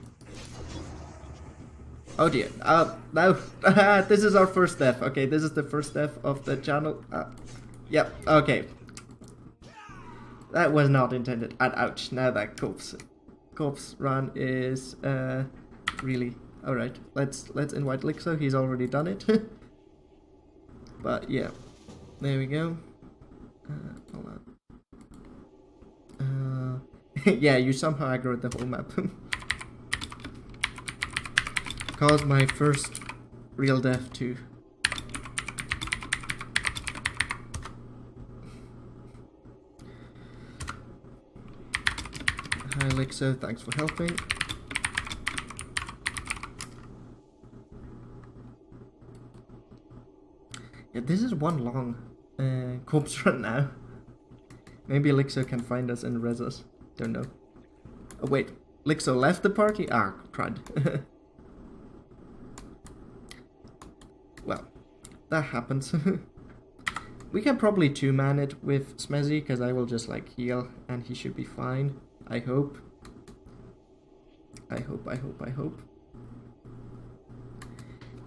Oh dear. No. This is our first death. Okay, this is the first death of the channel. Yep, okay. That was not intended. And ouch, now that corpse run is really... Alright, let's invite Lixo. He's already done it. But yeah, there we go. Hold on. Yeah, you somehow aggroed the whole map. Caused my first real death too. Hi Lixo, thanks for helping. Yeah, this is one long corpse run now. Maybe Lixo can find us and res us. Don't know. Oh wait, Lixo left the party? Ah, crud. Well, that happens. We can probably two-man it with Smezzy, because I will just like heal and he should be fine. I hope. I hope.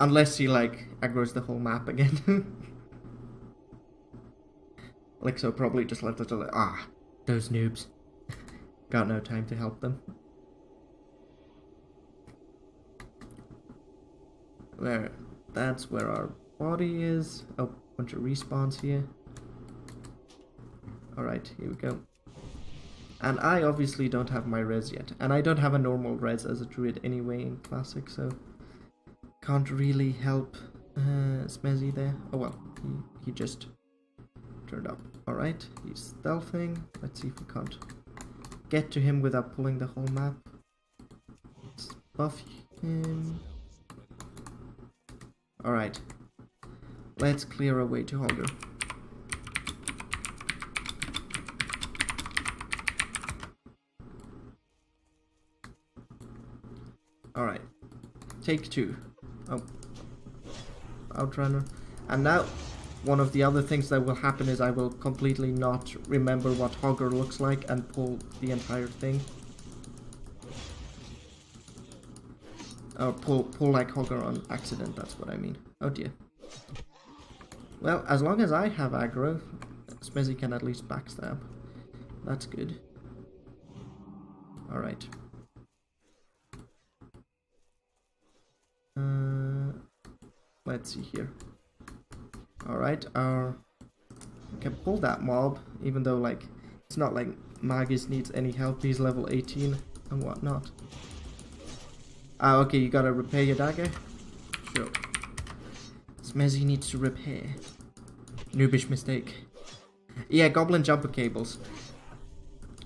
Unless he like aggroes the whole map again. Lixo probably just left it like, those noobs. Got no time to help them. That's where our body is. Oh, bunch of respawns here. Alright, here we go. And I obviously don't have my res yet. And I don't have a normal res as a druid anyway in Classic, so can't really help Smezzy there. Oh well, he just turned up. Alright, he's stealthing. Let's see if we can't get to him without pulling the whole map. Let's buff him. Alright, let's clear our way to Hogger. Alright, take 2. Oh, Outrunner. And now, one of the other things that will happen is I will completely not remember what Hogger looks like and pull the entire thing. Or pull like Hogger on accident, that's what I mean. Oh dear. Well, as long as I have aggro, Smezzy can at least backstab. That's good. Alright. Let's see here. Alright, we can pull that mob, even though like it's not like Magus needs any help. He's level 18 and whatnot. Ah, okay, you gotta repair your dagger? Sure. Smezzy needs to repair. Noobish mistake. Yeah, goblin jumper cables.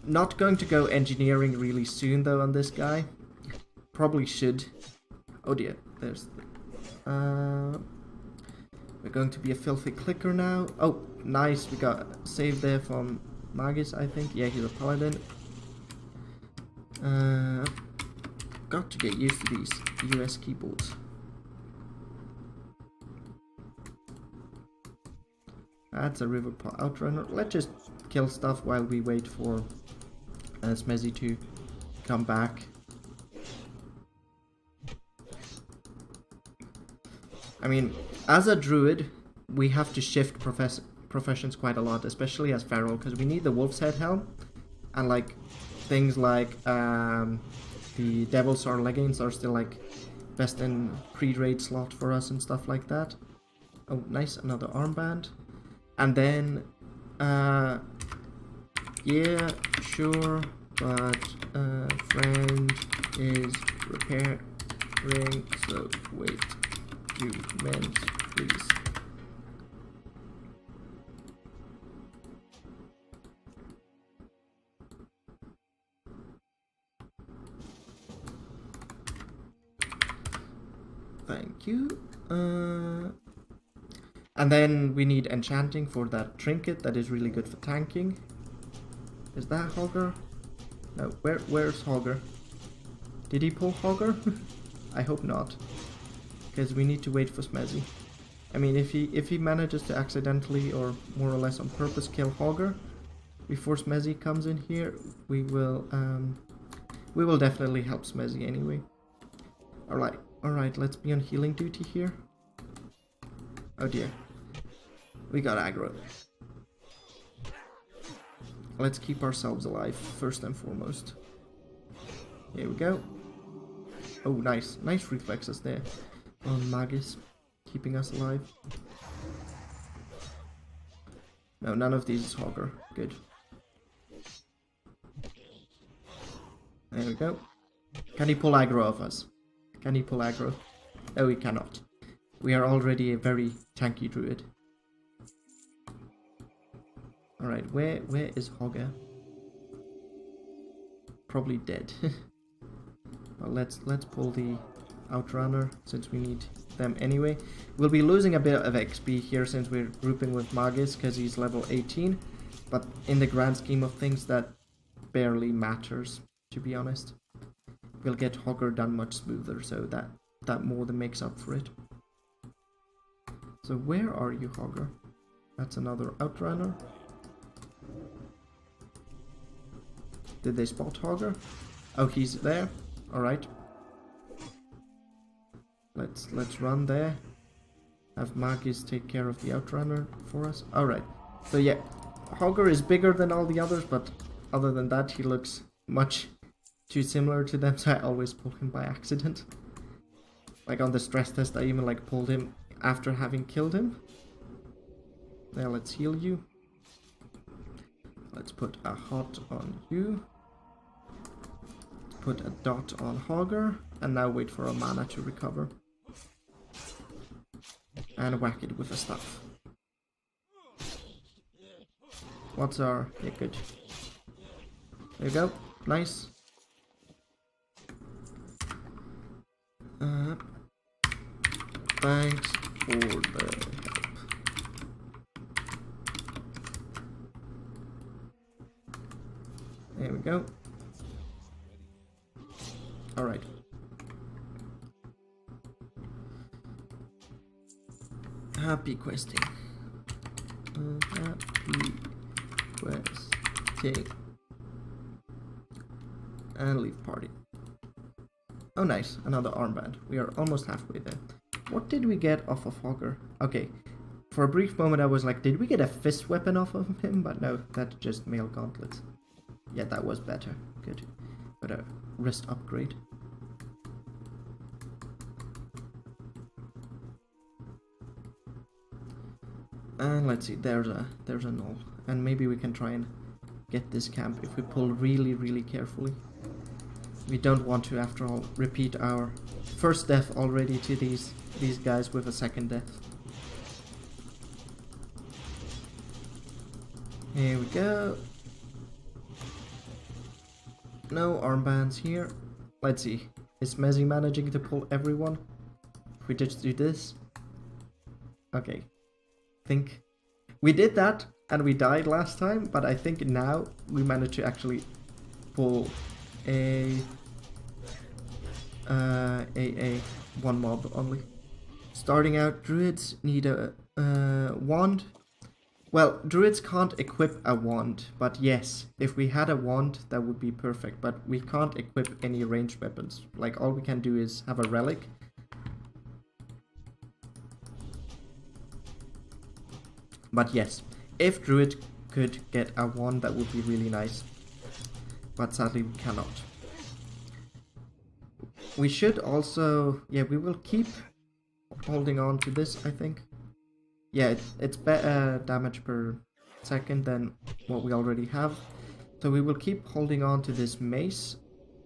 Not going to go engineering really soon though on this guy. Probably should. Oh dear, there's... we're going to be a filthy clicker now. Oh, nice, we got a save there from Magus, I think. Yeah, he's a paladin. Got to get used to these US keyboards. That's a river outrunner. Let's just kill stuff while we wait for Smezzy to come back. I mean, as a druid, we have to shift professions quite a lot, especially as feral, because we need the wolf's head helm, and like things like the devil's sword leggings are still like best in pre-raid slot for us and stuff like that. Oh, nice, another armband. And then, yeah, sure, but friend is repairing, so wait, you meant, please. Thank you. And then we need enchanting for that trinket that is really good for tanking. Is that Hogger? No, where's Hogger? Did he pull Hogger? I hope not. Because we need to wait for Smezzy. I mean, if he manages to accidentally or more or less on purpose kill Hogger before Smezzy comes in here, we will definitely help Smezzy anyway. Alright, let's be on healing duty here. Oh dear. We got aggro. Let's keep ourselves alive, first and foremost. Here we go. Oh, nice. Nice reflexes there on Magus, keeping us alive. No, none of these is Hogger. Good. There we go. Can he pull aggro of us? Can he pull aggro? No, he cannot. We are already a very tanky druid. Alright, where is Hogger? Probably dead. Well, let's pull the outrunner since we need them anyway. We'll be losing a bit of XP here since we're grouping with Magus because he's level 18. But in the grand scheme of things, that barely matters, to be honest. We'll get Hogger done much smoother, so that more than makes up for it. So where are you, Hogger? That's another outrunner. Did they spot Hogger? Oh, he's there. Alright. Let's run there. Have Magus take care of the outrunner for us. Alright. So yeah, Hogger is bigger than all the others, but other than that he looks much too similar to them, so I always pull him by accident. Like on the stress test I even like pulled him after having killed him. Now let's heal you. Let's put a hot on you. Let's put a dot on Hogger. And now wait for a mana to recover. And whack it with a staff. What's our... yeah, good. There you go. Nice. Thanks for the help. There we go. Alright. Happy questing. Happy questing. And leave party. Oh nice, another armband. We are almost halfway there. What did we get off of Hogger? Okay, for a brief moment I was like, did we get a fist weapon off of him? But no, that's just mail gauntlets. Yeah, that was better. Good. with a wrist upgrade. And let's see, there's a null. And maybe we can try and get this camp if we pull really, really carefully. We don't want to, after all, repeat our first death already to these guys with a second death. Here we go. No armbands here. Let's see. Is Mezzy managing to pull everyone? If we just do this. Okay. Think we did that and we died last time, but I think now we managed to actually pull a one mob only. Starting out, druids need a wand. Well, druids can't equip a wand, but yes, if we had a wand that would be perfect, but we can't equip any ranged weapons. Like, all we can do is have a relic. But yes, if druid could get a wand, that would be really nice. But sadly we cannot. We should also, yeah, we will keep holding on to this, I think. Yeah, it's better damage per second than what we already have. So we will keep holding on to this mace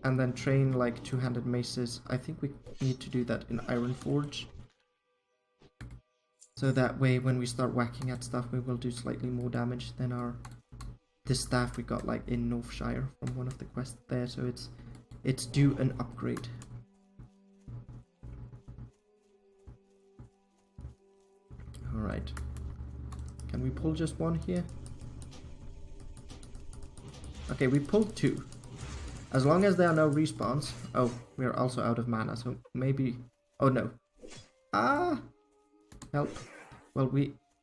and then train like two-handed maces. I think we need to do that in Iron Forge. So that way when we start whacking at stuff we will do slightly more damage than this staff we got like in Northshire from one of the quests there. So it's due an upgrade. Alright. Can we pull just one here? Okay, we pulled two. As long as there are no respawns. Oh, we are also out of mana, so maybe... Oh no. Ah! Help. Well,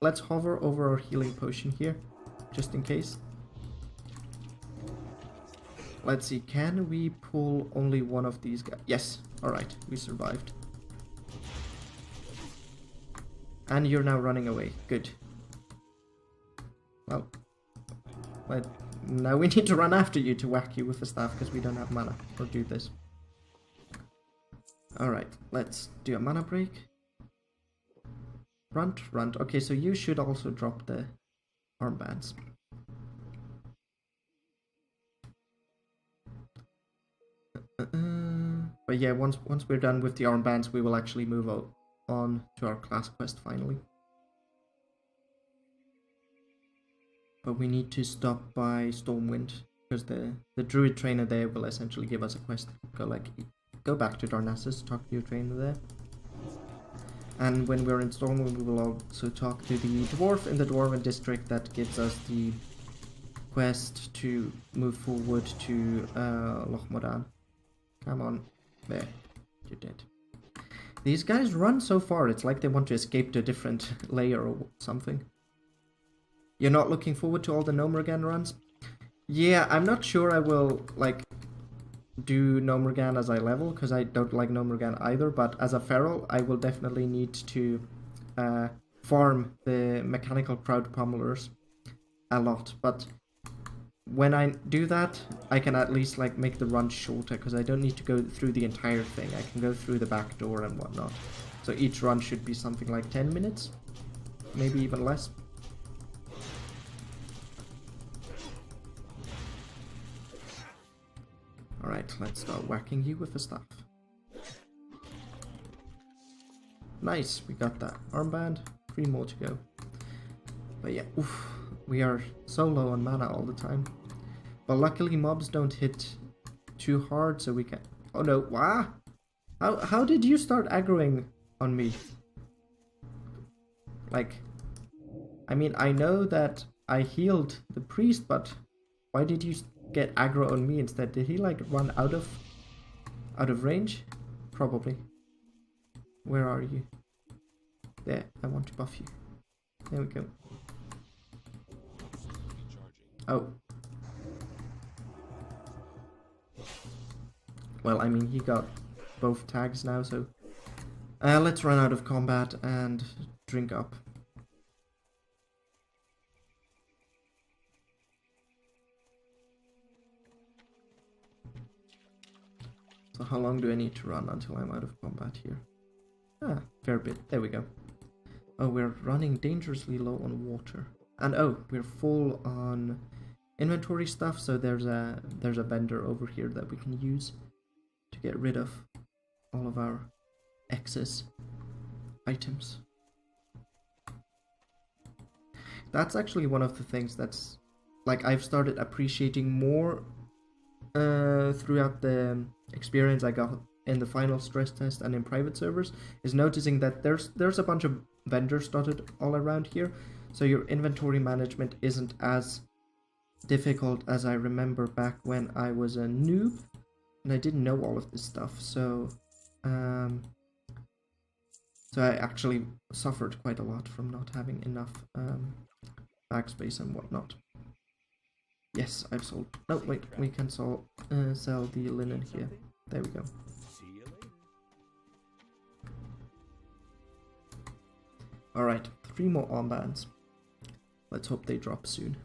let's hover over our healing potion here, just in case. Let's see, can we pull only one of these guys? Yes, alright, we survived. And you're now running away, good. Well, now we need to run after you to whack you with the staff because we don't have mana or do this. Alright, let's do a mana break. Runt. Okay, so you should also drop the armbands. But yeah, once we're done with the armbands, we will actually move on to our class quest finally. But we need to stop by Stormwind because the druid trainer there will essentially give us a quest. Go back to Darnassus, talk to your trainer there. And when we're in Stormwind, we will also talk to the dwarf in the Dwarven district that gives us the quest to move forward to Loch Moran. Come on. There. You're dead. These guys run so far, it's like they want to escape to a different layer or something. You're not looking forward to all the Gnomergan runs? Yeah, I'm not sure I will, like, do Gnomergan as I level, because I don't like Gnomergan either, but as a feral, I will definitely need to farm the mechanical crowd pummelers a lot, but when I do that, I can at least like make the run shorter, because I don't need to go through the entire thing. I can go through the back door and whatnot. So each run should be something like 10 minutes, maybe even less. Alright, let's start whacking you with the staff. Nice, we got that armband. 3 more to go. But yeah, oof, we are so low on mana all the time. But luckily mobs don't hit too hard, so we can... Oh no, wah! How did you start aggroing on me? Like, I mean, I know that I healed the priest, but why did you get aggro on me instead? Did he like run out of range? Probably. Where are you? There, I want to buff you. There we go. Oh. Well, I mean, he got both tags now, so... let's run out of combat and drink up. So how long do I need to run until I'm out of combat here? Ah, fair bit. There we go. Oh, we're running dangerously low on water. And oh, we're full on inventory stuff, so there's a vendor over here that we can use to get rid of all of our excess items. That's actually one of the things that's like I've started appreciating more throughout the experience I got in the final stress test and in private servers, is noticing that there's a bunch of vendors dotted all around here, so your inventory management isn't as difficult as I remember back when I was a noob and I didn't know all of this stuff. So I actually suffered quite a lot from not having enough backspace and whatnot. Yes, I've sold. No, wait, we can sell the linen here. There we go. See you later. Alright, 3 more armbands. Let's hope they drop soon.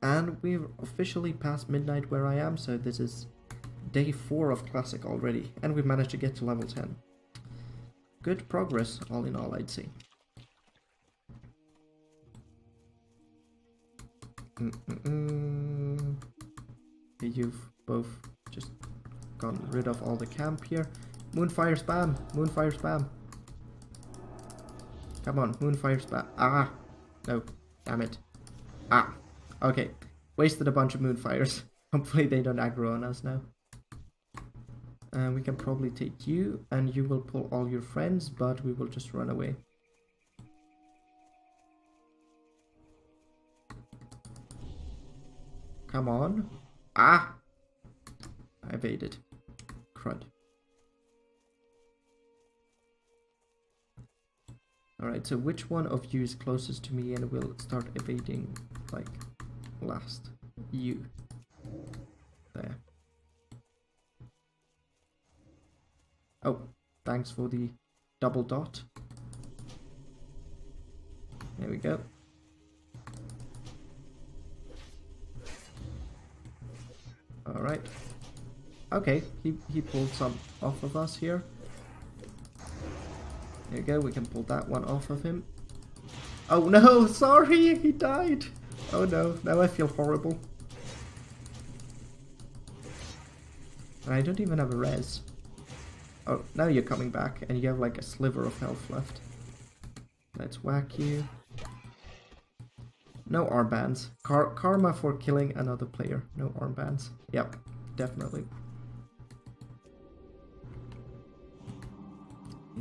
And we've officially passed midnight where I am, so this is day 4 of Classic already, and we've managed to get to level 10. Good progress, all in all, I'd say. You've both just gotten rid of all the camp here. Moonfire spam! Moonfire spam! Come on, moonfire spam. Ah! No, damn it. Ah! Okay, wasted a bunch of moonfires. Hopefully they don't aggro on us now. We can probably take you, and you will pull all your friends, but we will just run away. Come on. Ah! I evaded. Crud. Alright, so which one of you is closest to me and will start evading, like, last? You. There. Oh, thanks for the double dot. There we go. Alright. Okay, he pulled some off of us here. There you go, we can pull that one off of him. Oh no, sorry, he died. Oh no, now I feel horrible. And I don't even have a res. Oh, now you're coming back and you have like a sliver of health left. Let's whack you. No armbands. Karma for killing another player. No armbands. Yep, definitely.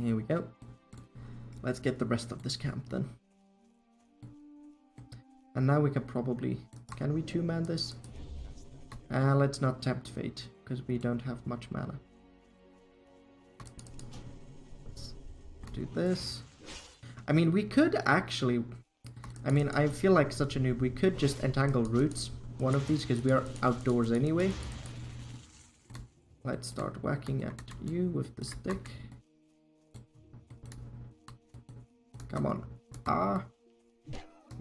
Here we go. Let's get the rest of this camp then. And now we can probably... Can we two-man this? Let's not tempt fate, because we don't have much mana. Let's do this. I mean, we could actually... I mean, I feel like such a noob. We could just entangle roots, one of these, because we are outdoors anyway. Let's start whacking at you with the stick. Come on. Ah!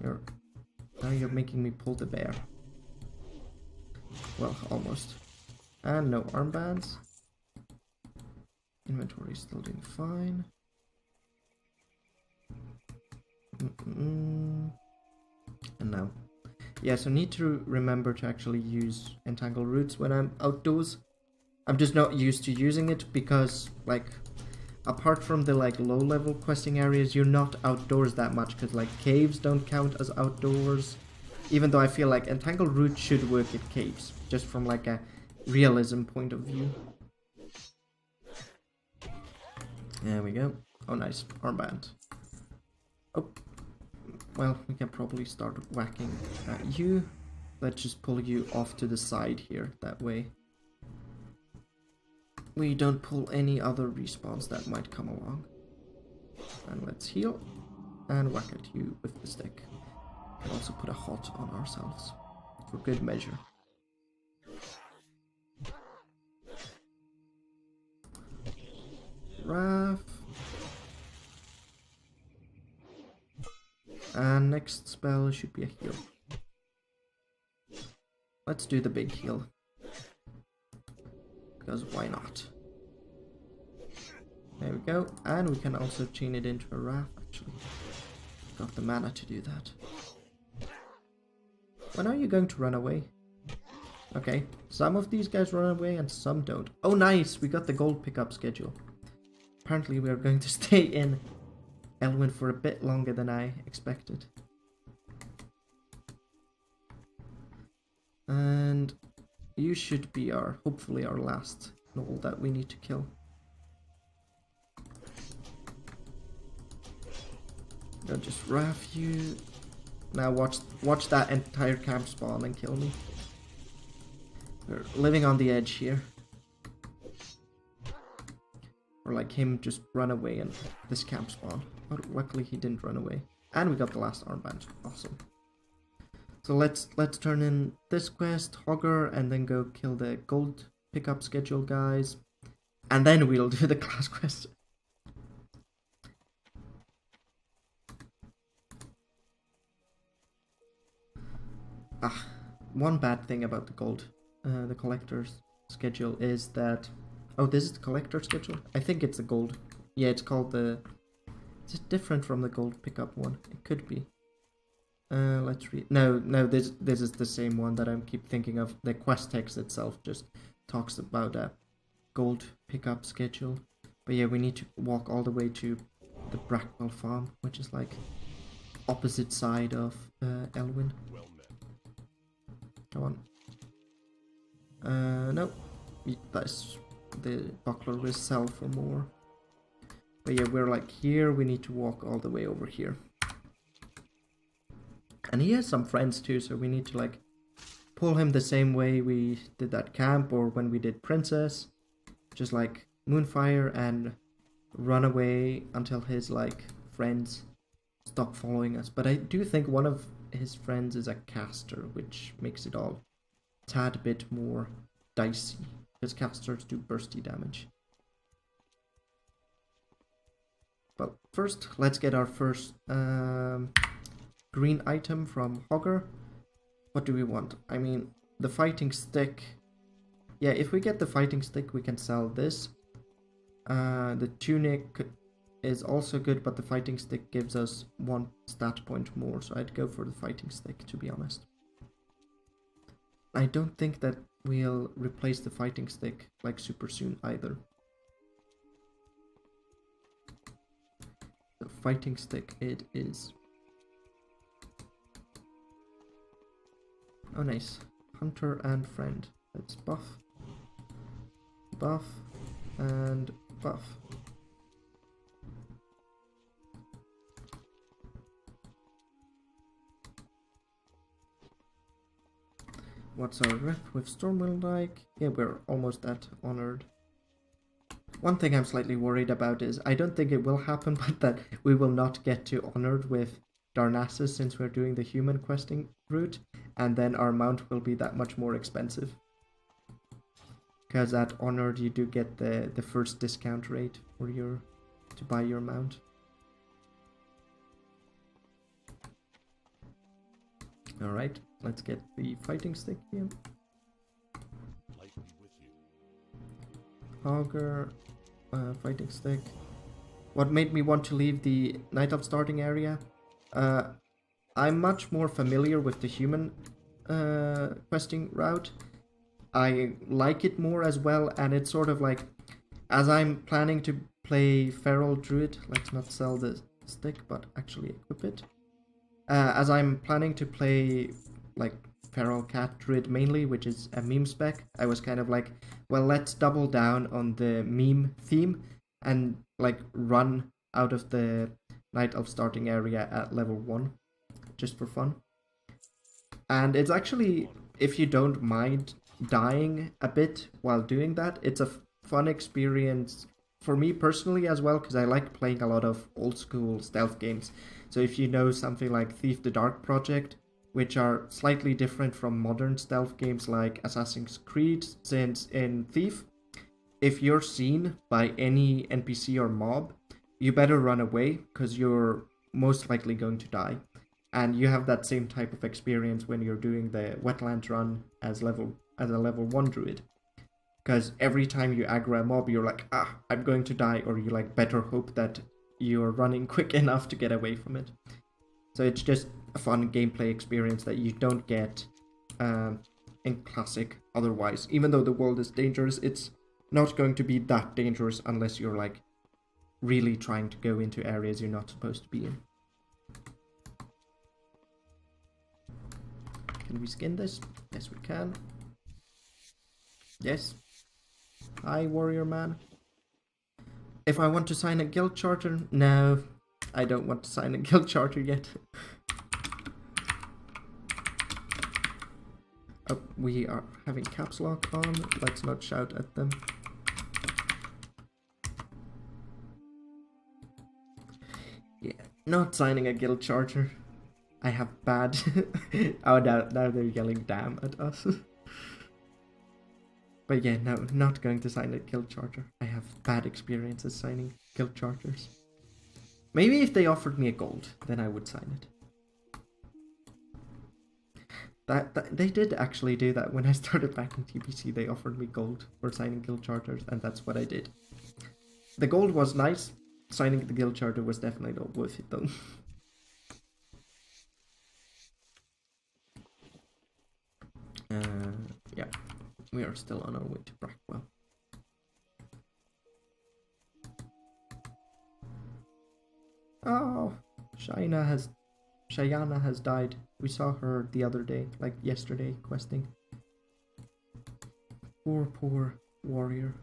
Now you're making me pull the bear. Well, almost. And no armbands. Inventory is still doing fine. And now. Yeah, so need to remember to actually use entangle roots when I'm outdoors. I'm just not used to using it because, like, apart from the like low level questing areas, you're not outdoors that much because like caves don't count as outdoors. Even though I feel like entangle root should work at caves, just from like a realism point of view. There we go. Oh nice, armband. Oh, well we can probably start whacking at you. Let's just pull you off to the side here, that way we don't pull any other respawns that might come along. And let's heal and whack at you with the stick. And also put a hot on ourselves for good measure. Wrath. And next spell should be a heal. let's do the big heal. Because why not? There we go. And we can also chain it into a raft, actually. Got the mana to do that. When are you going to run away? Okay, some of these guys run away and some don't. Oh, nice! We got the gold pickup schedule. Apparently we are going to stay in Elwynn for a bit longer than I expected. And you should be hopefully our last gnoll that we need to kill. I'll just raft you. Now watch that entire camp spawn and kill me. We're living on the edge here. Or like him just run away and this camp spawn. But luckily he didn't run away. And we got the last armband. Awesome. So let's turn in this quest, Hogger, and then go kill the gold pickup schedule guys. And then we'll do the class quest. One bad thing about the collector's schedule is that... Oh, this is the collector schedule? I think it's the gold. Yeah, it's called the... Is it different from the gold pickup one? It could be. Let's read... No, this is the same one that I keep thinking of. The quest text itself just talks about a gold pickup schedule. But yeah, we need to walk all the way to the Brackwell farm, which is like opposite side of Elwynn. Well met. Come on. No. That's the buckler will sell for more. But yeah, we're like here. We need to walk all the way over here. And he has some friends too, so we need to like pull him the same way we did that camp or when we did Princess. Just like Moonfire and run away until his like friends stop following us. But I do think one of his friends is a caster, which makes it all a tad bit more dicey, because casters do bursty damage. But first, let's get our first green item from Hogger. What do we want? I mean, the fighting stick. Yeah, if we get the fighting stick, we can sell this. The tunic is also good, but the fighting stick gives us 1 stat point more, so I'd go for the fighting stick, to be honest. I don't think that we'll replace the fighting stick like super soon either. The fighting stick it is. Oh nice. Hunter and friend. Let's buff, and buff. What's our rep with Stormwind like? Yeah, we're almost at honored. One thing I'm slightly worried about is, I don't think it will happen, but that we will not get to honored with Darnassus since we're doing the human questing route, and then our mount will be that much more expensive. Because at honored you do get the first discount rate for to buy your mount. Alright, let's get the fighting stick here. Light be with you. Auger, fighting stick. What made me want to leave the Night Elf starting area? I'm much more familiar with the human questing route. I like it more as well, and it's sort of like, as I'm planning to play Feral Druid, let's not sell the stick, but actually equip it. As I'm planning to play like Feral Cat Druid mainly, which is a meme spec, I was kind of like, well, let's double down on the meme theme and like run out of the Night Elf starting area at level 1, just for fun. And it's actually, if you don't mind dying a bit while doing that, it's a fun experience for me personally as well, because I like playing a lot of old school stealth games. So if you know something like Thief the Dark Project, which are slightly different from modern stealth games like Assassin's Creed, since in Thief, if you're seen by any NPC or mob, you better run away, because you're most likely going to die. And you have that same type of experience when you're doing the wetlands run as a level 1 druid. Because every time you aggro a mob, you're like, I'm going to die, or you like better hope that you're running quick enough to get away from it. So it's just a fun gameplay experience that you don't get in Classic otherwise. Even though the world is dangerous, it's not going to be that dangerous unless you're like really trying to go into areas you're not supposed to be in. Can we skin this? Yes, we can. Yes. Hi, warrior man. If I want to sign a guild charter? No, I don't want to sign a guild charter yet. Oh, we are having caps lock on. Let's not shout at them. Yeah, not signing a guild charter. I have bad... oh, now they're yelling damn at us. But yeah, no, not going to sign a guild charter. I have bad experiences signing guild charters. Maybe if they offered me a gold, then I would sign it. They did actually do that when I started back in TPC. They offered me gold for signing guild charters, and that's what I did. The gold was nice. Signing the guild charter was definitely not worth it though. Yeah, we are still on our way to Brackwell. Oh, Shayana has died. We saw her the other day, like yesterday, questing. Poor warrior.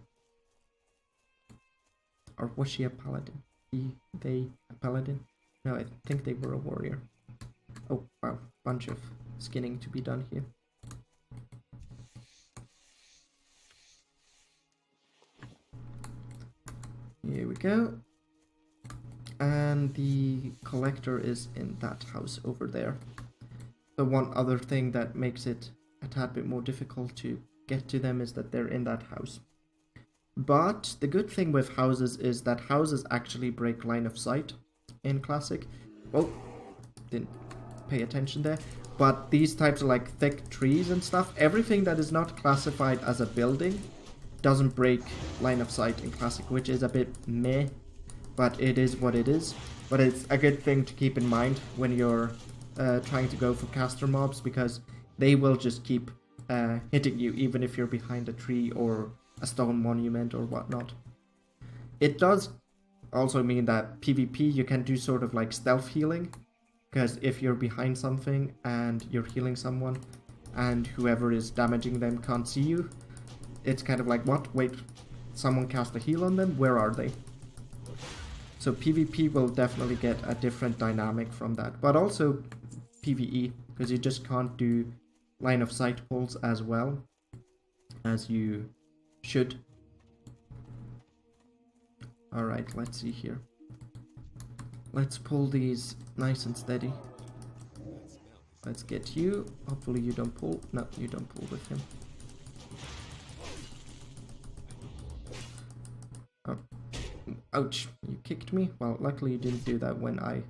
Or was she a paladin? They a paladin? No, I think they were a warrior. Oh, wow. Bunch of skinning to be done here. Here we go. And the collector is in that house over there. The one other thing that makes it a tad bit more difficult to get to them is that they're in that house. But the good thing with houses is that houses actually break line of sight in Classic. Oh, didn't pay attention there. But these types of like thick trees and stuff, everything that is not classified as a building doesn't break line of sight in Classic, which is a bit meh, but it is what it is. But it's a good thing to keep in mind when you're trying to go for caster mobs, because they will just keep hitting you even if you're behind a tree or a stone monument or whatnot. It does also mean that PvP you can do sort of like stealth healing, because if you're behind something and you're healing someone and whoever is damaging them can't see you, it's kind of like, what? Wait, someone cast a heal on them? Where are they? So PvP will definitely get a different dynamic from that, but also PvE, because you just can't do line of sight pulls as well as you should. Alright, let's see here. Let's pull these nice and steady. Let's get you. Hopefully you don't pull. No, you don't pull with him. Oh. Ouch, you kicked me? Well, luckily you didn't do that when I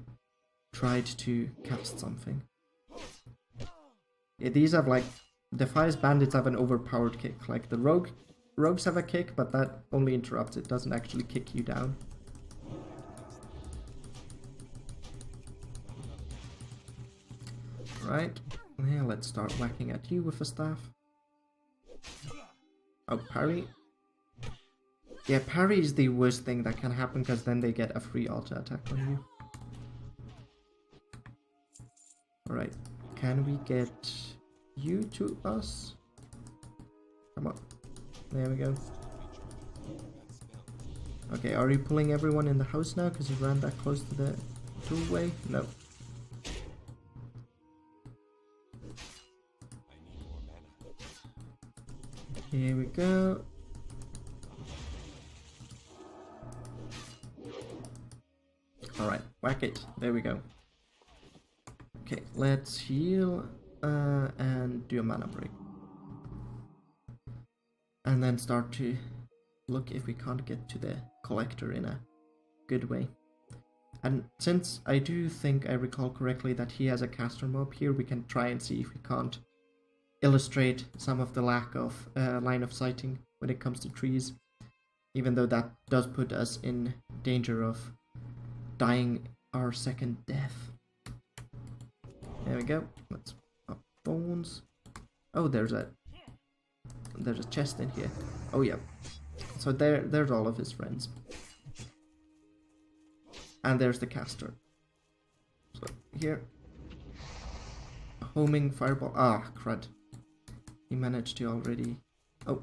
tried to cast something. Yeah, these have like... Defias bandits have an overpowered kick. Like the rogues have a kick, but that only interrupts. It doesn't actually kick you down. Right. Yeah, let's start whacking at you with a staff. Oh, parry. Yeah, parry is the worst thing that can happen, because then they get a free auto attack on you. Alright, can we get you to us? Come on. There we go. Okay, are you pulling everyone in the house now because you ran that close to the doorway? No. Here we go. Alright, whack it. There we go. Okay, let's heal and do a mana break. And then start to look if we can't get to the collector in a good way. And since I do think I recall correctly that he has a caster mob here, we can try and see if we can't illustrate some of the lack of line of sighting when it comes to trees. Even though that does put us in danger of dying our second death. There we go. Let's up bones. Oh, there's a chest in here. Oh yeah. So there's all of his friends. And there's the caster. So here. Homing fireball. Ah, crud. He managed to already. Oh.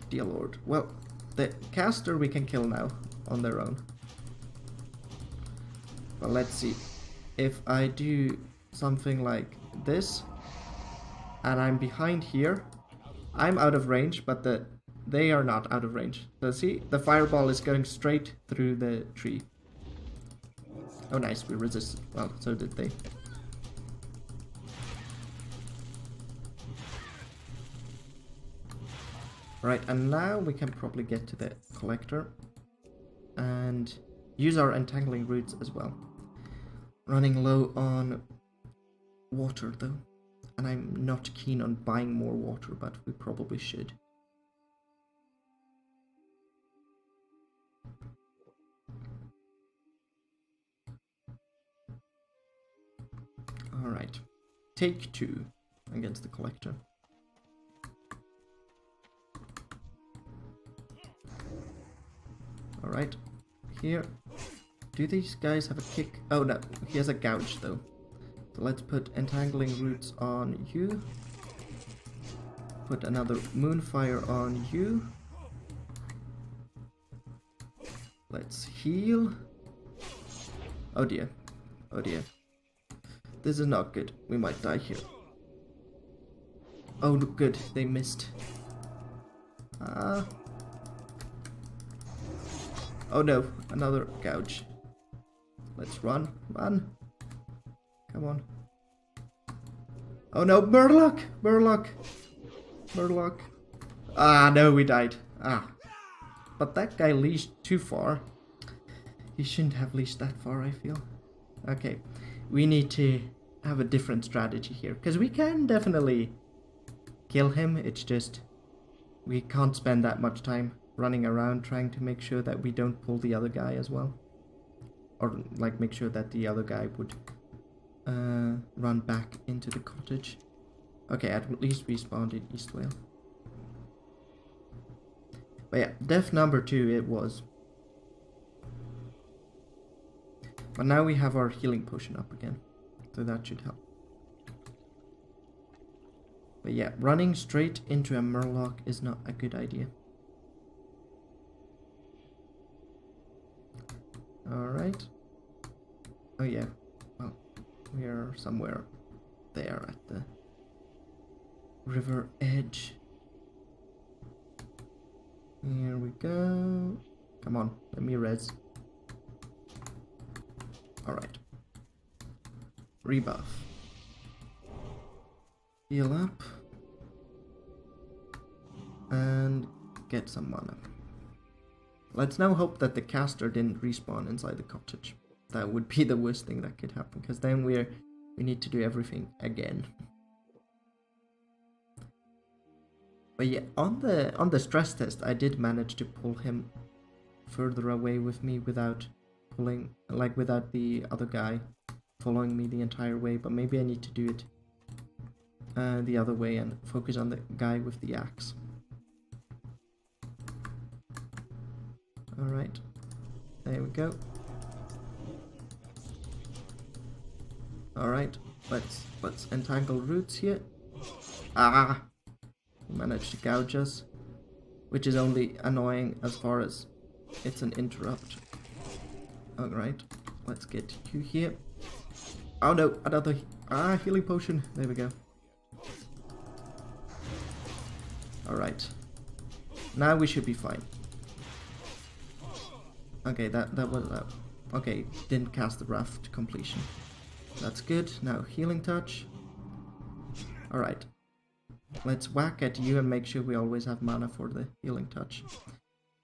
Dear Lord. Well, the caster we can kill now on their own. But let's see. If I do something like this, and I'm behind here, I'm out of range, but they are not out of range. So see, the fireball is going straight through the tree. Oh nice, we resisted. Well, so did they. Right, and now we can probably get to the collector and use our entangling roots as well. Running low on water though, and I'm not keen on buying more water, but we probably should. Alright, take 2 against the collector. Alright, here. Do these guys have a kick? Oh no, he has a gouge though. So let's put entangling roots on you. Put another moonfire on you. Let's heal. Oh dear. Oh dear. This is not good. We might die here. Oh good, they missed. Oh no, another gouge. Let's run, run. Come on. Oh no, Murloc! Murloc! Murloc. Ah, no, we died. Ah. But that guy leashed too far. He shouldn't have leashed that far, I feel. Okay, we need to have a different strategy here. Because we can definitely kill him, it's just we can't spend that much time running around trying to make sure that we don't pull the other guy as well. Or like make sure that the other guy would run back into the cottage. Okay, at least we spawned in Eastvale. But yeah, death number 2 it was. But now we have our healing potion up again, so that should help. But yeah, running straight into a Murloc is not a good idea. Alright. Oh yeah, well, we are somewhere there at the river edge. Here we go. Come on, let me res. Alright. Rebuff. Heal up. And get some mana. Let's now hope that the caster didn't respawn inside the cottage. That would be the worst thing that could happen, because then we need to do everything again. But yeah, on the stress test, I did manage to pull him further away with me without pulling, like without the other guy following me the entire way. But maybe I need to do it the other way and focus on the guy with the axe. Alright, there we go. Alright, let's entangle roots here. Ah! Managed to gouge us, which is only annoying as far as it's an interrupt. Alright, let's get you here. Oh no, another healing potion. There we go. Alright, now we should be fine. Okay, that was okay, didn't cast the wrath to completion. That's good. Now healing touch. Alright. Let's whack at you and make sure we always have mana for the healing touch.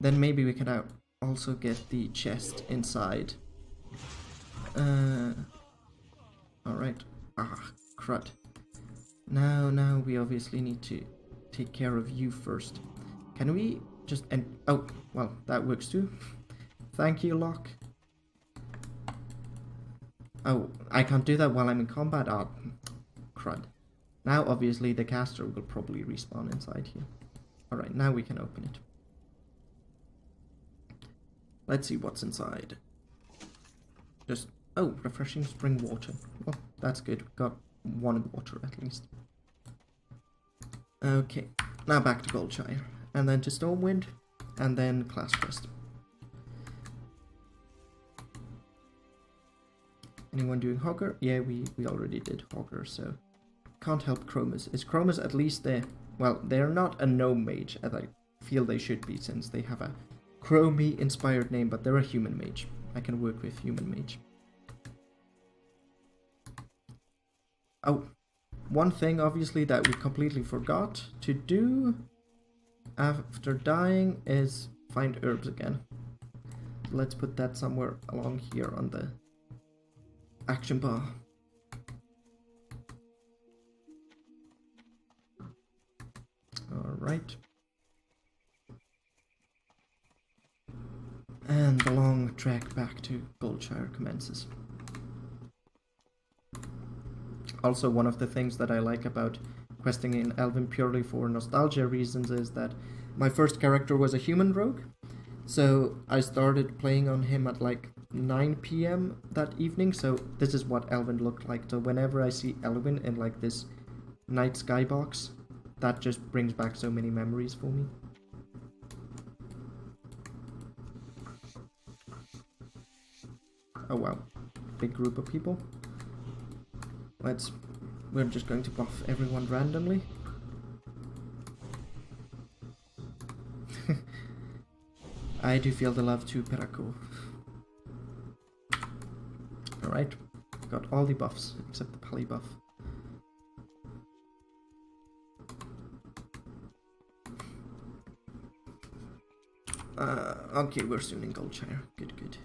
Then maybe we can also get the chest inside Alright. Ah, crud. Now we obviously need to take care of you first. Can we just oh, well, that works too. Thank you, Locke. Oh, I can't do that while I'm in combat. Oh, crud. Now, obviously, the caster will probably respawn inside here. Alright, now we can open it. Let's see what's inside. Just, oh, refreshing spring water. Well, that's good. We got one water at least. Okay, now back to Goldshire. And then to Stormwind. And then Class Quest. Anyone doing Hogger? Yeah, we already did Hogger, so... Can't help Chromus. Is Chromus at least there? Well, they're not a gnome mage, as I feel they should be, since they have a Chromie-inspired name, but they're a human mage. I can work with human mage. Oh, one thing, obviously, that we completely forgot to do after dying is find herbs again. Let's put that somewhere along here on the action bar. Alright. And the long trek back to Goldshire commences. Also, one of the things that I like about questing in Elwynn purely for nostalgia reasons is that my first character was a human rogue. So I started playing on him at like 9 PM that evening, so this is what Elwynn looked like. So whenever I see Elwynn in like this night skybox, that just brings back so many memories for me. Oh wow, big group of people. We're just going to buff everyone randomly. I do feel the love to Peraco. Alright, got all the buffs except the Pally buff. Okay, we're soon in Goldshire. Good, good.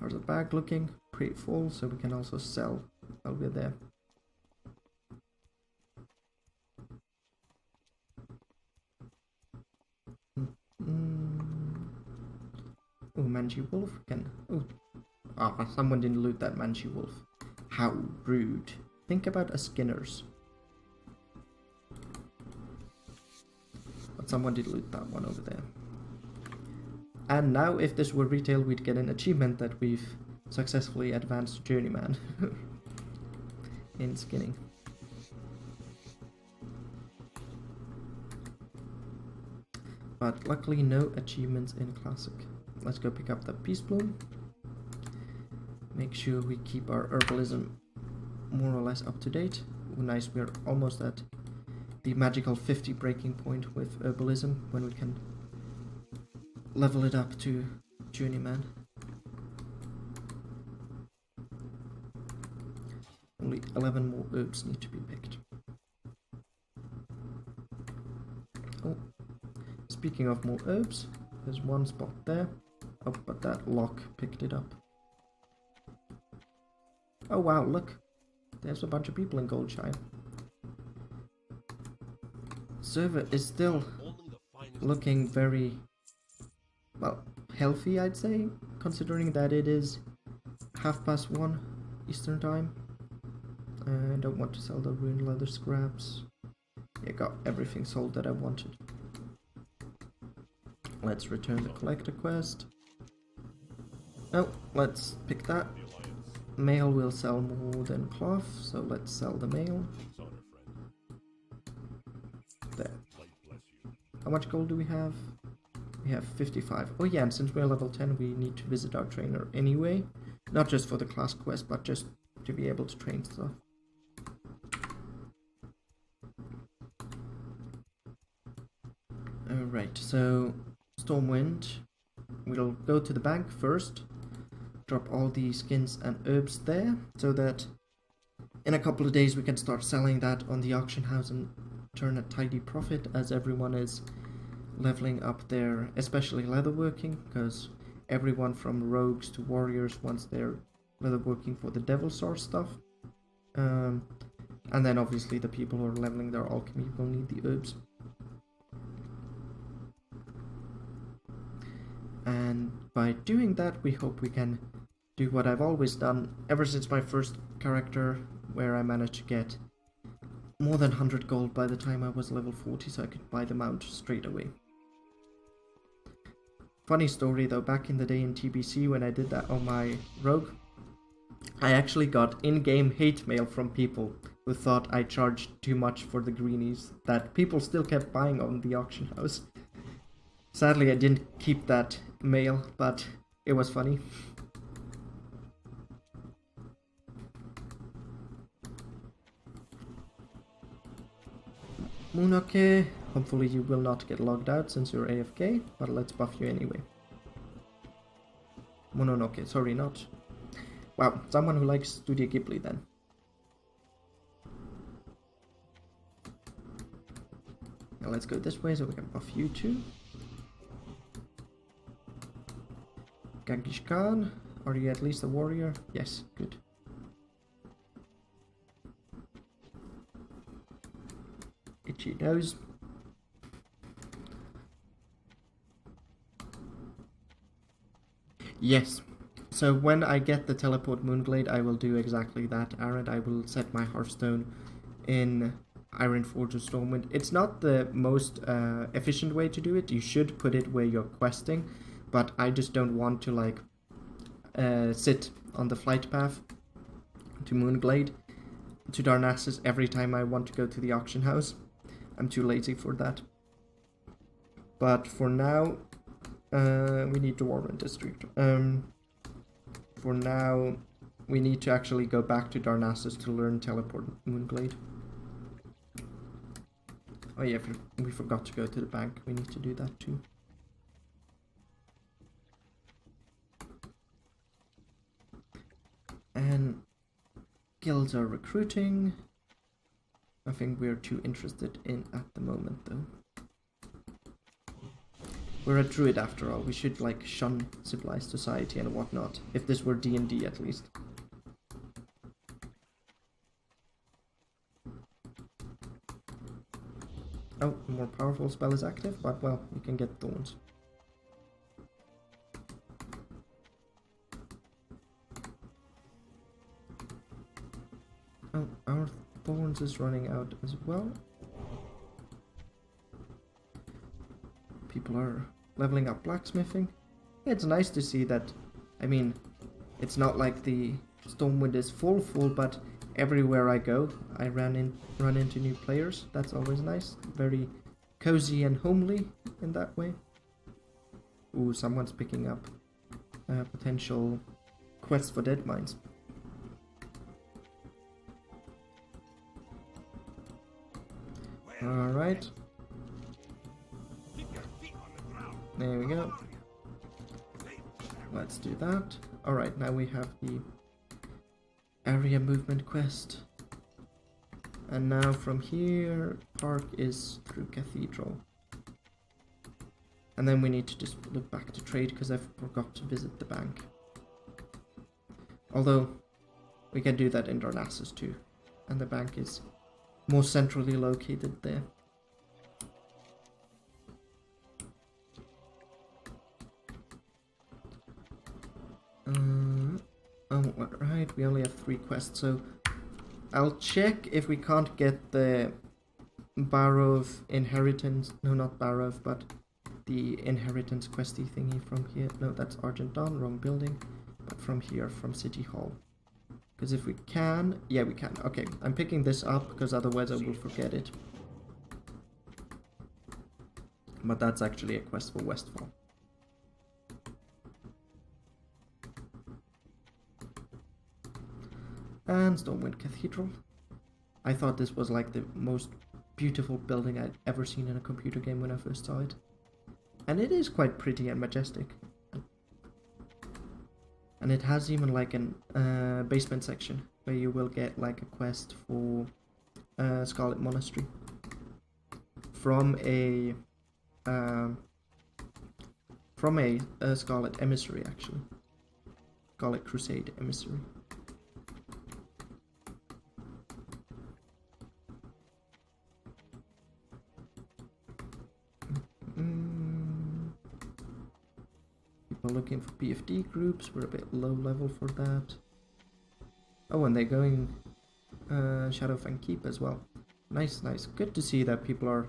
How's the bag looking? Pretty full, so we can also sell while we're there. Oh, Mangy Wolf can... Oh, someone didn't loot that Mangy Wolf. How rude. Think about a Skinner's. But someone did loot that one over there. And now, if this were retail, we'd get an achievement that we've successfully advanced Journeyman in skinning. But luckily, no achievements in Classic. Let's go pick up the Peace Bloom. Make sure we keep our herbalism more or less up to date. Oh, nice, we're almost at the magical 50 breaking point with herbalism when we can level it up to Journeyman. Only 11 more herbs need to be picked. Oh, speaking of more herbs, there's one spot there. Oh, but that lock picked it up. Oh wow, look. There's a bunch of people in Goldshire. Server is still looking very, well, healthy, I'd say, considering that it is 1:30 Eastern time. I don't want to sell the ruined leather scraps. Yeah, got everything sold that I wanted. Let's return the collector quest. Oh, let's pick that. Mail will sell more than cloth, so let's sell the mail. There. How much gold do we have? We have 55. Oh yeah, and since we're level 10, we need to visit our trainer anyway. Not just for the class quest, but just to be able to train stuff. Alright, so Stormwind. We'll go to the bank first. Drop all the skins and herbs there, so that in a couple of days we can start selling that on the auction house and turn a tidy profit, as everyone is leveling up their, especially leatherworking, because everyone from rogues to warriors wants their leatherworking for the devil sword stuff. And then obviously the people who are leveling their alchemy will need the herbs. And by doing that, we hope we can do what I've always done ever since my first character, where I managed to get more than 100 gold by the time I was level 40, so I could buy the mount straight away. Funny story though, back in the day in TBC when I did that on my rogue, I actually got in-game hate mail from people who thought I charged too much for the greenies that people still kept buying on the auction house. Sadly, I didn't keep that mail, but it was funny. Munoke, hopefully you will not get logged out since you're AFK, but let's buff you anyway. Mononoke, sorry, not. Wow, someone who likes Studio Ghibli then. Now let's go this way so we can buff you too. Genghis Khan, are you at least a warrior? Yes, good. Itchy nose. Yes. So when I get the teleport Moonglade, I will do exactly that, Aaron. I will set my Hearthstone in Ironforge or Stormwind. It's not the most efficient way to do it. You should put it where you're questing, but I just don't want to like sit on the flight path to Moonglade to Darnassus every time I want to go to the auction house. I'm too lazy for that. But for now, we need Dwarven District. For now, we need to actually go back to Darnassus to learn Teleport Moonglade. Oh yeah, we forgot to go to the bank. We need to do that too. And guilds are recruiting. Nothing we're too interested in at the moment though. We're a druid after all. We should like shun civilized society and whatnot. If this were D&D at least. Oh, a more powerful spell is active, but well, you can get thorns. Oh, our thorns is running out as well. People are leveling up blacksmithing. It's nice to see that. I mean, it's not like the Stormwind is full, but everywhere I go, I run into new players. That's always nice. Very cozy and homely in that way. Ooh, someone's picking up potential quests for dead mines. Alright. There we go. Let's do that. Alright, now we have the area movement quest. And now from here, park is through cathedral. And then we need to just look back to trade because I forgot to visit the bank. Although, we can do that in Darnassus too. And the bank is more centrally located there. Oh, right, we only have 3 quests, so I'll check if we can't get the Barrow Inheritance, no, not Barrow, but the Inheritance questy thingy from here. No, that's Argent Dawn, wrong building, but from here, from City Hall. Because if we can, yeah, we can. Okay, I'm picking this up because otherwise I will forget it. But that's actually a quest for Westfall. And Stormwind Cathedral. I thought this was like the most beautiful building I'd ever seen in a computer game when I first saw it. And it is quite pretty and majestic. And it has even like an basement section where you will get like a quest for Scarlet Monastery from a from a Scarlet Emissary, actually. Scarlet Crusade Emissary. People looking for PFD groups. We're a bit low level for that. Oh, and they're going Shadowfang Keep as well. Nice, nice. Good to see that people are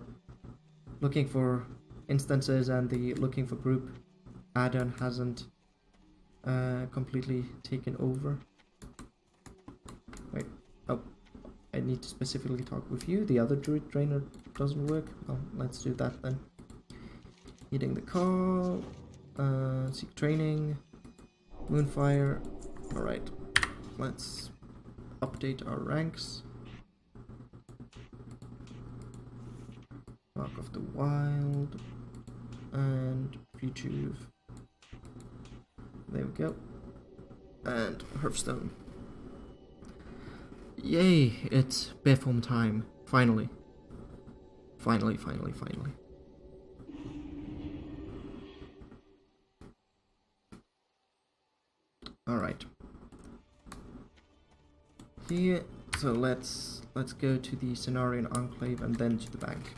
looking for instances and the looking for group add-on hasn't completely taken over. Wait, oh, I need to specifically talk with you. The other Druid trainer doesn't work. Well, let's do that then. Hitting the call, seek training, Moonfire. Alright, let's update our ranks. Mark of the Wild and Future. There we go. And Hearthstone. Yay, it's Beform time. Finally. Finally. Alright. Here, so let's go to the Cenarian Enclave and then to the bank.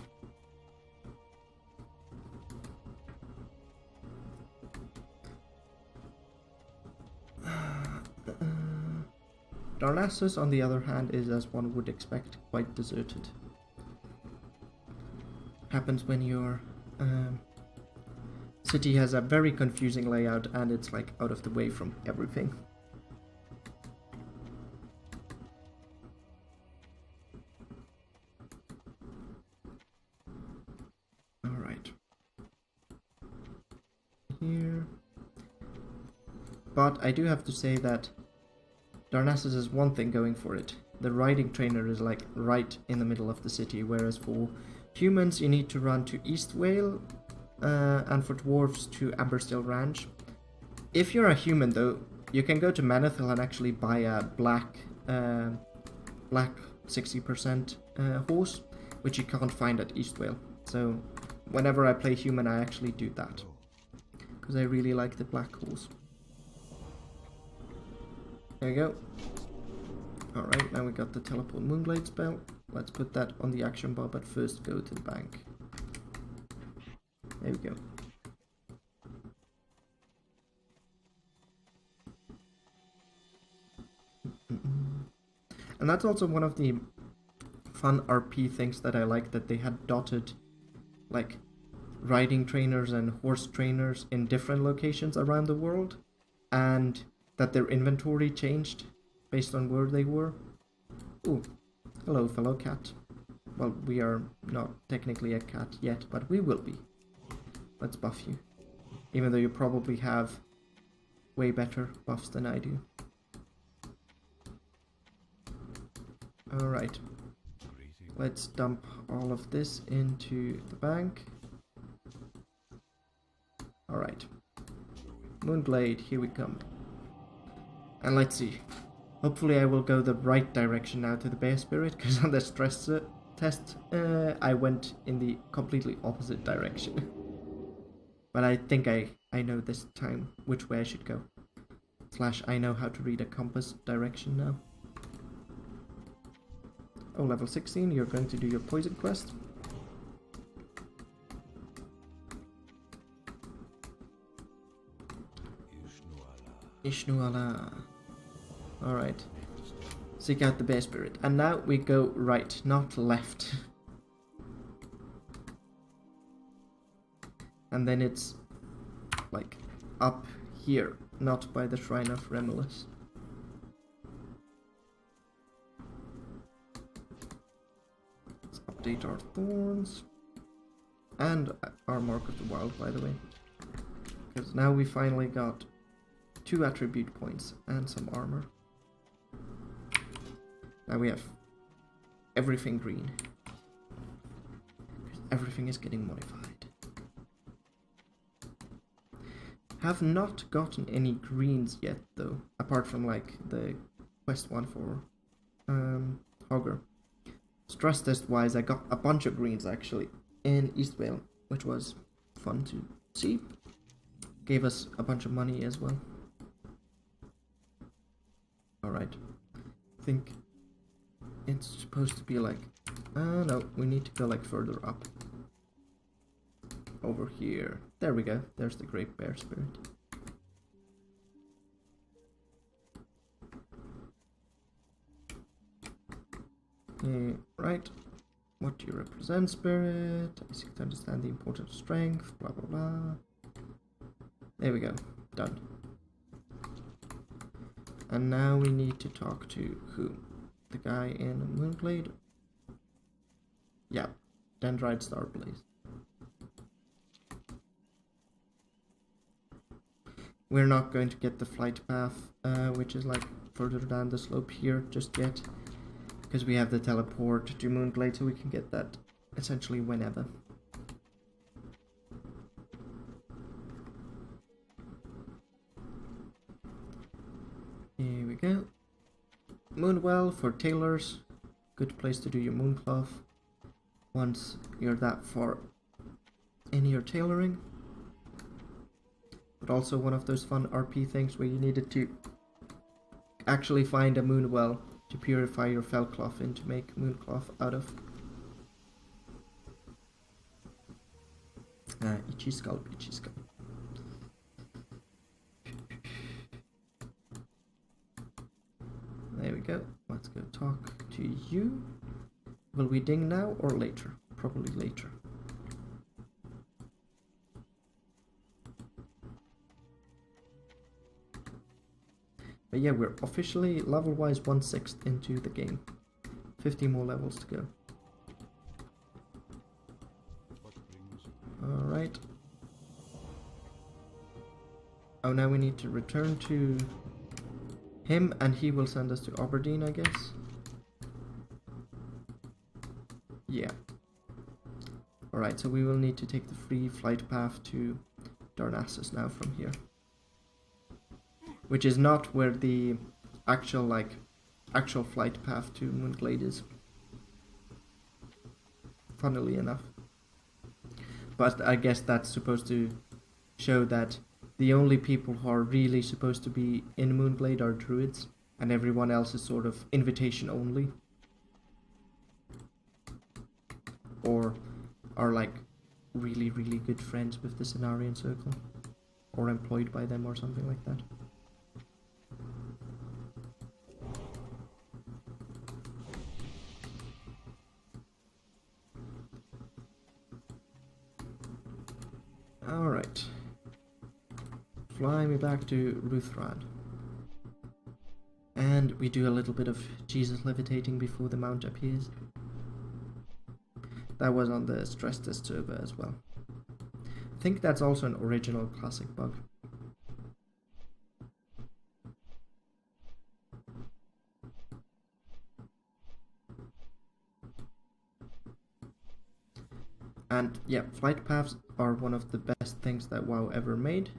Darnassus, on the other hand, is, as one would expect, quite deserted. Happens when your city has a very confusing layout and it's like out of the way from everything. Alright. Here. But I do have to say that Darnassus has one thing going for it. The riding trainer is like right in the middle of the city, whereas for humans you need to run to East Vale, and for dwarves to Amberstill Ranch. If you're a human though, you can go to Manethil and actually buy a black 60% horse, which you can't find at East Vale. So whenever I play human I actually do that, because I really like the black horse. There we go. Alright, now we got the Teleport Moonglade spell. Let's put that on the action bar, but first go to the bank. There we go. And that's also one of the fun RP things that I like, that they had dotted like riding trainers and horse trainers in different locations around the world, and that their inventory changed based on where they were. Ooh, hello fellow cat. Well, we are not technically a cat yet, but we will be. Let's buff you. Even though you probably have way better buffs than I do. Alright. Let's dump all of this into the bank. Alright. Moonblade, here we come. And let's see. Hopefully I will go the right direction now to the Bear Spirit, because on the stress test I went in the completely opposite direction. But I think I know this time which way I should go. / I know how to read a compass direction now. Oh, level 16, you're going to do your poison quest. Ishnuala. Alright. Seek out the Bear Spirit. And now we go right, not left. And then it's like up here, not by the Shrine of Remulus. Let's update our thorns. And our Mark of the Wild, by the way. Because now we finally got 2 attribute points and some armor. Now we have everything green. Everything is getting modified. Have not gotten any greens yet though, apart from like the quest one for Hogger. Stress test wise I got a bunch of greens actually in East Vale, which was fun to see. Gave us a bunch of money as well. Alright. I think it's supposed to be like... no, we need to go like further up. Over here. There we go. There's the Great Bear Spirit. Right. What do you represent, Spirit? I seek to understand the importance of strength. Blah, blah, blah. There we go. Done. And now we need to talk to who? The guy in Moonglade? Yeah. Dendrite Starblaze. We're not going to get the flight path, which is like further down the slope here just yet. Because we have the teleport to Moonglade, so we can get that essentially whenever. Here we go. Moonwell for tailors. Good place to do your mooncloth. Once you're that far in your tailoring. But also one of those fun RP things where you needed to actually find a moonwell to purify your fell cloth and to make mooncloth out of. Itchy scalp, itchy scalp. There we go. Let's go talk to you. Will we ding now or later? Probably later. But yeah, we're officially level-wise 1/6 into the game. 50 more levels to go. Alright. Oh, now we need to return to him and he will send us to Aberdeen, I guess. Yeah. Alright, so we will need to take the free flight path to Darnassus now from here. Which is not where the actual flight path to Moonglade is. Funnily enough. But I guess that's supposed to show that the only people who are really supposed to be in Moonglade are Druids, and everyone else is sort of invitation only. Or are like really, really good friends with the Cenarian Circle. Or employed by them or something like that. Alright. Fly me back to Ruthran. And we do a little bit of Jesus levitating before the mount appears. That was on the stress test server as well. I think that's also an original classic bug. And yeah, flight paths are one of the best things that WoW ever made.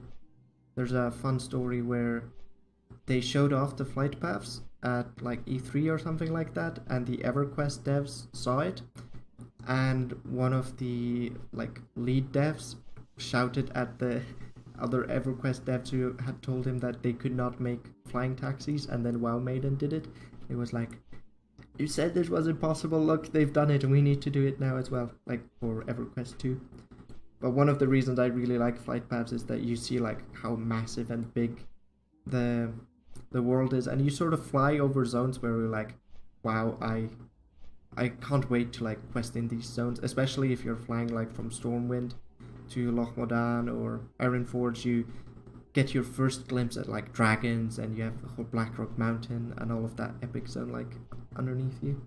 There's a fun story where they showed off the flight paths at like E3 or something like that, and the EverQuest devs saw it, and one of the like lead devs shouted at the other EverQuest devs who had told him that they could not make flying taxis, and then WoW made and did it. It was like, you said this was impossible, look, they've done it and we need to do it now as well, like for EverQuest 2. But one of the reasons I really like flight paths is that you see like how massive and big the world is, and you sort of fly over zones where you're like, wow, I can't wait to like quest in these zones, especially if you're flying like from Stormwind to Loch Modan or Ironforge. You get your first glimpse at like dragons, and you have the whole Blackrock Mountain and all of that epic zone like underneath you.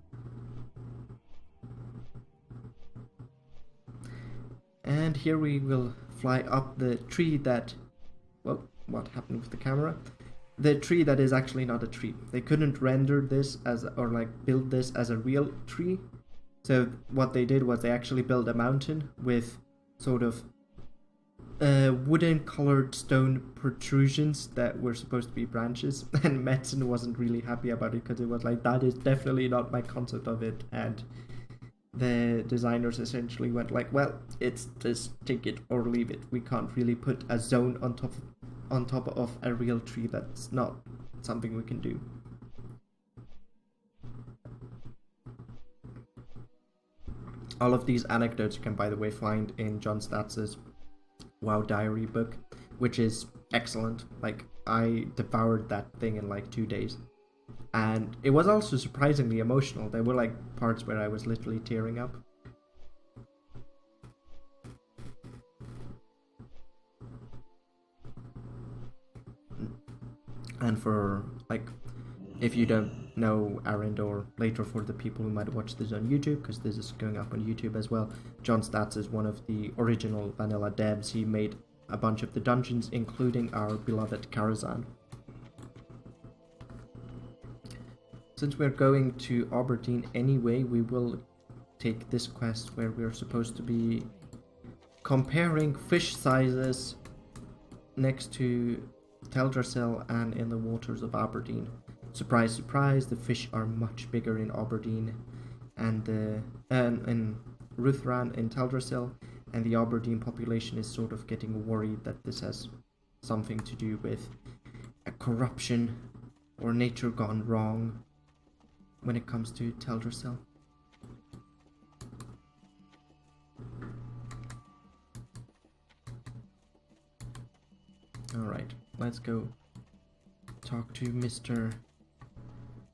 And here we will fly up the tree that, well, what happened with the camera? The tree that is actually not a tree. They couldn't render this as, or like build this as a real tree. So what they did was they actually built a mountain with sort of wooden colored stone protrusions that were supposed to be branches. And Metzen wasn't really happy about it because it was like, that is definitely not my concept of it. And the designers essentially went like, well, it's just take it or leave it. We can't really put a zone on top of a real tree. That's not something we can do. All of these anecdotes you can, by the way, find in John Statz's WoW Diary book, which is excellent. Like, I devoured that thing in like 2 days. And it was also surprisingly emotional. There were like parts where I was literally tearing up. And for, like, if you don't know Aaron, or later for the people who might watch this on YouTube, because this is going up on YouTube as well, John Statz is one of the original vanilla devs. He made a bunch of the dungeons, including our beloved Karazhan. Since we're going to Aberdeen anyway, we will take this quest where we're supposed to be comparing fish sizes next to Teldrassil and in the waters of Aberdeen. Surprise, surprise, the fish are much bigger in Aberdeen and in Ruthran in Teldrassil, and the Aberdeen population is sort of getting worried that this has something to do with a corruption or nature gone wrong when it comes to Teldrassil. Alright, let's go talk to Mr.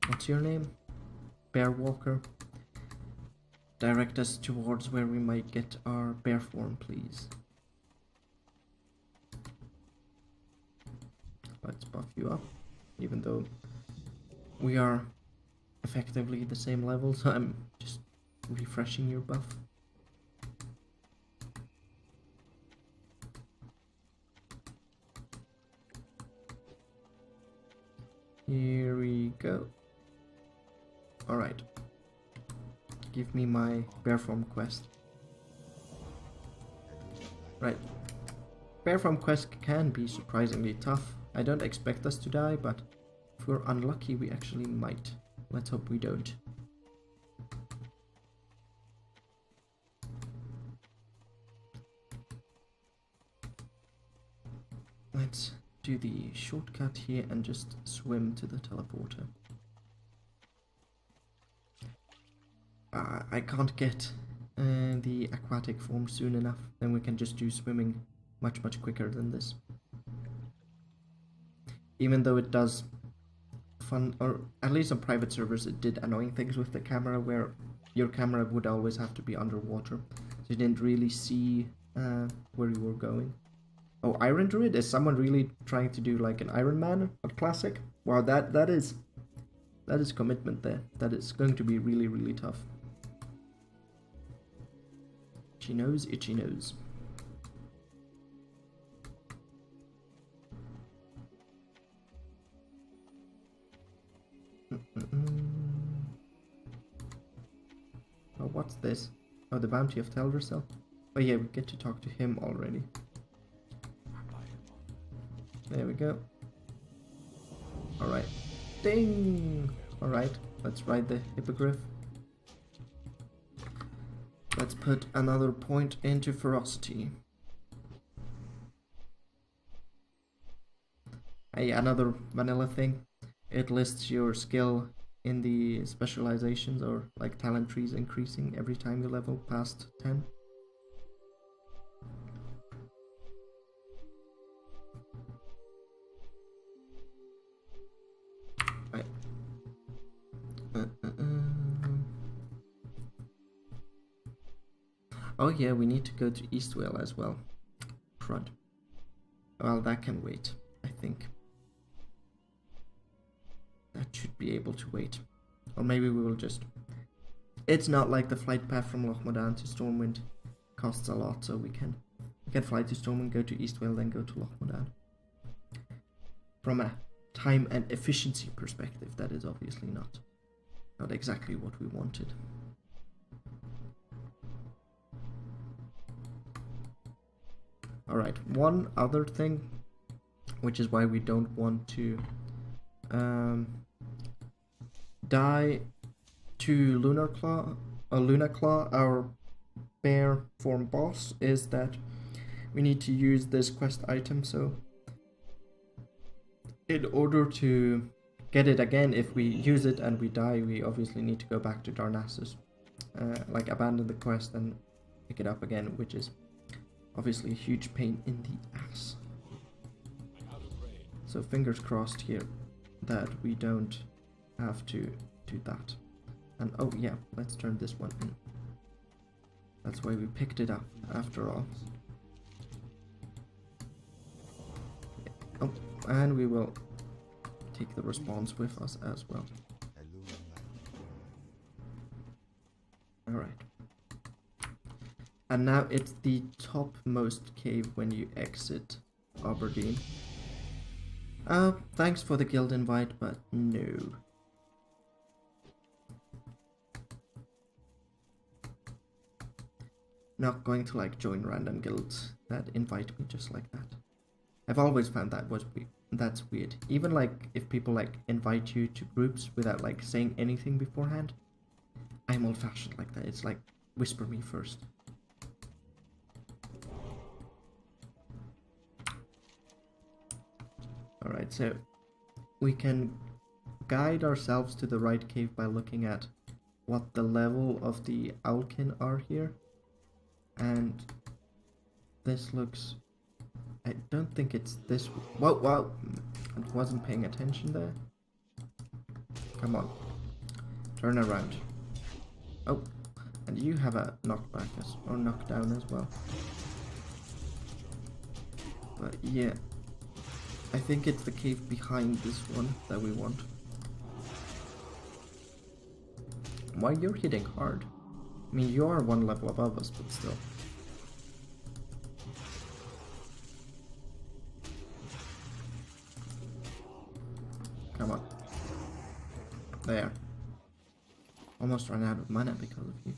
What's your name? Bear Walker. Direct us towards where we might get our bear form, please. Let's buff you up, even though we are effectively the same level, so I'm just refreshing your buff. Here we go. Alright. Give me my bear form quest. Right. Bear form quest can be surprisingly tough. I don't expect us to die, but if we're unlucky, we actually might. Let's hope we don't. Let's do the shortcut here and just swim to the teleporter. I can't get the aquatic form soon enough, then we can just do swimming much quicker than this. Even though it does fun, or at least on private servers it did annoying things with the camera where your camera would always have to be underwater, so you didn't really see where you were going. Oh, Iron Druid? Is someone really trying to do like an Iron Man or Classic? Wow, that is commitment there. That is going to be really tough. Itchy nose, itchy nose. Oh, what's this? Oh, the bounty of Teldrassil. Oh yeah, we get to talk to him already. There we go. Alright. Ding! Alright, let's ride the hippogriff. Let's put another point into ferocity. Hey, another vanilla thing. It lists your skill in the specializations or like talent trees increasing every time you level past 10. Right. Oh yeah, we need to go to Eastvale as well. Crud. Well, that can wait, I think. That should be able to wait. Or maybe we will just... It's not like the flight path from Lochmodan to Stormwind costs a lot, so we can fly to Stormwind, go to Eastvale, then go to Lochmodan. From a time and efficiency perspective, that is obviously not exactly what we wanted. Alright, one other thing, which is why we don't want to die to Lunar Claw a Luna Claw, our bear form boss, is that we need to use this quest item. So in order to get it again, if we use it and we die, we obviously need to go back to Darnassus, like abandon the quest and pick it up again, which is obviously a huge pain in the ass. So fingers crossed here that we don't have to do that. And oh yeah, let's turn this one in. That's why we picked it up after all. Oh, and we will take the response with us as well. Alright. And now it's the topmost cave when you exit Aberdeen. Thanks for the guild invite, but no. Not going to like join random guilds that invite me just like that. I've always found that's weird. Even like if people like invite you to groups without like saying anything beforehand, I'm old fashioned like that. It's like whisper me first. Alright, so we can guide ourselves to the right cave by looking at what the level of the Owlkin are here. And this looks... I don't think it's this... Whoa, whoa! I wasn't paying attention there. Come on. Turn around. Oh, and you have a knockback or knockdown as well. But yeah. I think it's the cave behind this one that we want. Why you're hitting hard? I mean, you are one level above us, but still. Come on. There. Almost ran out of mana because of you.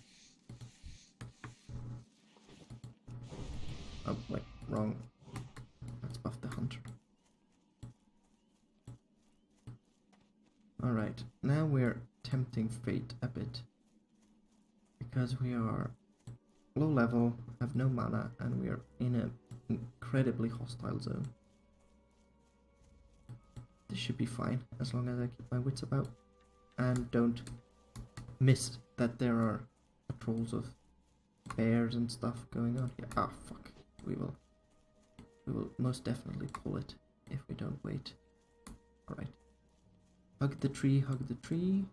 Oh, wait, wrong. Let's buff the hunter. Alright, now we're tempting fate a bit. Because we are low level, have no mana, and we are in an incredibly hostile zone. This should be fine, as long as I keep my wits about. And don't miss that there are patrols of bears and stuff going on here. Ah, fuck. We will most definitely pull it if we don't wait. Alright. Hug the tree, hug the tree.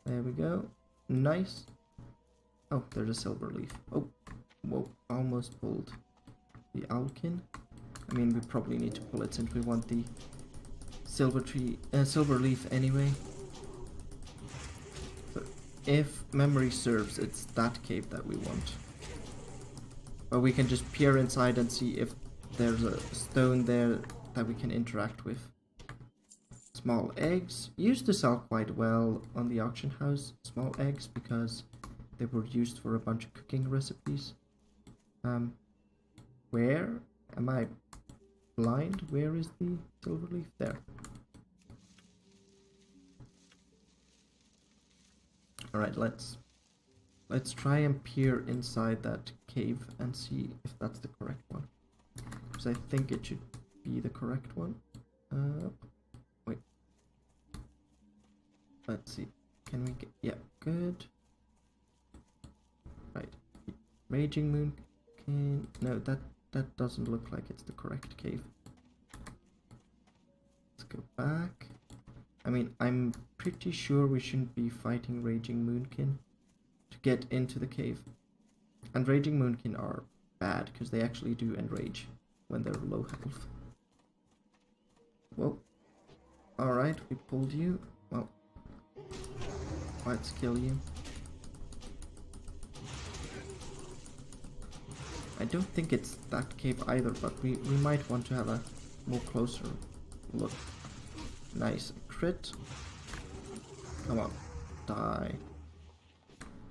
There we go. Nice. Oh, there's a silver leaf. Oh, whoa, almost pulled the Owlkin. I mean, we probably need to pull it since we want the silver leaf anyway. So if memory serves, it's that cave that we want. But we can just peer inside and see if there's a stone there that we can interact with. Small eggs used to sell quite well on the auction house. Small eggs because they were used for a bunch of cooking recipes. Where am I blind? Where is the silver leaf? There. Alright, let's try and peer inside that cave and see if that's the correct one. Because I think it should be the correct one. Wait. Let's see. Can we get... Yeah, good. Right. Raging Moonkin... No, that doesn't look like it's the correct cave. Let's go back. I mean, I'm pretty sure we shouldn't be fighting Raging Moonkin to get into the cave. And Raging Moonkin are bad, because they actually do enrage when they're low health. Whoa. Alright, we pulled you. Well, let's kill you. I don't think it's that cave either, but we might want to have a more closer look. Nice. Crit. Come on. Die.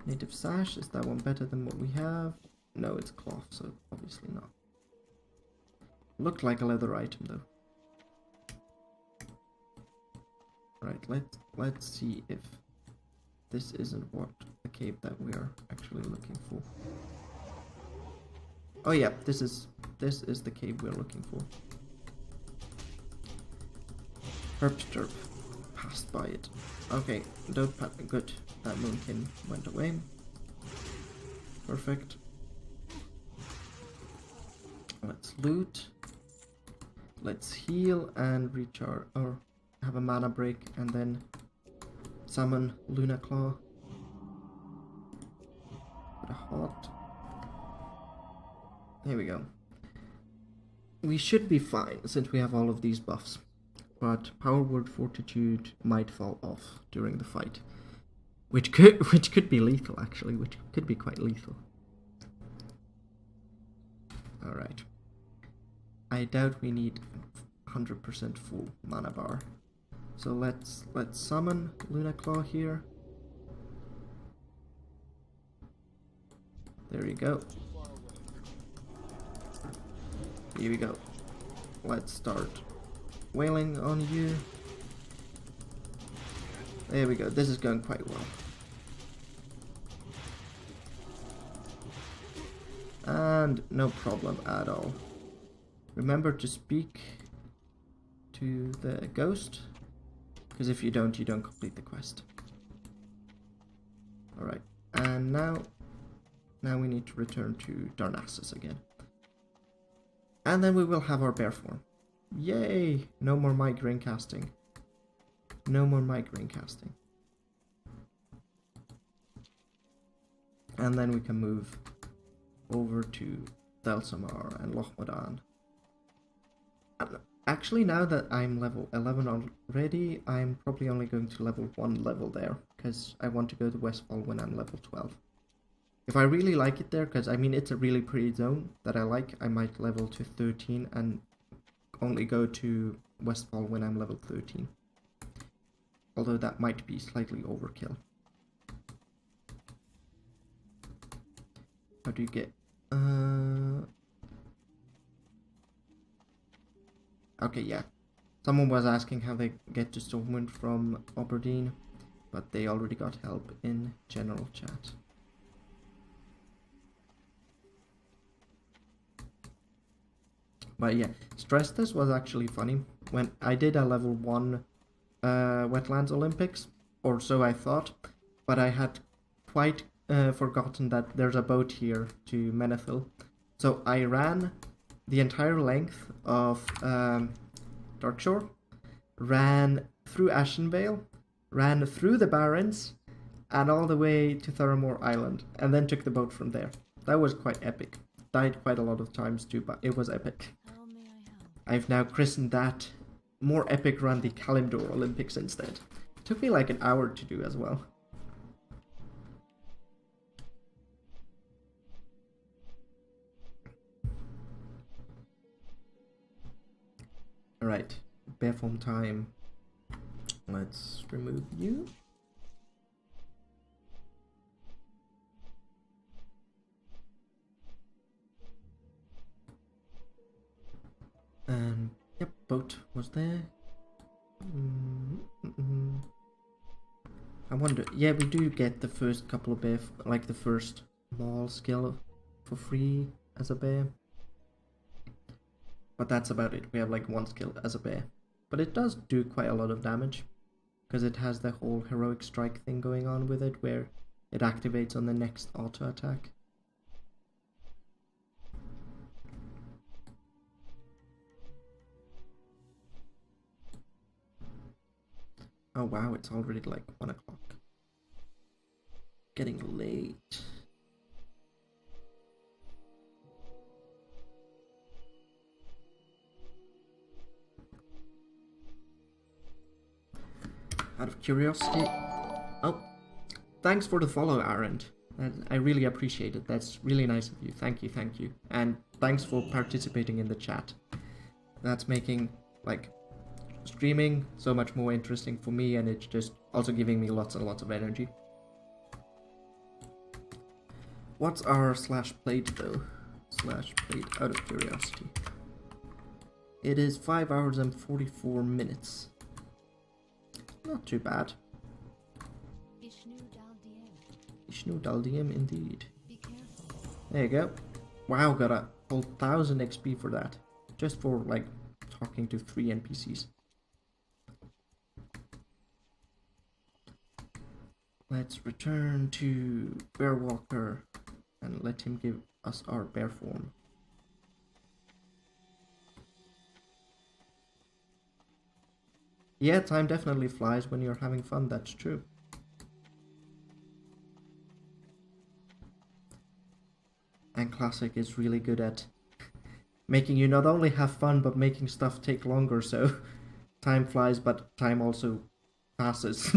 Native Sash. Is that one better than what we have? No, it's cloth, so obviously not. Looked like a leather item though. Right, let's see if this isn't what the cave that we are actually looking for. Oh yeah, this is the cave we're looking for. Herpsterp. Passed by it. Okay, don't pat. Good. That moonkin went away. Perfect. Let's loot. Let's heal and recharge, or have a mana break, and then summon Luna Claw. Put a hot. Here we go. We should be fine since we have all of these buffs, but Power Word Fortitude might fall off during the fight, which could be lethal actually, which could be quite lethal. All right. I doubt we need 100% full mana bar, so let's summon Luna Claw here. There you go. Here we go. Let's start wailing on you. There we go. This is going quite well. And no problem at all. Remember to speak to the ghost, because if you don't complete the quest. Alright, and now we need to return to Darnassus again. And then we will have our bear form. Yay! No more migraine casting. No more migraine casting. And then we can move over to Delsamar and Lochmodan. Actually, now that I'm level 11 already, I'm probably only going to level 1 level there, because I want to go to Westfall when I'm level 12. If I really like it there, because I mean it's a really pretty zone that I like, I might level to 13 and only go to Westfall when I'm level 13. Although that might be slightly overkill. How do you get... Okay, yeah. Someone was asking how they get to Stormwind from Aberdeen, but they already got help in general chat. But yeah, stress test was actually funny. When I did a level 1 Wetlands Olympics, or so I thought, but I had quite forgotten that there's a boat here to Menethil. So I ran the entire length of Darkshore, ran through Ashenvale, ran through the Barrens, and all the way to Theramore Island, and then took the boat from there. That was quite epic. Died quite a lot of times too, but it was epic. How may I help? I've now christened that more epic run the Kalimdor Olympics instead. It took me like an hour to do as well. Alright, bear form time. Let's remove you. And yep, boat was there. I wonder, yeah, we do get the first couple of bear, like the first maul skill for free as a bear. But that's about it. We have like one skill as a bear. But it does do quite a lot of damage, because it has the whole heroic strike thing going on with it, where it activates on the next auto attack. Oh wow, it's already like 1 o'clock. Getting late. Out of curiosity. Oh, thanks for the follow, Aaron. I really appreciate it. That's really nice of you. Thank you, thank you. And thanks for participating in the chat. That's making, like, streaming so much more interesting for me, and it's just also giving me lots and lots of energy. What's our /played though? /played out of curiosity. It is 5 hours and 44 minutes. Not too bad. Schnoodaldium indeed. Be careful. There you go. Wow, got a whole 1000 XP for that. Just for, like, talking to 3 NPCs. Let's return to Bearwalker and let him give us our bear form. Yeah, time definitely flies when you're having fun, that's true. And Classic is really good at making you not only have fun, but making stuff take longer, so time flies, but time also passes.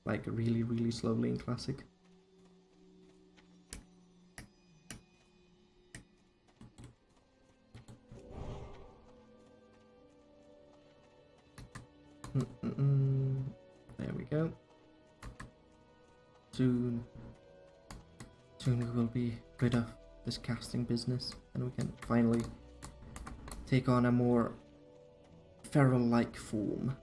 Like, really, really slowly in Classic. There we go. Soon we will be rid of this casting business, and we can finally take on a more feral-like form.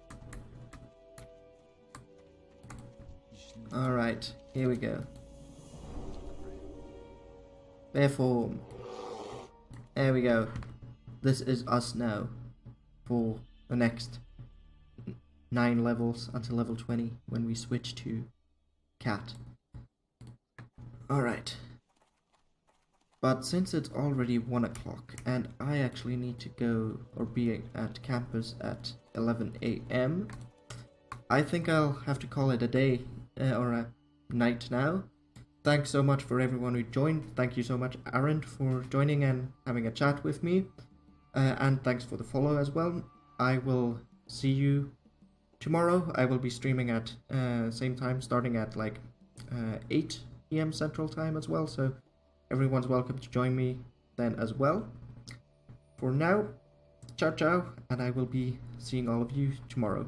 Alright, here we go. Bear form. There we go. This is us now for the next 9 levels until level 20 when we switch to cat. Alright. But since it's already 1 o'clock and I actually need to go or be at campus at 11 AM, I think I'll have to call it a day or a night now. Thanks so much for everyone who joined. Thank you so much, Aaron, for joining and having a chat with me. And thanks for the follow as well. I will see you tomorrow. I will be streaming at same time, starting at like 8 PM Central Time as well. So everyone's welcome to join me then as well. For now, ciao ciao, and I will be seeing all of you tomorrow.